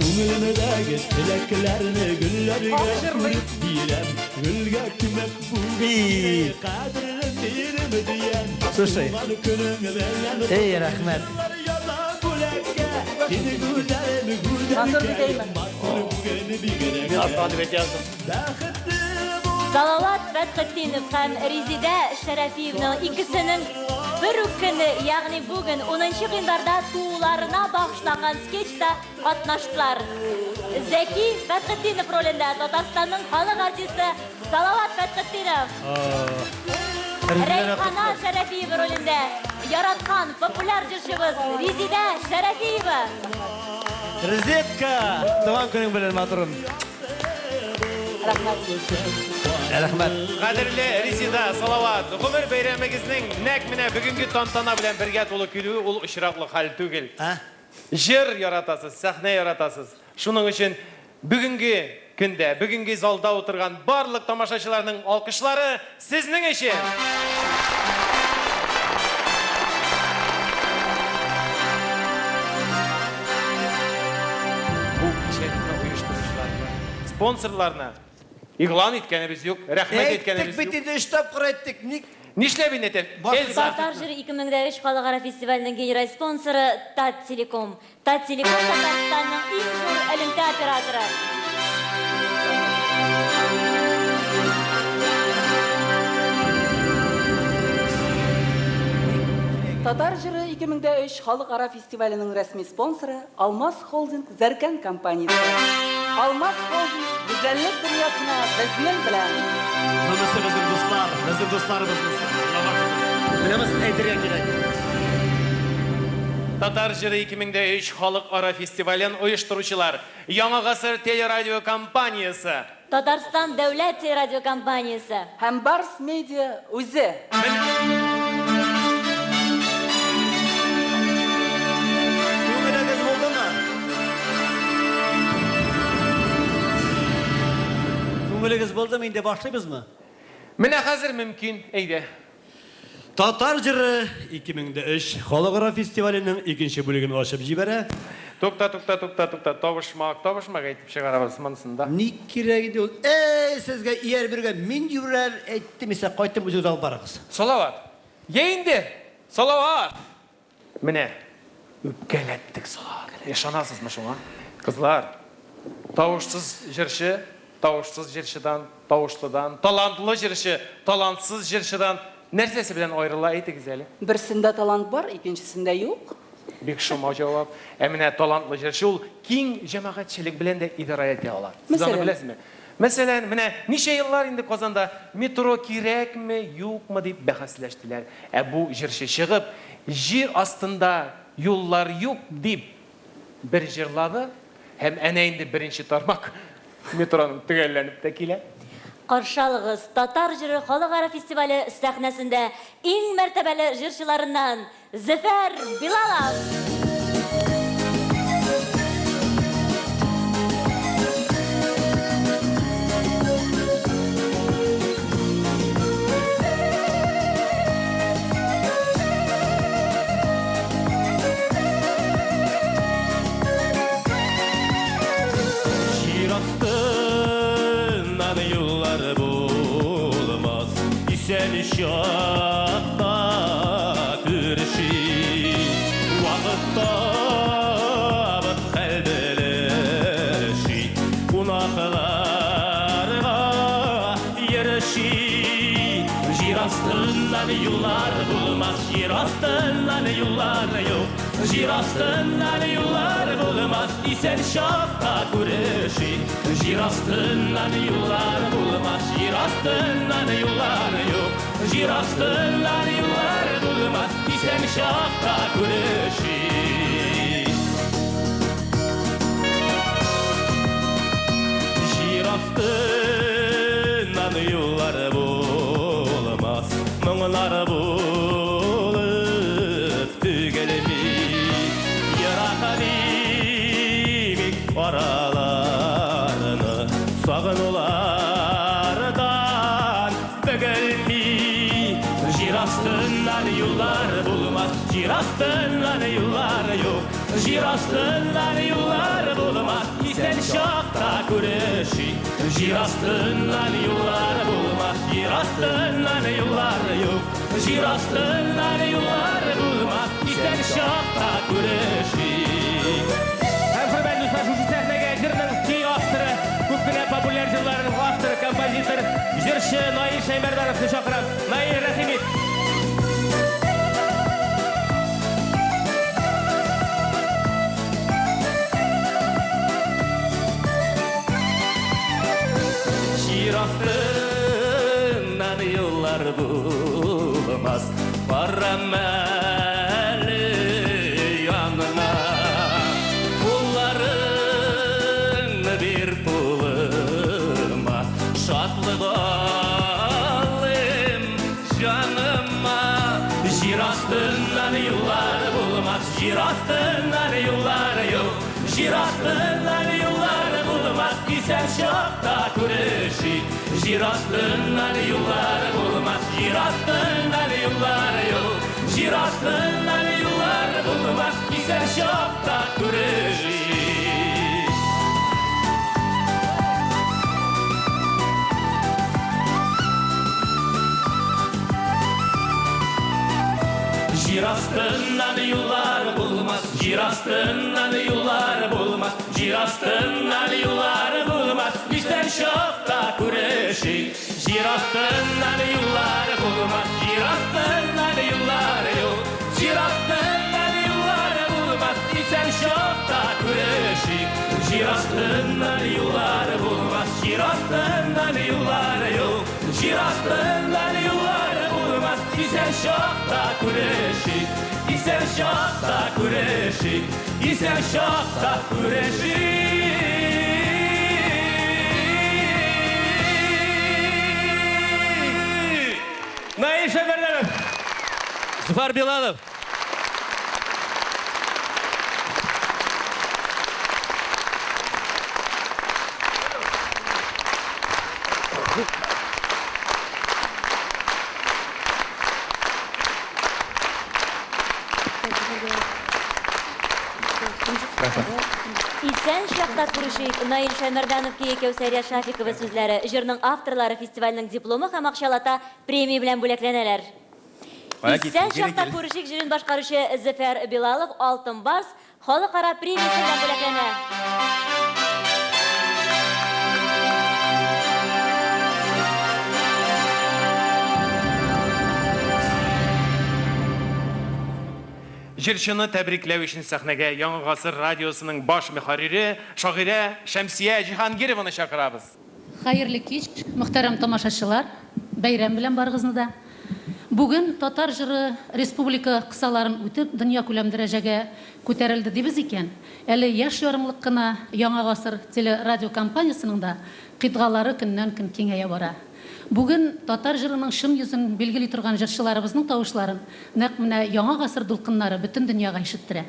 Күңелемдәге теләкләрне гөлләргә күреп бирәм. Гөлгә күмәк бүген кадерле бирем дигән. Слушай. Эй, рәхмәт. Салават Фәтхетдинов һәм Резида Шәрәфиевның икесенең бер үк көне, ягъни бүген 10нчы гыйнварда тууларына багышланган скетчта катнаштылар. Зәки Фәтхетдинов ролендә Татарстанның халык артисты Салават Фәтхетдинов. Рәйхана Шәрәфиева ролендә яраткан популяр җырчыбыз Резида Шәрәфиева. Резетка, туган көнең белән матурым. Рәхмәт. Кадерле Резида, Салават, гомер бәйрәмегезнең нәкъ менә бүгенге тантана белән бергә тулы килүе ул очраклы хәл түгел. Җыр яратасыз, сәхнә яратасыз. Шуның өчен бүгенге көндә, бүгенге залда утырган барлык тамашачыларның алкышлары сезнең өчен. Бу кичәлекне оештыручыларны, спонсорларны игълан иткәнебез юк, рәхмәт иткәнебез юк. Бит инде штаб кырайттык. Нишләп инде? Татар җыры 2003 халыкара фестиваленең генераль спонсоры Тат-Телеком. Тат-Телеком Татарстанның иң зур элемтә операторы. Татар җыры 2003 халыкара фестиваленең рәсми спонсоры Алмаз Холдинг Зәркән компаниясе. Алмаз Холдинг гүзәллек дөньясына безнең белән. Монысы безнең дусларыбыз. Беләмез, әйтергә кирәк. Татар җыры 2003 халыкара фестивален оештыручылар Яңа гасыр телерадио компаниясе. Татарстан дәүләт телерадио компаниясе. Һәм Барс Медиа үзе. Күңелегез булдымы, инде башлыйбызмы? Менә хәзер мөмкин, әйдә. Татар җыры 2003 халыкара фестиваленең 2нче бүлеген ачып җибәрә. Тукта, табышмак әйтеп чыгарабыз монысында. Ни кирәк иде ул? Эй, сезгә ияр биргән мин юрәр әйттем, исә кайтып үзегез алып барыгыз. Салават. Йә Салават. Менә үпкәләттек Салават. Ышанасызмы шуңа? Кызлар, тавышсыз җырчы, тавышсыз җырчыдан, тавышлыдан, талантлы җырчы, талантсыз җырчыдан нәрсәсе белән аерыла әйтегез әле? Берсендә талант бар, икенчесендә юк. Бик шома җавап. Менә талантлы җырчы ул киң җәмәгатьчелек белән дә идара итә ала. Сез аны беләсезме? Мәсәлән, менә ничә еллар инде Казанда метро кирәкме, юкмы дип бәхәсләштеләр. Бу җырчы чыгып, җир астында юллар юк дип bir jıрлады, hem eneyinde birinci tarmak metronun tügellenip de kile. Qarşalığız Tatar Jırı Халыкара фестивалі сәхнәсендә иң мәртәбәле җырчыларыннан Зөфәр Билалов. Seni şatta kırışı Vakıtta bıt kalbeleşi Kunaklarga yarışı Jirastından yollar bulmaz Jirastından yollar yok Jirastından yollar bulmaz İsen şatta kırışı Jirastından yollar bulmaz Jirastından yollar yok Jirastından yollar bulmaz İsen şatta kırışı Jirastından yollar bulmaz Mınglar bulup tügelemi Yaratanimi aralarını Sağınulardan bögelmi Jirastından yollar bulmaz Jirastından yollar yok Jirastından yollar bulmaz İsen şakta güreşi Jirastından yollar bulmaz Jirastından yollar yok Jirastından yollar bulmaz İsen şakta güreşi Hem hürmetli dostlar, şu sahneye jırının key avtırı, köpkene popüler jırların avtırı, kompozitor, jırшы Nail Şaymerdanov'ni chaqiram. Nail, rahmet. Jirastından yollar bulmaz Varram eli yanına Pulların bir puluma Şatlık alayım canıma Jirastından yollar bulmaz Jirastından yollar yok Jirastından yollar bulmaz İsen şakta güreşi Jirastından yollar bulmaz Jirastından yollar yok Jirastından yollar bulmaz İsen şakta güreşi Jirastından yollar bulmaz Jirastından yollar bulmaz Jirastından yollar bulmaz İsten şakta güreşi Jirastından yollar bulmaz Jirastından yollar yok Jirastından yollar bulmaz İsten şakta güreşi Jirastından yollar bulmaz Jirastından yollar yok Jirastından yollar bulmaz İsen şakta güreşi İsen şakta güreşi İsen şakta güreşi Nail Şaymerdanov, Züfar Bilalov. İsen şakta күрешик Nail Şaymerдановке Кәүсәрия Шафикова сүзләре, җырның авторлары фестивальнең дипломы һәм акчалата премия белән бүләкләнәләр. Исән шакта күрешик җырын башкаручы Зөфәр Билалов Алтын Барс халыкара премиясе белән бүләкләнә. Жырчыны тәбрикләү өчен сәхнәгә Яңа гасыр радиосының баш мөхәррире шагыйрә Шәмсия Җиһангированы чакырабыз. Хәерле кич, мөхтәрәм тамашачылар, бәйрәм белән барыгызны да. Бүген татар жыры республика кысаларын үтеп, дөнья күләм дәрәҗәгә күтәрелде дибез икән. Әле яшь ярымлык кына Яңа гасыр телерадио компаниясының да кыйтгалары көннән-көн киңәя бара. Бүген татар жырының шын йөзен билгели торган җырчыларыбызның тавышларын нәкъ менә Яңа гасыр дулкыннары бөтен дөньяга ишеттерә.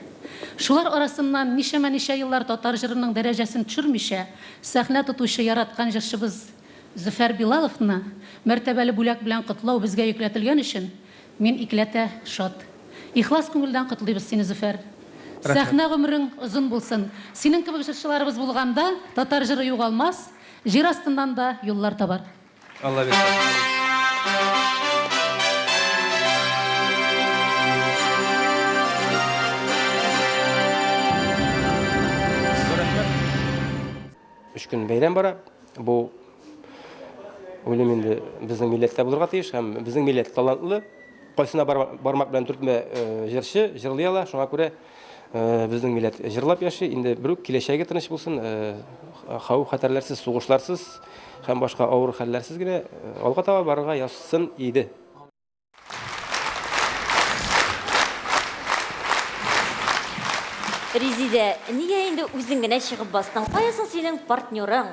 Шулар арасыннан ничә еллар татар жырының дәрәҗәсен төшермичә, сәхнә тотучы яраткан җырчыбыз Зөфәр Билаловны мәртәбәле бүләк белән котлау безгә йөкләтелгән өчен мин икләтә шат. Ихлас күңелдән котлыйбыз сине, Зөфәр. Сәхнә гомерең озын булсын. Синең кебек җырчыларыбыз булганда татар жыры югалмас, җир астыннан да юллар табар. Алла бирсен. Үш көн бәйрәм бара. Бу уйлыйм инде безнең милләттә булырга тиеш һәм безнең милләт талантлы. Кайсына бармак белән төртмә җырчы, җырлый ала. Шуңа күрә безнең милләт җырлап яши. Инде бер киләчәге тыныч булсын, хәүеф-хәтәрләрсез, сугышларсыз һәм башка авыр хәлләрсез генә алга таба барырга язсын иде. Резида, нигә инде үзең генә чыгып бастың? Каясың синең партнерың?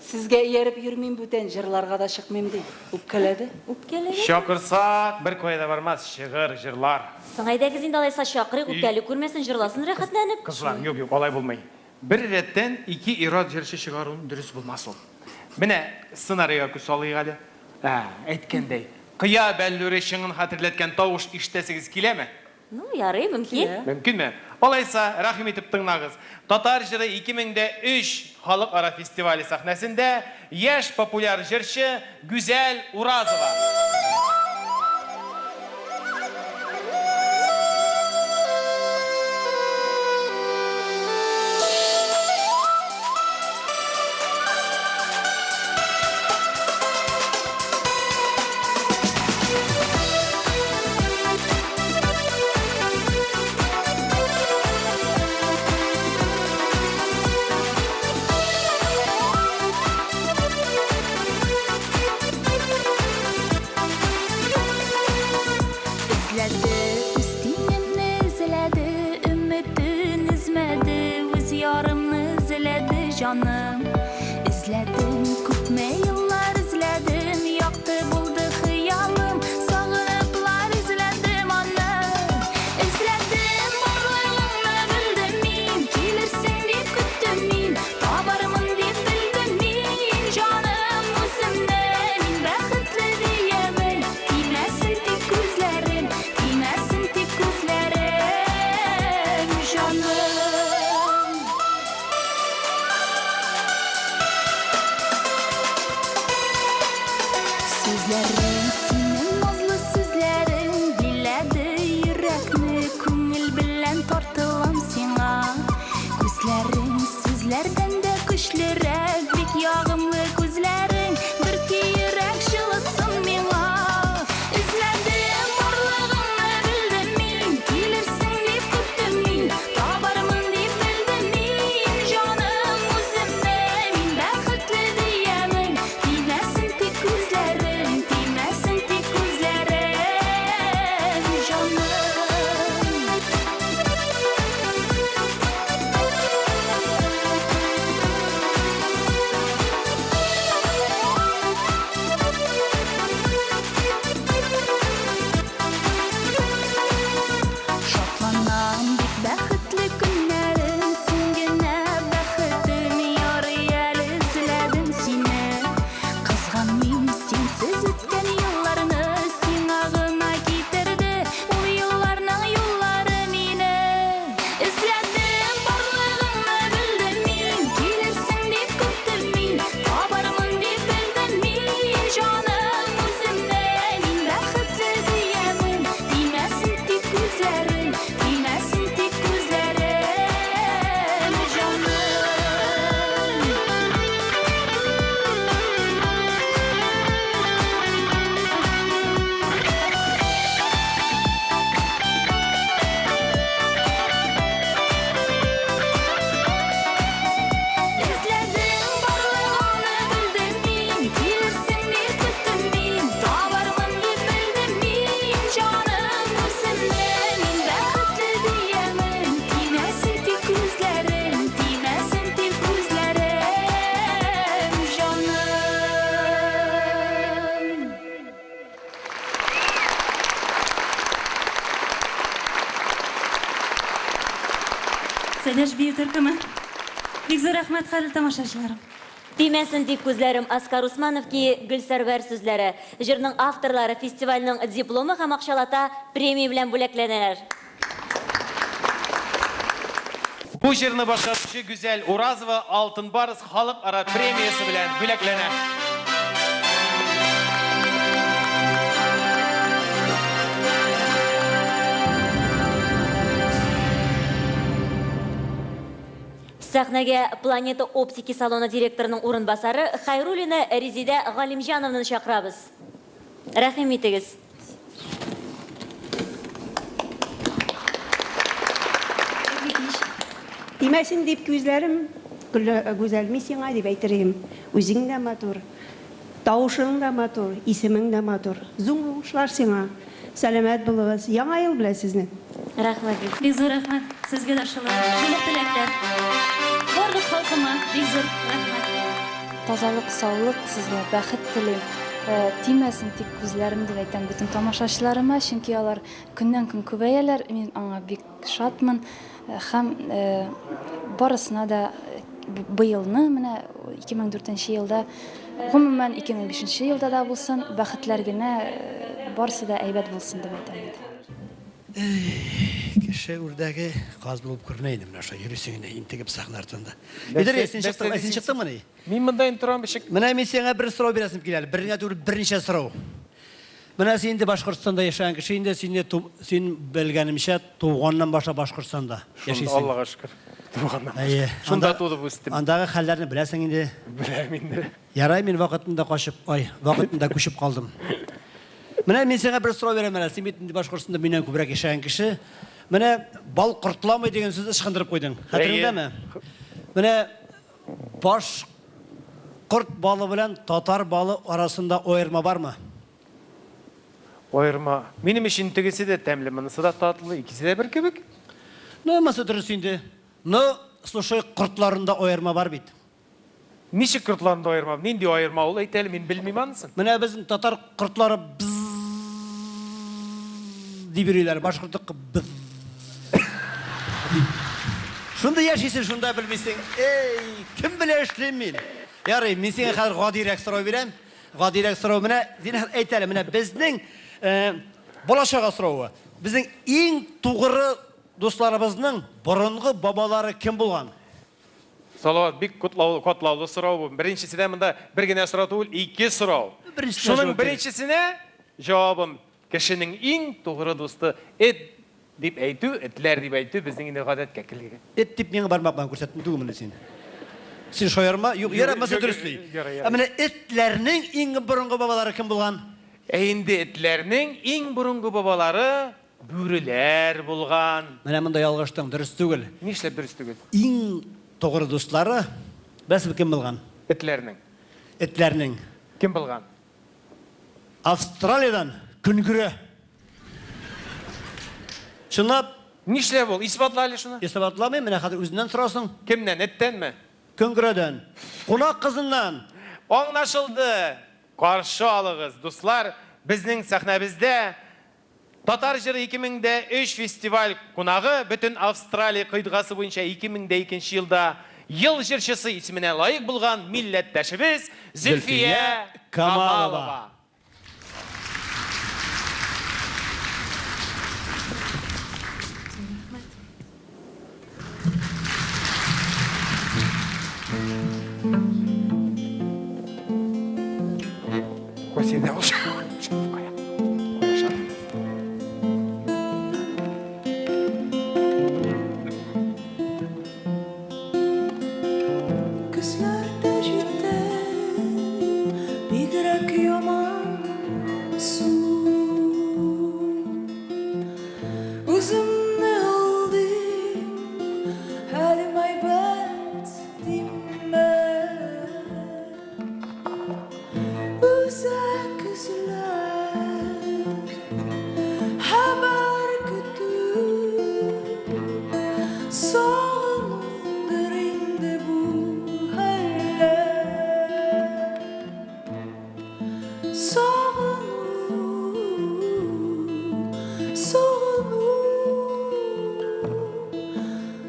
Сезгә ияреп йөрмим бүтән, җырларга да чыкмыйм ди. Үпкәләде. Үпкәләде? Шакырсак, бер кайда бармас, шигыр, җырлар. Сыңайдагыз инде алайса шакырык, үпкәле күрмәсен, җырласын рәхәтләнеп. Кызлар, юк, алай булмый. Бер рәттән ике ирад җырчы чыгаруын дөрес булмас ул. Менә сценарийга күз салыйк әле. Әйткәндәй, кыя бәллүре шыңын хәтерләткән тавыш ишетәсегез киләме? Ну, ярый, мөмкин. Мөмкинме? Алайса, рәхим итеп тыңлагыз. Татар җыры 2003 халыкара фестивале сәхнәсендә яшь популяр җырчы Гүзәл Уразова. Canım izledim, kütme yıllar izledim, yaktı buldu hıyalım, sağınıplar izledim annem. İzledim, varlığını bildim min, gelirsin deyip küttüm min, tabarımın deyip bildim min, canım üzümde min bəxtli diyemey, değmesin tek gözlerim, değmesin tek gözlerim, canım. Сәдәш бию төркеме. Бик зур рәхмәт, хәйрле тамашачыларым. Тимәсен дип күзләрем Оскар Усманов ки Гөлсәрвәр сүзләре. Җырның авторлары фестивальнең дипломы һәм акчалата премия белән бүләкләнәләр. Бу җырны башлаучы Гүзәл Уразова Алтын Барыс халыкара премиясы белән бүләкләнә. Сәхнәгә Планета оптики салоны директорының урынбасары Хайруллина Резидә Галимҗановны чакырабыз. Рәхим итегез. Тимәсен дип күзләрем, гүзәл мисиңа дип әйтерем. Үзең дә матур, тавышың да матур, исемең дә матур. Зуң уңышлар сиңа. Сәламәт булыгыз. Яңа ел белән сезне. Рәхмәт. Бик зур рәхмәт. Сезгә дә шулай. Җылы теләкләр. Барлык халкыма бик зур рәхмәт. Тазалык, саулык сезгә, бәхет телим. Тимәсен тик күзләрем дип әйтәм бөтен тамашачыларыма, чөнки алар көннән-көн күбәяләр. Мин аңа бик шатмын. Һәм барысына да быелны, менә 2004 елда, гомумән 2005 елда да булсын, бәхетләр генә барысы да әйбәт булсын дип әйтәм. Кеше үрдәге каз булып күрнәйдем, менә шул йөрисеңне интегеп сахна артында. Бедер, син чыктыңмы ни? Мин монда торам бишек. Менә мин сиңа бер сорау бирәсем килә, беренә түгел, берничә сорау. Менә син инде Башкортстанда яшәгән кеше, инде син белгәнемчә туганнан баша Башкортстанда яшисең. Аллага шөкер. Туганнан. Шунда тудып үстем. Андагы хәлләрне беләсең инде. Беләм инде. Ярай, мин вакытында качып, вакытында күчеп калдым. Менә мин сиңа бер сорау бирәм, син бит инде Башкортстанда миннән күбрәк яшәгән кеше. Менә бал кортламый дигән сүзне ышкындырып куйдың. Хәтереңдәме? Менә Башкорт балы белән татар балы арасында аерма бармы? Аерма. Минем өчен тегесе дә тәмле, монысы да татлы, икесе дә бер кебек. Намасы дөрес инде. Слушай, кортларында аерма бар бит. Ничек кортларында аерма? Нинди аерма ул? Әйтәле, мин белмим анысын. Менә безнең татар кортлары дип йөриләр, башкортлык Шунда яшисең, шунда белмисең. Кем белә эшлим мин? Ярый, мин сиңа хәзер гадирәк сорау бирәм. Гадирәк сорау менә, син әйтәле, менә безнең балачага сорауы. Безнең иң тугры дусларыбызның борынгы бабалары кем булган? Салават, бик котлаулы сорау бу. Беренчесенә монда бер генә сорау түгел, ике сорау. Шуның беренчесенә җавабым кешенең иң тугры дусты эт дип әйтү, этләр дип әйтү безнең инде гадәткә килгән. Эт дип миңа бармакдан күрсәттең түгелме син? Син шаярма, юк, ярамаса дөресли. Менә этләрнең иң борынгы бабалары кем булган? Инде этләрнең иң борынгы бабалары бүреләр булган. Менә монда ялгыштың, дөрес түгел. Нишләп дөрес түгел? Иң тугры дуслары бәс кем булган? Этләрнең. Этләрнең кем булган? Австралиядан күнгүрә. Шунлап, нишләп ул? Исбатла әле шуны. Исбатламый, менә хәзер үзеннән сорасың. Кемнән? Эттәнме? Күнгүрәдән. Кунак кызыннан. Аңлашылды. Каршы алыгыз, дуслар. Безнең сәхнәбездә Татар җыры 2003 фестиваль кунагы бөтен Австралия кыйтгасы буенча 2002 елда ел җырчысы исеменә лаек булган милләттәшебез Зөлфия Камалова.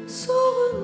Sorunu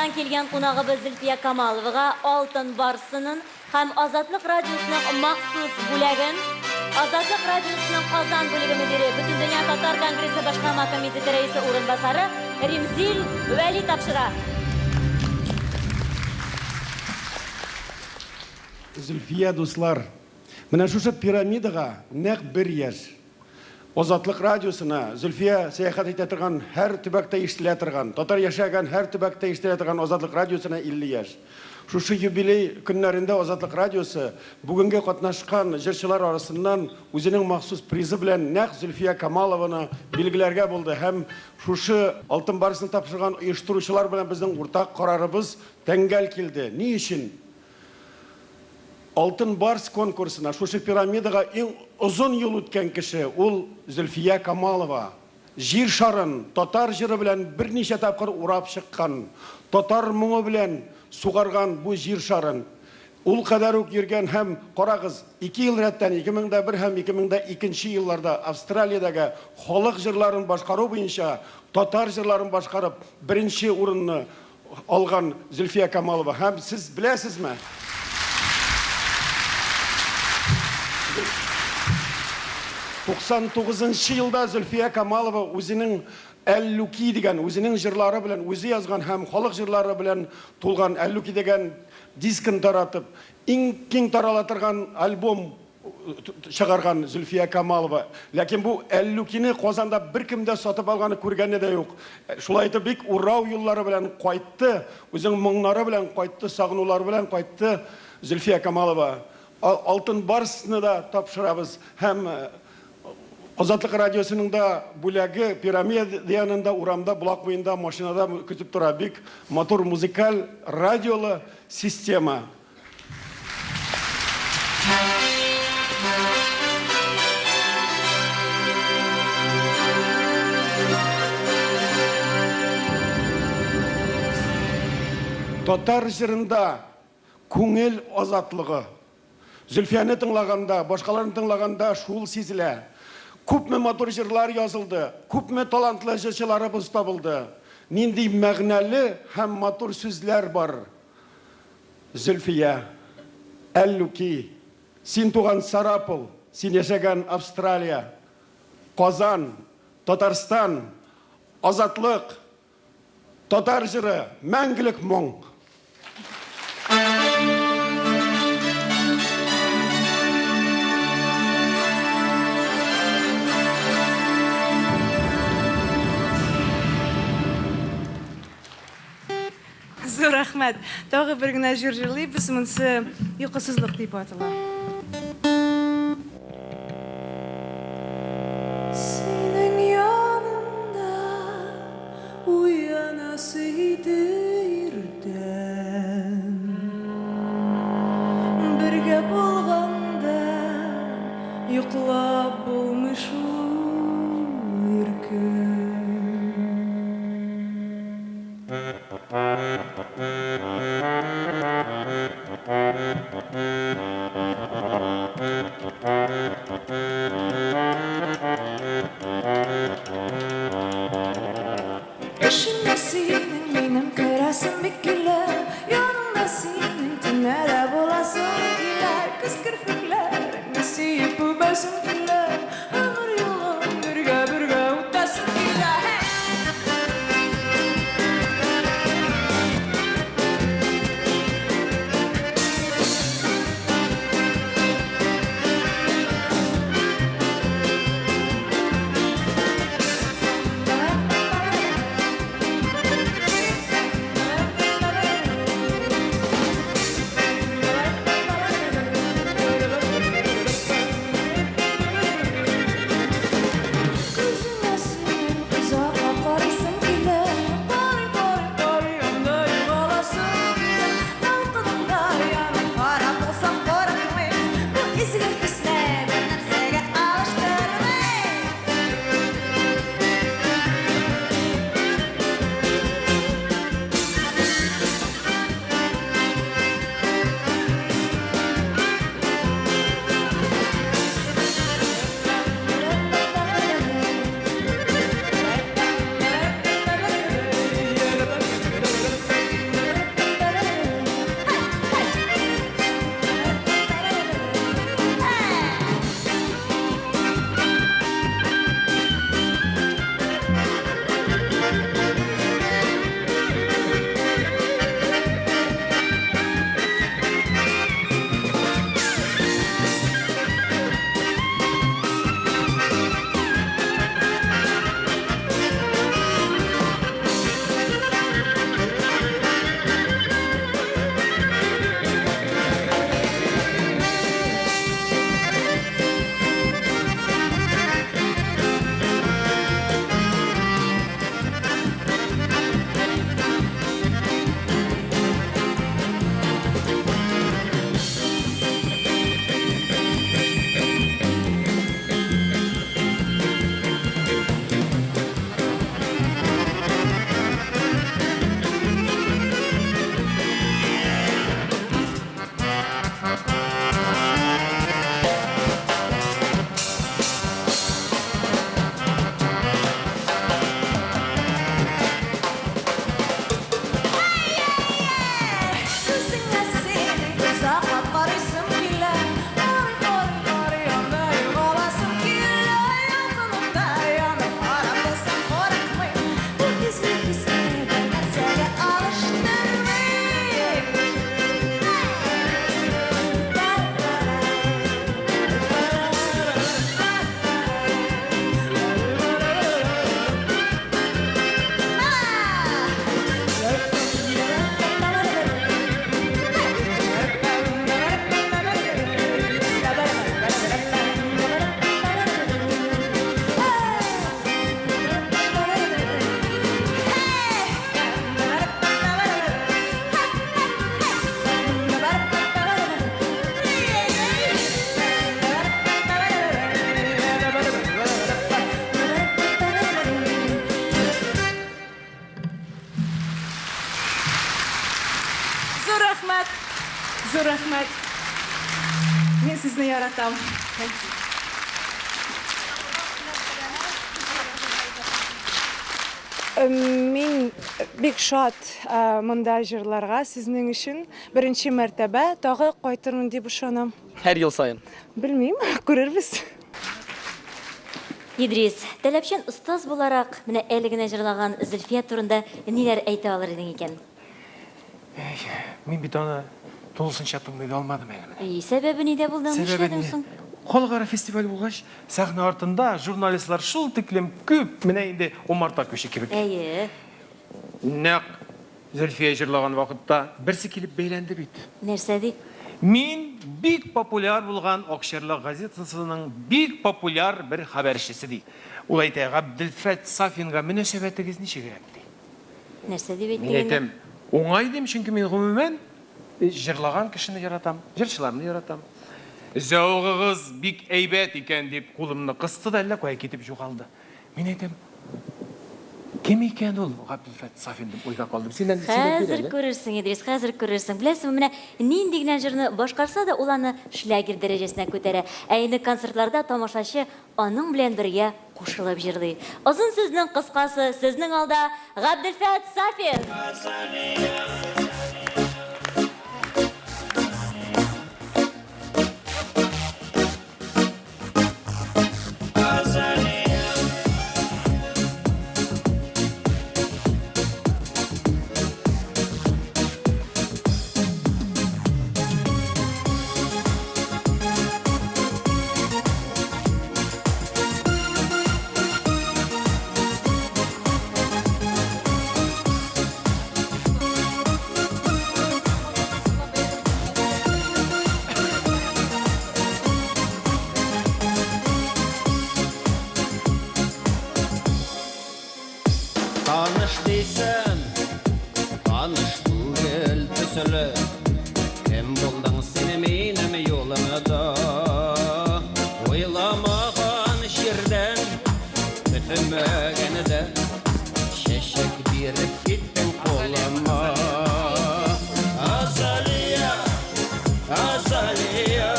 Кыйгадан келген кунагыбыз Зülfiya Камаловага Алтын Барсынын һәм Азатлык радиосының махсус бүлеген, Азатлык радиосының Казан бүлеге мөдире, Бүтүн дөнья татар конгрессы башкарма комитеты рәисе урынбасары Римзил Вәли тапшыра. Зülfiya дуслар, менә шушы пирамидаға нәқ бер яш. Азатлык радиосына Зülfiya сәяхәт итә торган, һәр төбәктә ишетелә торган, татар яшәгән һәр төбәктә ишетелә торган Азатлык радиосына 50 яш. Шушы юбилей көннәрендә Азатлык радиосы бүгенге катнашкан җырчылар арасыннан үзенең махсус призы белән нәқ Зülfiya Камалованы билгеләргә булды һәм шушы Алтын Барсын тапшырган оештыручылар белән безнең уртак карарыбыз тәңгәл килде. Ни өчен? Алтын Барс конкурсына, шушы пирамидаға ең ұзын ел үткән кеше, ул Зülfiya Камалова. Жир шарын, татар жыры белән берничә тапкыр урап чыккан, татар моңы белән сугарган бу жир шарын. Ул кадәр үк йөргән һәм карагыз, 2 ел рәттән 2001 һәм 2002 елларда Австралиядәге халык җырларын башкару буенча татар җырларын башкарып, беренче урынны алган Зülfiya Камалова. Һәм сез беләсезме? 99 елда Зülfiya Камалова үзенең Әллүки дигән, үзенең җырлары белән, үзе язган һәм халык җырлары белән тулган Әллүки дигән дискын таратып, иң киң тарала торган альбом чыгарган Зülfiya Камалова. Ләкин бу Әллүкине Казанда беркем дә сатып алганы күргәне дә юк. Шулай итеп бик урау юллары белән кайтты, үзенең моңнары белән кайтты, сагынулары белән кайтты Зülfiya Камалова. Алтын Барсны да тапшырабыз һәм Азатлык радиосының да бүләге пирамида урамда, булак буенда, машинада көтүп тора, бик мотор музыкаль радиолы система. Татар җырында күңел азатлыгы. Зülfiyаны тыңлаганда, башкаларын тыңлаганда шул сизелә. Күпме мотор җырлар язылды, күпме талантлы җырчыларыбыз табылды. Нинди мәгънәле һәм мотор сүзләр бар. Зülfiya, Әллүки, син туган Сарапул, син яшәгән Австралия, Казан, Татарстан, азатлык, татар җыры, мәңгелек моң. Зур рәхмәт. Тагы бер генә җыр җырлыйбыз, монысы йокысызлык дип атала. Синең янында уянасы иде иртән, бергә булганда йоклап булмый шул иркен. Эшендә синең минем күрәсем бик килә, янымда синең төннәрдә буласың килә, көз керфекләреңне сөеп үбәсем килә, ömür юлын бергә үтәсем килә. Зур рәхмәт. Зур рәхмәт. Мен сезне яратам. Мен бик шат монда җырларга сезнең өчен беренче мәртәбә тагы кайтырмын дип ышанам. Һәр ел сайын. Белмим, күрербез. Идрис, таләпчән остаз буларак, менә әле генә җырлаган Зөлфия турында ниләр әйтә алыр идең икән? Мин бит аны тулысынча тыңлый алмадым әле. Сәбәбе нидә булды? Нишләдең соң? Халыкара фестиваль булгач, сәхнә артында журналистлар шул тиклем күп, менә инде умарта көче кебек. Әйе. Нәк Зөлфия җырлаган вакытта берсе килеп бәйләнде бит. Нәрсә ди? Мин бик популяр булган Акчарлы газетасының бик популяр бер хәбәрчесе ди. Ул әйтә, Габделфәт Сафинга мөнәсәбәтегез ничегрәк ди. Нәрсә дип Мин әйтәм, уңай дим, чөнки мин гомумән җырлаган кешене яратам, җырчыларны яратам. Зәвыгыгыз бик әйбәт икән дип кулымны кысты да әллә кая китеп югалды. Мин әйтәм, кем икән ул Габделфәт Сафин дип уйга калдым. Синнән Хәзер күрерсең, Идрис, хәзер күрерсең. Беләсеңме, менә нинди генә җырны башкарса да ул аны шлягер дәрәҗәсенә күтәрә. Ә инде концертларда тамашачы аның белән бергә кушылып җырлый. Озын сүзнең кыскасы, сезнең алда Габделфәт Сафин. Таныш дейсен, таныш түгел төсілі, кім болдың сені менім yolымда? Ойламаған жерден, күтімігіні де, шешек беріп кеттің қолыма. Азалия, Азалия,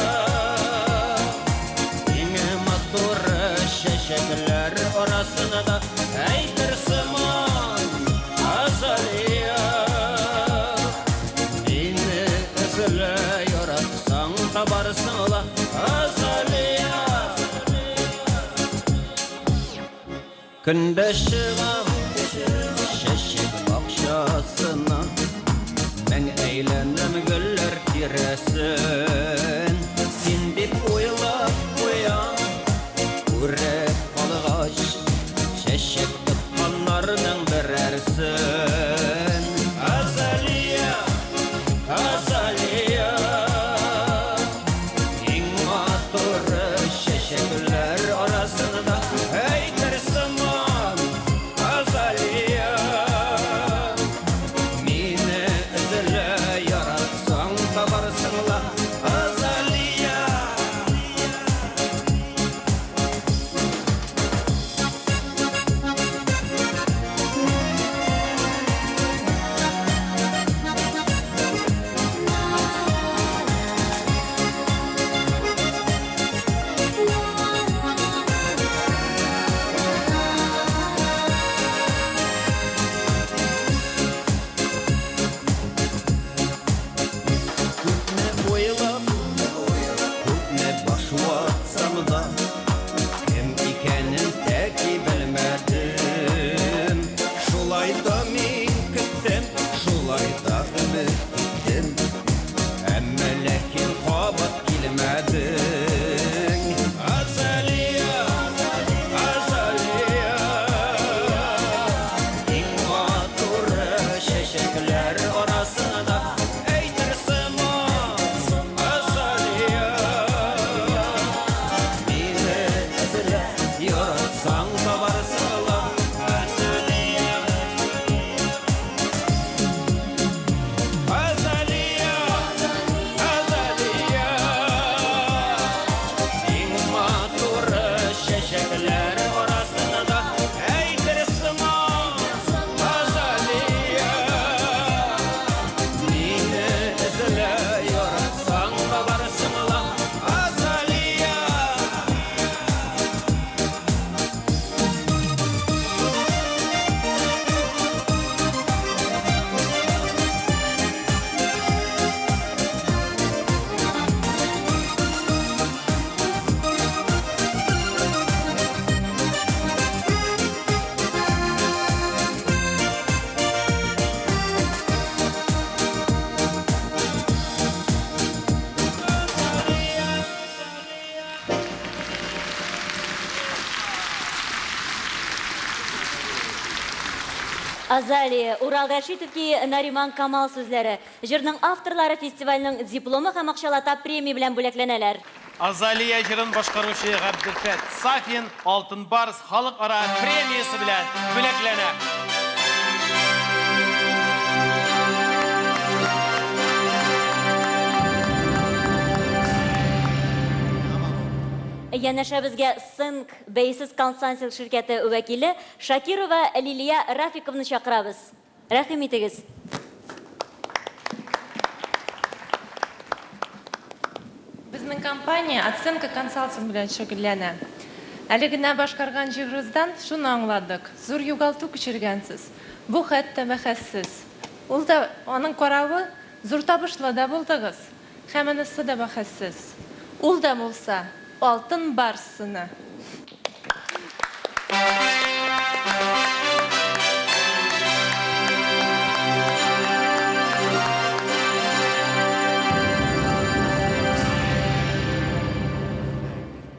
еңі матуры шешеклер орасында әйтірсім Tabarsın ola Azaliya Günde şığam Şeşik bakşasına Ben eğlendim güller tiresin Sin dip oylap koyan Urep kalğaç Şeşik tıpkanlarının birersin Azaliya Azaliya Şeşekler arasında eytirsin man Azaliya Mine ezele yaratsan tabarsın la Azaliya Азалия, Урал Рашитовки, Нариман Камал сүзләре. Жырның авторлары фестивальның дипломы һәм акчалата премия белән бүләкләнәләр. Азалия җырын башкаручы Габделфәт Сафин Алтын Барс халыкара премиясы белән бүләкләнә. Янәшә безгә Сынк Бәйсез консалтинг ширкәте вәкиле Шакирова Лилия Рафиковны чакырабыз. Рәхим итегез. Безнең компания оценка консалтинг белән шөгыльләнә. Әле генә башкарган җырыгыздан шуны аңладык. Зур югалту кичергәнсез. Бу хәтта бәхәссез. Ул да аның каравы зур табышлы да булдыгыз. Һәм анысы да бәхәссез. Ул да булса Алтын Барсыны.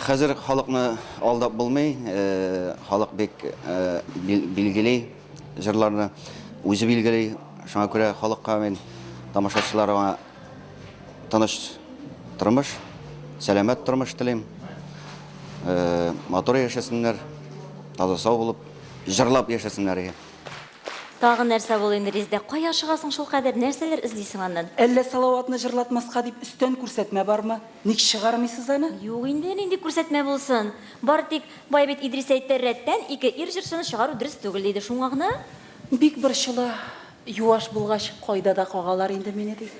Хәзер халыкны алдап булмый, халык бик билгели, җырларны үзе билгели. Шуңа күрә халыкка мен тамашачыларга тыныч тормыш, сәламәт тормыш телим. Мотор яшәсеннәр, таза сау булып, җырлап яшәсеннәр. Тагын нәрсә булды инде Резидә? Кая чыгасың шул кадәр? Нәрсәләр эзлисең аннан? Әллә салаватны җырлатмаска дип өстән күрсәтмә бармы? Ник чыгармыйсыз аны? Юк инде, нинди күрсәтмә булсын. Бар тик Байбет Идрис әйтте рәттән ике ир җырчыны чыгару дөрес түгел диде. Шуңа гына бик борчылы, юаш булгач кайда да кагалар инде мине ди.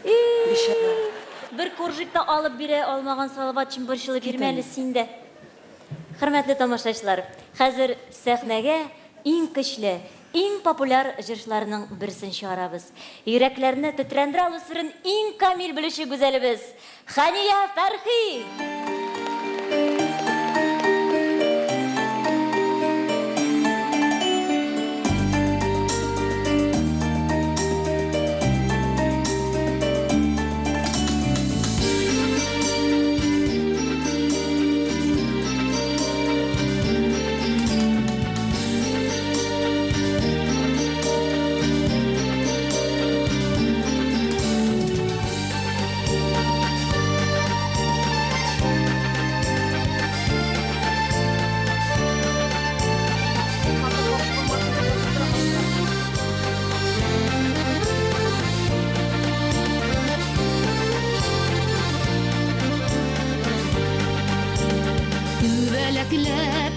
Бер коржикта алып бирә алмаган салават чын борчылы бирмәле синдә. Хөрмәтле тамашачылар, хәзер сәхнәгә иң көчле, иң популяр җырчыларның берсен чыгарабыз. Йөрәкләрне тетрәндерә алу сырын иң камил белүче гүзәлебез Хания Фәрхи.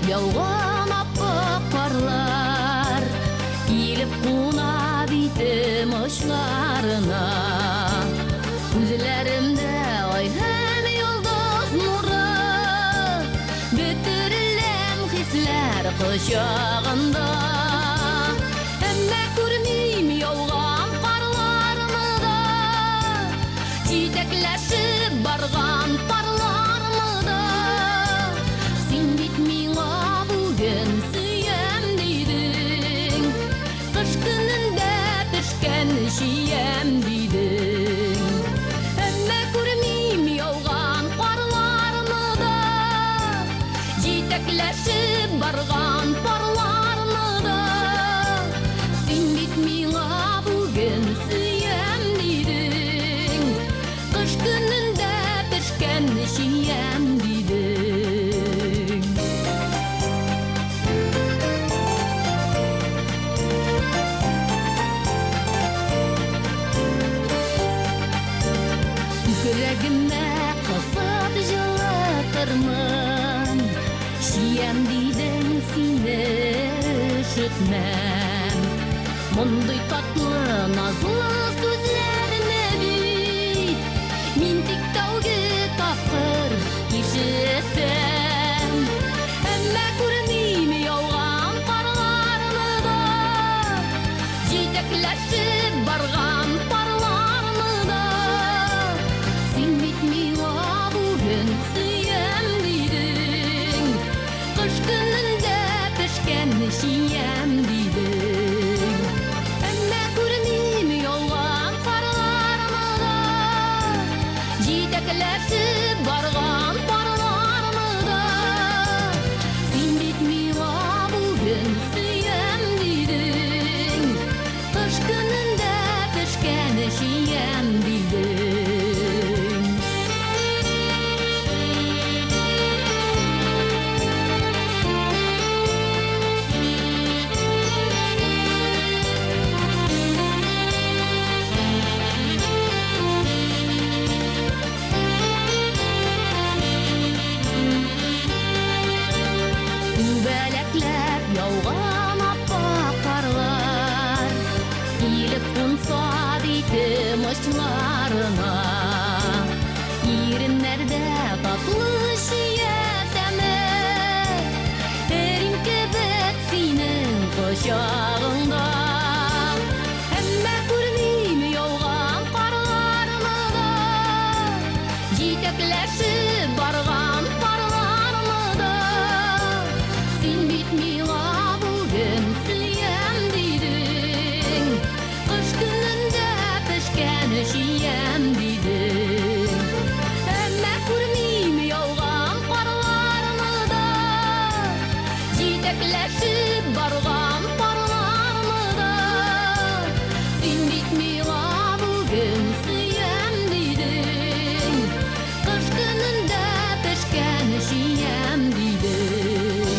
Yalğan appak qarlar Gelip quna bitim uçlarına Üzlerimde ay hem yıldız nuru Bütürülem hisler kuşağında Emme görmeyim yalğan qarlarını da Çiçekleşip barğan parlarını da Sen bitmeyin bugün süyem deydin Kış gününde pişken şiyem deydin Emme görmeyim yolgan qarlarını da Jitekleşip bargan parlarını da Sen bitmeyin bugün süyem deydin Kış gününde pişken şiyem deydin Yüreğime kasıp жылытырмын Şiyem deydin seni üşütmem Мұндай татлы назлы сөзләрне бит Мин тик тәүге тапкыр ишеттем Әмма күрмим ялган парларны да Җитәкләшеп барган парларны да Син бит миңа бүген сөям дидең Кыш көнендә пешкән шиям дидең Әмма күрмим ялган барына. Иреннәрдә татлы шиятәме, Эрин кебек синең кочагыңда. Әмма күрмим яуган карларны да, җитәкләшеп барган парларны да. Син бит миңа бүген сөям дидең, кыш көнендә пешкән җиям дидең. Әмма күрмим яуган карларны да, җитәкләшеп барган парларны да. Син бит миңа бүген сөям дидең, кыш көнендә пешкән җиям дидең.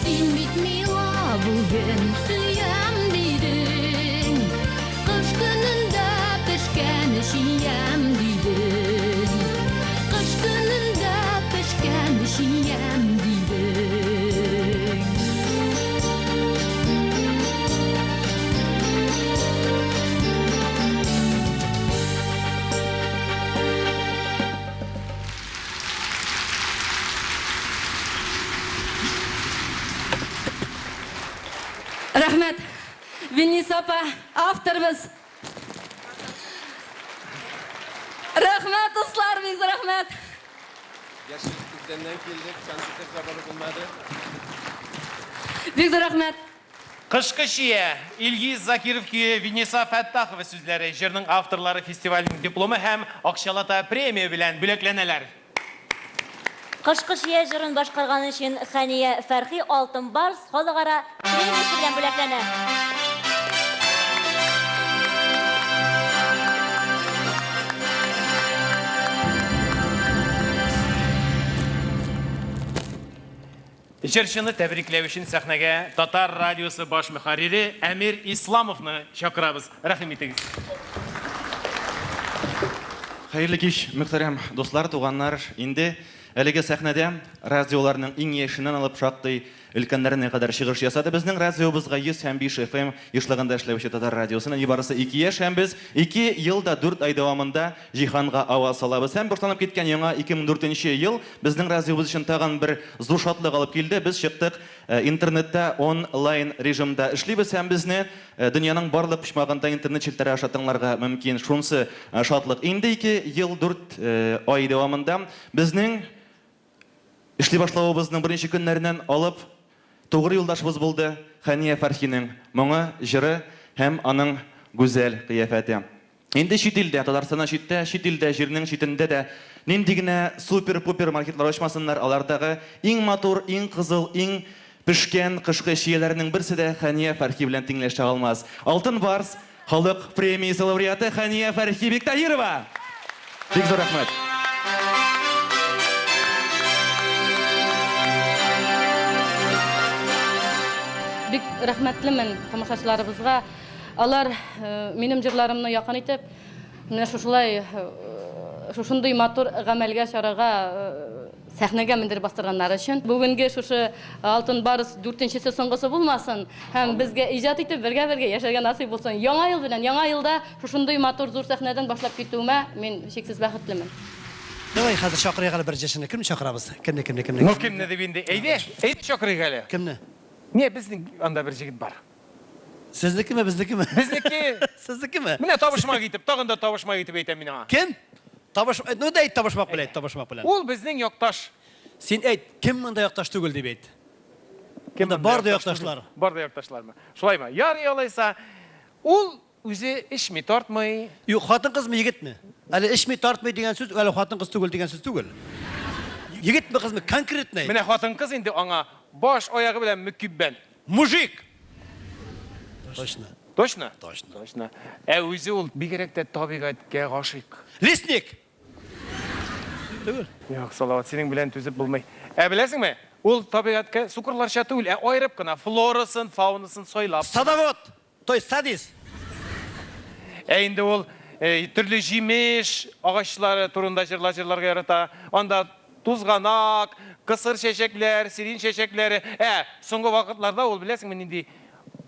Син бит миңа бүген сөям дидең, кыш көнендә пешкән җиям дидең. Кыш көнендә пешкән җиям дидең. Рәхмәт. Винниса апа, авторбыз. Рәхмәт, дуслар, бик зур рәхмәт. Бик зур рәхмәт. Кышкы шия, Илгиз Закиров күйі Винниса Фәттахова сүзләре, жырның авторлары фестивалінің дипломы һәм Акчалата премия белән бүләкләнәләр. Кышкы шия җырын башкарган өчен Хәния Фәрхи Алтын Барс халыкара премиясе белән бүләкләнә. Җырчыны тәбрикләү өчен сәхнәгә Татар радиосы баш мөхәррире Әмир Исламовны чакырабыз. Рәхим итегез. Хәерле кич, мөхтәрәм дуслар, туганнар. Инде әлеге сәхнәдә радиоларның иң яшеннән алып шактый өлкәннәренә кадәр чыгыш ясады. Безнең радиобызга 105 FM эшләгәндә эшләүче Татар радиосына нибарысы 2 яшь һәм без 2 елда 4 ай дәвамында җиһанга аваз салабыз. Һәм башланып киткән яңа 2004 ел безнең радиобыз өчен тагын бер зур шатлык алып килде. Без чыктык интернетта онлайн режимда эшлибез һәм безне дөньяның барлык почмагында интернет челтәре аша тыңларга мөмкин. Шунысы шатлык. Инде 2 ел 4 ай дәвамында безнең эшли башлавыбызның беренче көннәреннән алып тугры юлдашыбыз булды Хәния Фәрхинең моңы, җыры һәм аның гүзәл кыяфәте. Инде чит илдә, Татарстаннан читтә, чит илдә, җирнең читендә дә нинди генә супер-пупер маркетлар ачмасыннар, алардагы иң матур, иң кызыл, иң пешкән кышкы шияләрнең берсе дә Хәния Фәрхи белән тиңләшә алмас. Алтын Барс халык премиясе лауреаты Хәния Фәрхи Биктаирова. Бик зур рәхмәт. Бик рәхмәтлемен тамашачыларыбызга. Алар минем җырларымны якын итеп, менә шушындый матур гамәлгә чарага сәхнәгә мендер бастырганнар өчен. Бүгенге шушы Алтын Барс 4-нчесе соңгысы булмасын һәм безгә иҗат итеп бергә яшәргә насыйп булсын. Яңа ел белән, яңа елда шушындый матур зур сәхнәдән башлап китүемә мин шексез бәхетлемен. Давай хәзер чакырыйк әле бер җырчыны. Кемне чакырабыз? Кемне? Ну кемне дип инде? Әйдә чакырыйк әле. Кемне? Не, безнең анда бер җегет бар. Сезнекеме, безнекеме? Безнеке. Сезнекеме? Менә табышмак итеп, тагын да табышмак итеп әйтәм мин аңа. Кем? Ну да әйт табышмак белән. Ул безнең якташ. Син әйт, кем монда якташ түгел дип әйт. Кемдә бар да якташлар? Бар да якташлармы? Шулаймы? Ярый алайса, ул үзе эшми тартмый. Юк, хатын-кызмы, егетме? Әле эшми тартмый дигән сүз, әле хатын-кыз түгел дигән сүз түгел. Егетме, кызмы, конкретный. Менә хатын-кыз инде аңа баш аягы белән мөкиббән. Мужик. Точно. Точно? Точно. Үзе ул бигрәк тә табигатькә гашыйк. Лесник. Түгел. Юк, салават, синең белән түзеп булмый. Беләсеңме? Ул табигатькә сукырларча түгел, айрып кына флорасын, фаунасын сойлап. Садовод. То есть садист. Инде ул төрле җимеш агачлары турында җырларга ярата. Анда тузганак, кысыр чәчәкләр, сирин чәчәкләре. Соңгы вакытларда ул беләсеңме нинди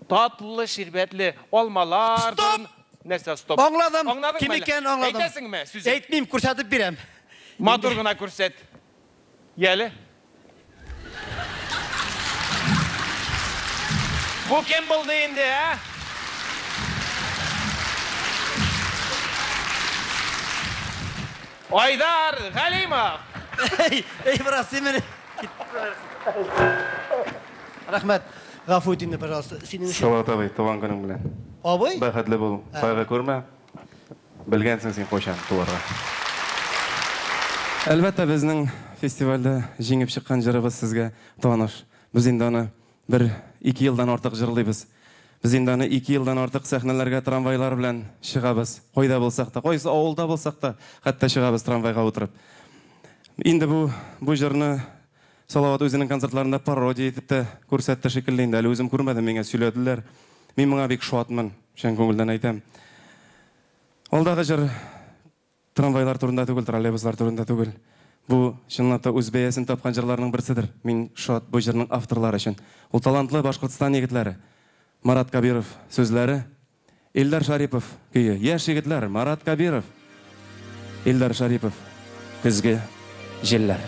татлы, ширбәтле алмалар. Нәрсе стоп? Аңладым. Аңладың Ким мә? икәнен аңладым. Әйтәсеңме сүз? Әйтмим, күрсәтеп бирәм. Матур гына күрсәт. Яле. Бу кем булды инде, а? Айдар Галимов. Эй, брат, сен мені. Рахмет. Ғафу етіңдер, пожалуйста. Салават абай, туған күнің білен. Абай? Бақытлы бол. Қайғы көрме. Білгенсің сен қойшан туарға. Әлбәттә, біздің фестивальда жеңіп шыққан жырыбыз сізге таныш. Біз енді оны 1-2 елдан артық жырлайбыз. Біз енді оны 2 елдан артық сәхнелерге трамвайлар белән шығабыз. Қойда болсақ та, қойсы ауылда болсақ та, хәтта шығабыз трамвайға отырып. Енді бұл жырны Салават өзінің концертларында пародия етіп те көрсәтті шекілді. Енді әлі өзім көрмедім, менге сөйледілер. Мен мұңа бек шуатмын, шен көңілден айтам. Алдағы жыр трамвайлар турында түгіл, троллейбустар турында түгіл. Бұл шынлапта өз бәясін тапқан жырларының бірсідір. Мен шуат бұл жырның авторлары үшін. Ол талантлы Башқұртстан егітлері. Марат Кабиров сөзлері, Эльдар Шарипов күйі. Яш егітлер, Марат Кабиров, Эльдар Шарипов, күзгі желлер.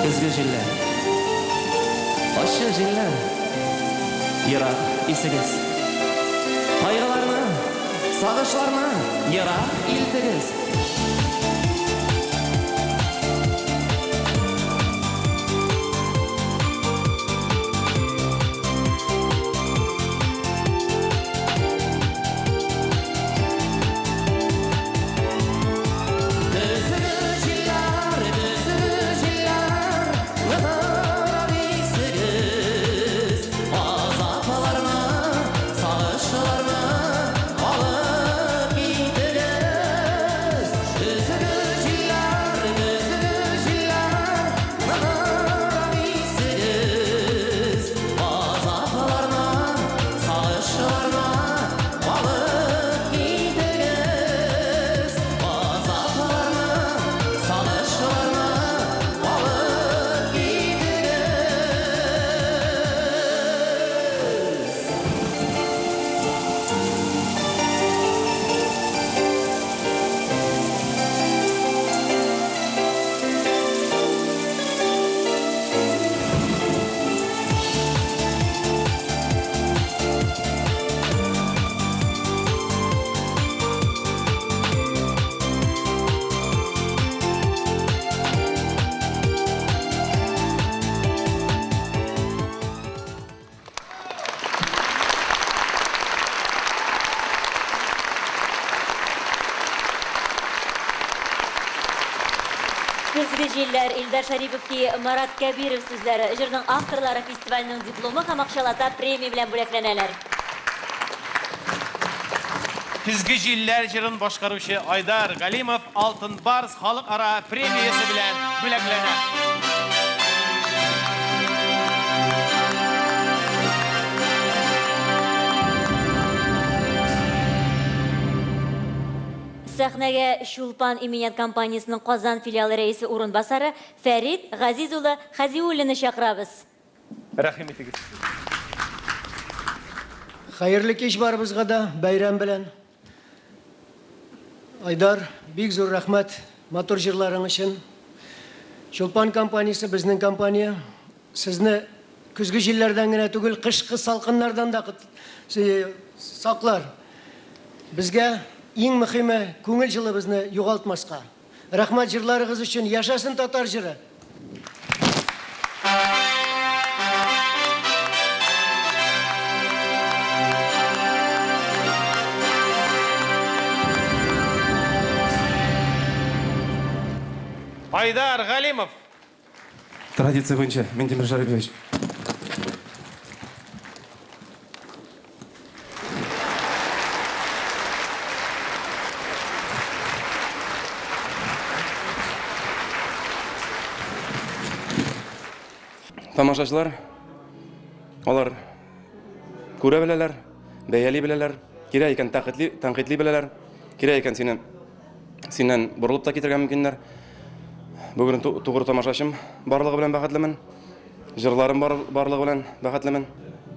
Күзгі желлер. җилләр, ерак исегез. Кайгыларны, сагышларны ерак илтегез. Көзгі җилләр Илдар Шариповки, Марат Кәбиров сүзләре, җырның авторлары фестивальның дипломы һәм акчалата премия белән бүләкләнәләр. Көзгі җилләр җырын башкаручы Айдар Галимов Алтын Барс халыкара премиясы белән бүләкләнә. Сәхнәгә Шулпан иминят компаниясының Казан филиалы рәисе урынбасары Фәрит Газиз улы Хазиуллины чакырабыз. Рәхим итегез. Хәерле кич барыбызга да бәйрәм белән. Айдар, бик зур рәхмәт матур җырларың өчен. Шулпан компаниясе безнең компания. Сезне көзге җилләрдән генә түгел, кышкы салкыннардан да саклар. Безгә иң мөһиме күңел җылыбызны югалтмаска. Рәхмәт җырларыгыз өчен, яшасын татар җыры. Айдар Галимов. Традиция буенча, Мендемир Шарипович. Тамашачылар, алар күрә беләләр, бәяли беләләр, кирәк икән тәнкыйтьли беләләр, кирәк икән синнән борылып та китергә мөмкиннәр. Бүген тугры тамашачым барлыгы белән бәхетлемен. Җырларым барлыгы белән бәхетлемен.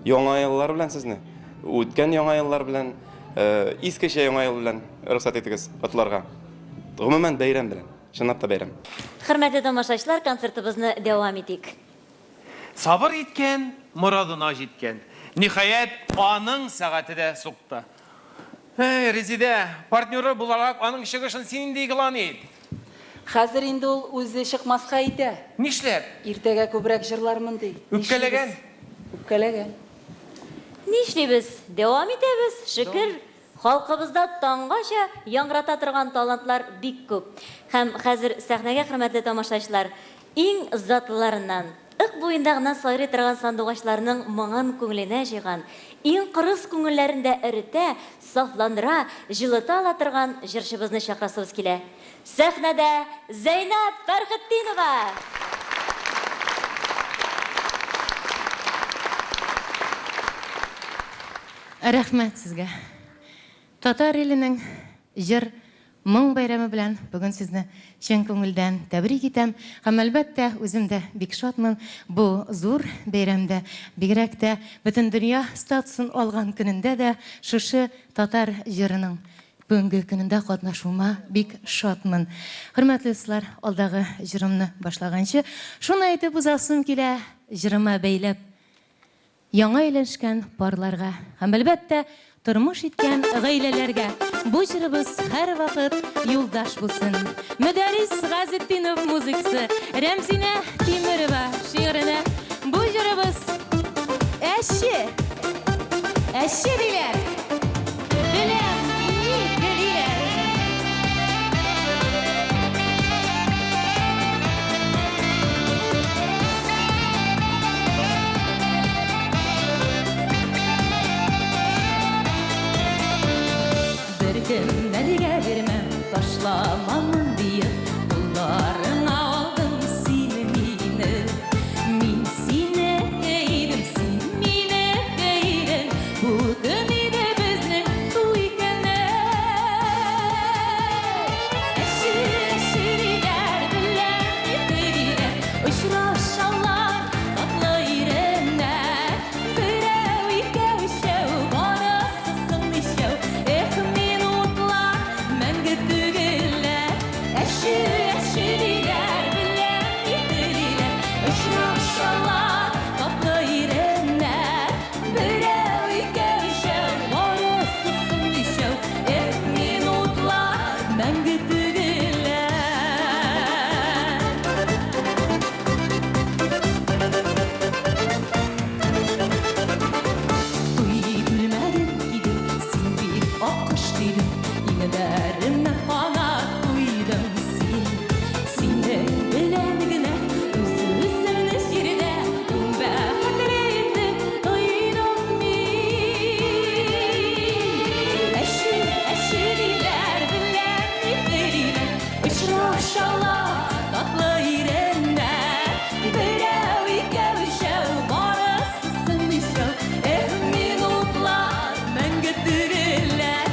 Яңа еллар белән сезне, үткән яңа еллар белән, искечә яңа ел белән рөхсәт итегез атларга. Гомумән бәйрәм белән, чынлап та бәйрәм. Хөрмәтле тамашачылар, концертыбызны дәвам итик. Сабыр иткән, морадына җиткән. Ниһаять, аның сәгате дә сукты. Резидә, партнеры буларак аның чыгышын син инде игълан ит. Хәзер инде ул үзе чыкмаска итә. Нишләп? Иртәгә күбрәк җырлармын ди. Үпкәләгән. Үпкәләгән. Нишлибез? Дәвам итәбез. Шөкер, халкыбызда таңгача яңрата торган талантлар бик күп. Һәм хәзер сәхнәгә хөрмәтле тамашачылар, иң затлыларыннан Ык буенда гына сайрый торган сандугачларның моңын күңеленә җыйган, иң кырыс күңелләрендә эретә, сафландыра, җылыта ала торган җырчыбызны чакырасыбыз килә. Сәхнәдә Зәйнәп Фәрхетдинова. Рәхмәт сезгә. Татар иленең җыр моң бәйрәме белән бүген сезне чын күңелдән тәбрик итәм. Һәм әлбәттә үзем дә бик шатмын бу зур бәйрәмдә, бигрәк тә бөтен дөнья статусын алган көнендә дә шушы татар җырының бүгенге көнендә катнашуыма бик шатмын. Хөрмәтле дуслар, алдагы җырымны башлаганчы шуны әйтеп узасым килә, җырыма бәйләп. яңа өйләнешкән парларга һәм әлбәттә тормыш иткән гаиләләргә бу җырыбыз һәр вакыт юлдаш булсын. Мөдәррис Газетдинов музыкасы, Рәмзинә Тимерова шигыренә бу җырыбыз әши диләр. Беләм, ни диләр. Кемнәргә бирмәм, ташламамын диеп, кулларыңа алдым сине мине. Мин сине әйдем, син мине әйдем, бүген иде безнең туй көне. Әши диләр, беләм диләр, очрашалар татлы иреннәр. Берәү, икәү, өчәү, барысы сыңлышау, әши диләр, беләм диләр, очрашалар татлы иреннәр. Берәү, икәү, өчәү, барысы сыңлышау, минутлар мәңге түгелләр. Туй күлмәген кидем, син бик аккош дидем, инәләремне канат куйдым. Сине белән генә үземне җирдә бәхетле итеп тойдым мин. Әши диләр, беләм диләр, очрашалар татлы иреннәр. Берәү, икәү, өчәү, барысы сыңлышау, минутлар мәңге түгелләр.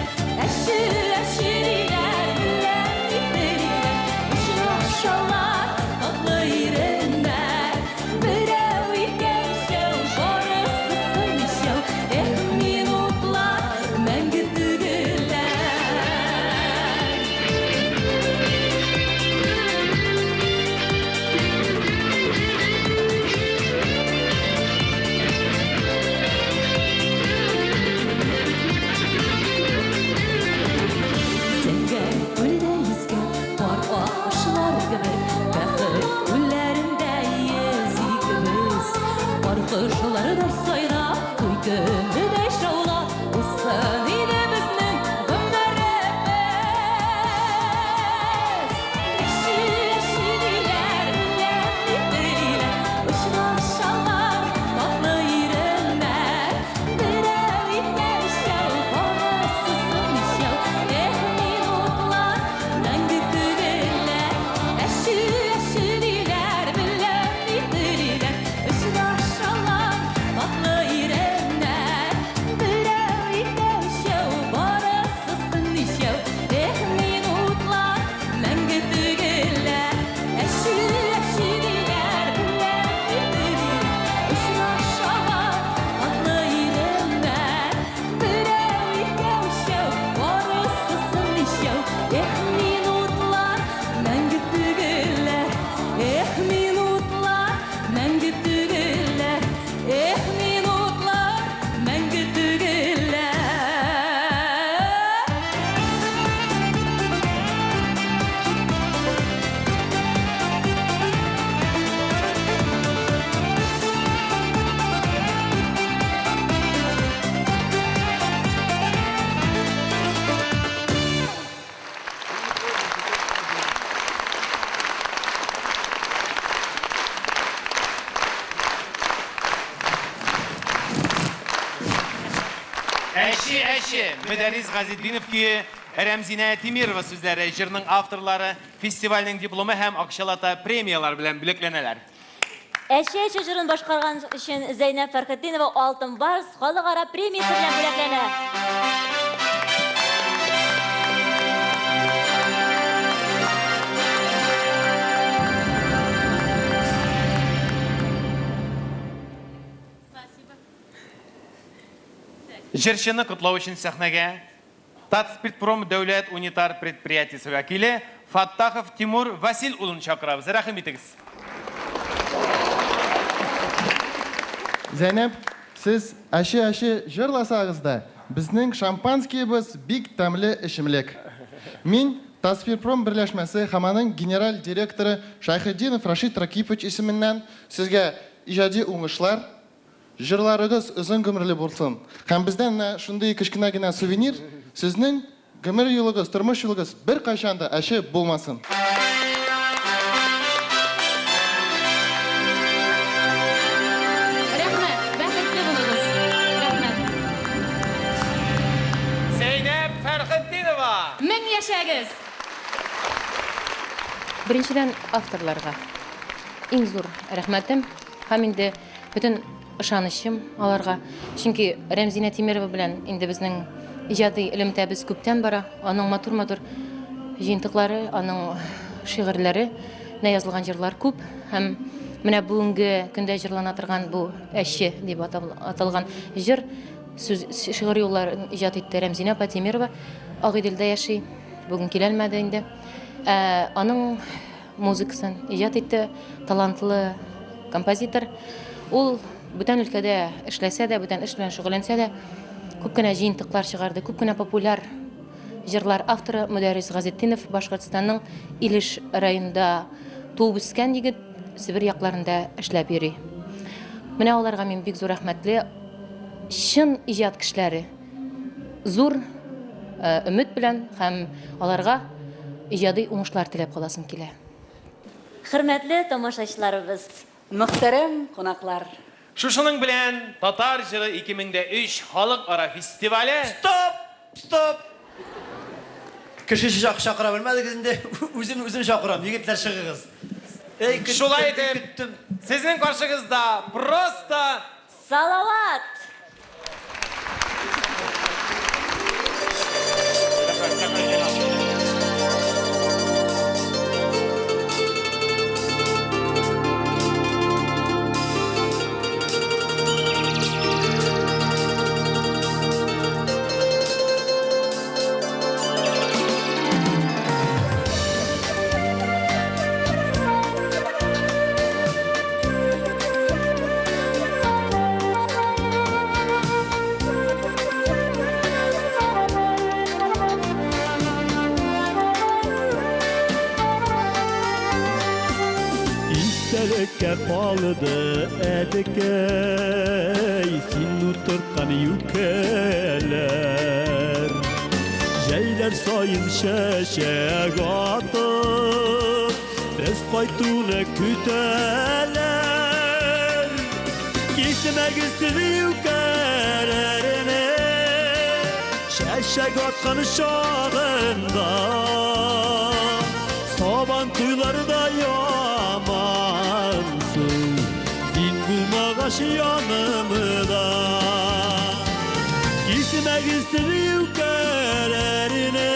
Әши диләр, беләм диләр, очрашалар татлы иреннәр. Берәү, икәү, өчәү, барысы сыңлышау, минутлар мәңге түгелләр. Сәнгәр күлдә йөзгән пар аккошлар кебек, бәхет күлләрендә йөзигебез. Пар кошлары сайрап, туй көне шаулап, усын иде безнең гомеребез. Әши диләр, беләм диләр, очрашалар татлы иреннәр. Берәү, икәү, өчәү, барысы сыңлышау, минутлар мәңге түгелләр. Әши диләр, беләм диләр, очрашалар татлы иреннәр. Берәү, икәү, өчәү, барысы сыңлышау, минутлар мәңге түгелләр. Әши диләр, беләм диләр, очрашалар татлы иреннәр. Берәү, икәү, өчәү, барысы сыңлышау, минутлар мәңге түгелләр. Минутлар мәңге түгелләр. Минутлар мәңге түгелләр. Әши, Мөдәррис Газетдинов күйі, Рәмзинә Тимирова сүзләре, җырның авторлары фестивальнең дипломы һәм акчалата премиялар белән бүләкләнәләр. Әши җырын башкарган өчен Зәйнәп Фәрхетдинова Алтын Барс халыкара премиясе белән бүләкләнә. Җырчыны котлау өчен сәхнәгә Татспиртпром дәүләт унитар предприятиесе вәкиле Фаттахов Тимур Васил улын чакырабыз. Рәхим итегез. Зәйнәп, Сіз әші жырласағыз да, біздің шампанскийбіз бик тәмлі ішімлік. Мен Тасфирпром бірләшмәсе хаманың генераль директоры Шайхеддинов Рашид Ракипович исеменнән сезгә иҗади уңышлар, жырларыгыз озын гомерле булсын. Һәм бездән шундый кечкенә генә сувенир, сезнең гомер юлыгыз, тормыш юлыгыз бер кайчан да әше булмасын. Яшәгез. Беренчедән авторларга иң зур рәхмәтем һәм инде бөтен ышанычым аларга. Чөнки Рәмзинә Тимерова белән инде безнең иҗади элемтәбез күптән бара. Аның матур җыентыклары, аның шигырьләре, язылган җырлар күп һәм менә бүгенге көндә җырлана торган бу әше дип аталган җыр шигырь юлларын иҗат итте Рәмзинә Тимерова. Агыйделдә яши. Бүгін келелмәді инде. Аның музыкасын иҗат итте, талантлы композитор. Ул бүтән өлкәдә эшләсә дә, бүтән эш белән шөгыльләнсә дә, күп кенә җыентыклар чыгарды, күп кенә популяр җырлар авторы Мөдәррис Газетдинов Башкортстанның Илеш районында туып үскән егет, Себер якларында эшләп йөри. Менә аларга мин бик зур рәхмәтле, чын иҗат кешеләре, зур өмет белән һәм аларга иҗади уңышлар теләп каласым килә. Хөрмәтле тамашачыларыбыз, мөхтәрәм кунаклар. Шушының белән Татар җыры 2003 халыкара фестивале. Стоп! Кеше чакыра белмәдегез инде, үзем чакырам, егетләр чыгыгыз. Шулай итеп, сезнең каршыгызда просто Салават! Kaldı edekey sin uturtkan yükeler Jeyler sayın şeşek atıp Biz kaytunu küteler Kisime gitsin yükelerine Şeşek atkan şağında Saban tuyları da yamansın Din bulmağaş yanımda Gizime gizsin yükelerine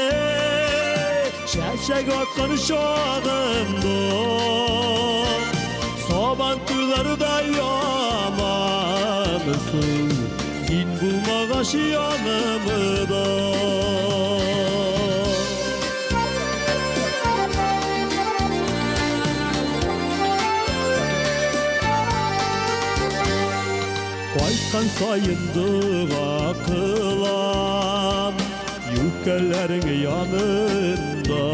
Şeşek atkan şağında Saban tuyları da yamansın Din bulmağaş yanımda Kaytan sayındığa kılan Yükkelerin yanında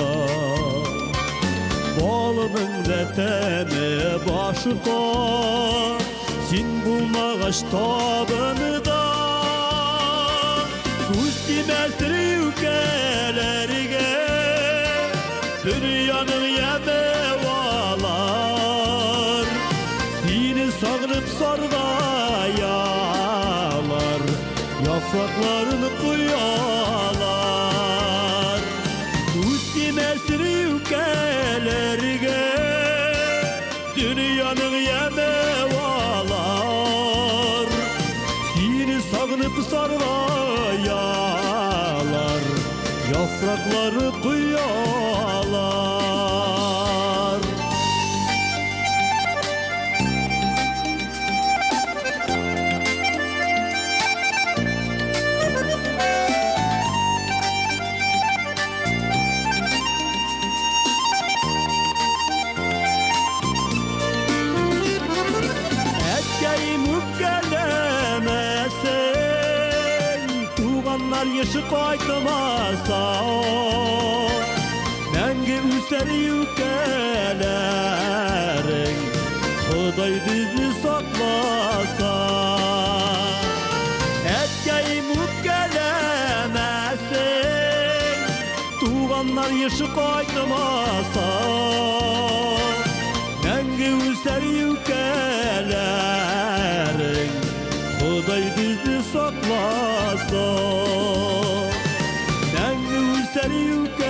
Balının retemi başıda Sin bulmağaş tabınıda Kustimestir yükkelerine Dünyanın yemevalar Seni sağlıp sardayalar Yapraklarını koyalar Kustimestir yükkelerine Dünyanın yemevalar Seni sağlıp sardayalar Yaprakları koyalar Etkeyi mükelleme Tuğanlar yaşı koytamasa Мәңгі үсер yükelерің Құдай бізді сақласа Әткәйім өткәләмәсің Туғанlar еші қайтымаса Мәңгі үсер yükelерің Құдай бізді сақласа Мәңгі үсер yükelерің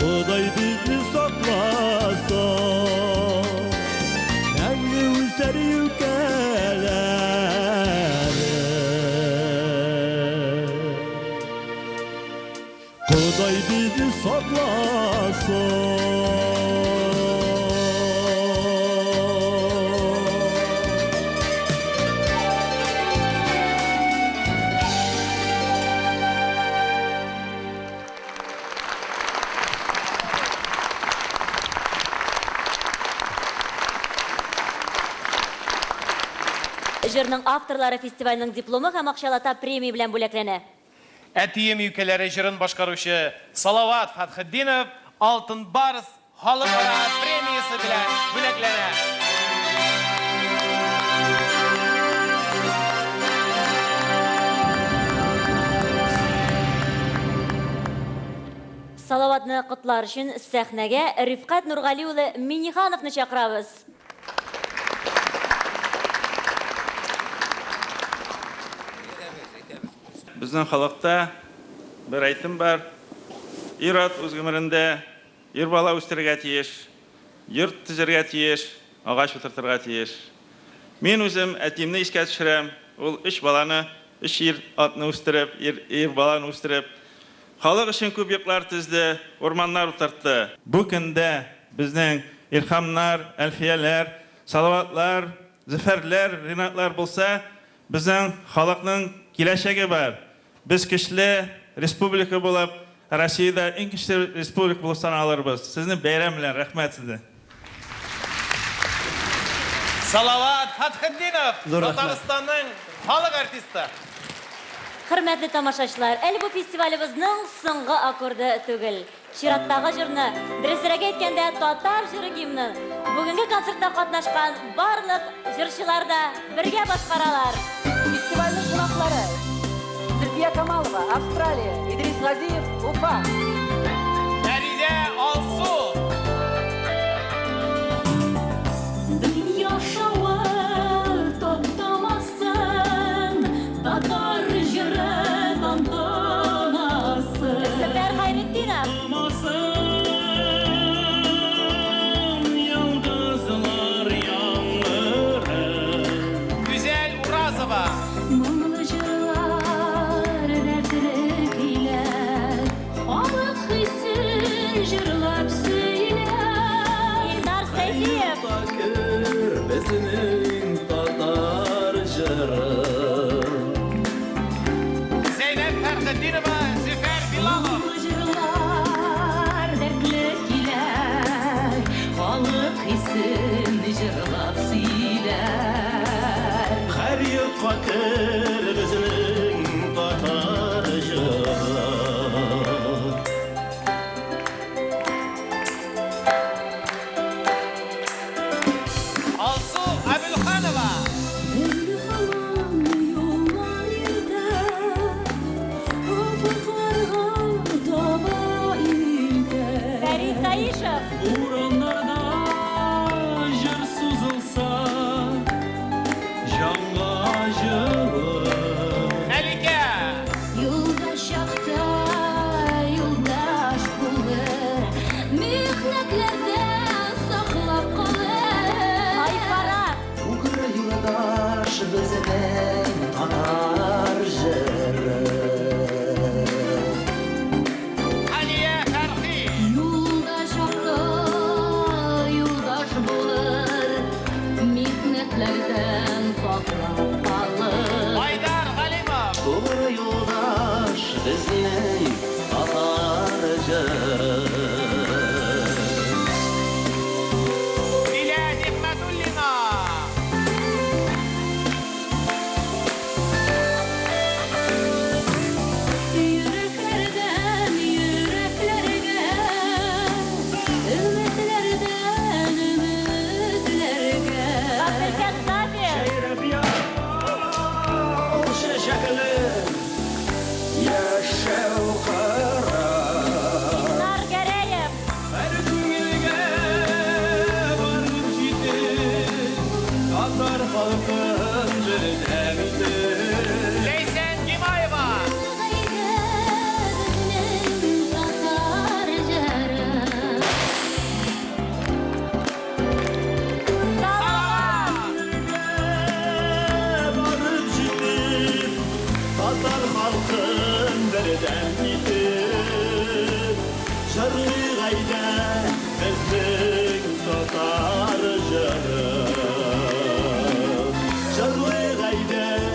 Құдай бізді сақласа Мәңгі үсер yükelерің Құдай бізді сақласа Жырның авторлары фестивальның дипломы һәм акчалата премия белән бүләкләнә. Әтием юкәләре җырын башкаручы Салават Фатхетдинов Алтын Барс халыкара премиясы белән бүләкләнә. Салаватны котлар өчен сәхнәгә Рифкат Нургали улы Минихановны чакырабыз. Біздің халықта бір айтым бар. Ир-ат өз гомерендә ир бала үстерергә тиеш, йорт төзергә тиеш, агач утыртырга тиеш. Мин үзем әтимне искә төшерәм. Ул 3 баланы, 3 ир-атны үстереп, ир баланы үстереп, халык өчен күп йортлар төзде, орманнар утыртты. Бу көндә безнең илһамнар, әлфияләр, салаватлар, зәфәрләр, ринатлар булса, безнең халыкның киләчәге бар. Biz көчле республика булып, Россиядә иң көчле республика булып саналырбыз. Сезне бәйрәм белән рәхмәт сезгә. Салават Фатхетдинов, Татарстанның халык артисты. Хөрмәтле тамашачылар, әле бу фестивалебезнең соңгы аккорды түгел. Чираттагы җырны, дөресрәк әйткәндә, татар җыры гимны бүгенге концертта катнашкан барлык җырчылар да бергә башкаралар. Фестивальның кунаклары: Зульфия Камалова, Австралия, Идрис Газиев, Уфа. Фәридә Алсу. Dünya şavır toplamasın, Tatar jırıdan tanasın. Сәфәр Хайретдинов. Yıldızlar yanları Güzel Urazova. Mumlu jırlar dertlik ile, Alık hissin jırlap söyler. İldar Seyfiyev. Bakır bezinin tatar jırı Zeynep Fərxəddinova, Züfər Bilalov. Mumlu jırlar dertlik ile, Alık hissin jırlap söyler. Her yıl fakir bezinin tatar jırı Alsu Əbülxanova. Ünlü halam yollar yerde, Ufuklarga dava ilde. Фәрит Таишев. Buranlarda jır suzulsa Janğa jırı Məlikə. Yoldaş yakta yoldaş bulur, Mihnetlerde saklap kalır. Ayfara. Uğra yoldaş bizinin tatar jırı Aliyə Fərxi. Yoldaş yakta yoldaş bulur, Mihnetlerden saklap kalır. Haydar Halimov. Uğra yoldaş bizinin tatar jırı Bilal Himmətullina. татар халқын бірден кетіп жырлы қайда біздің татар жырым жырлы қайда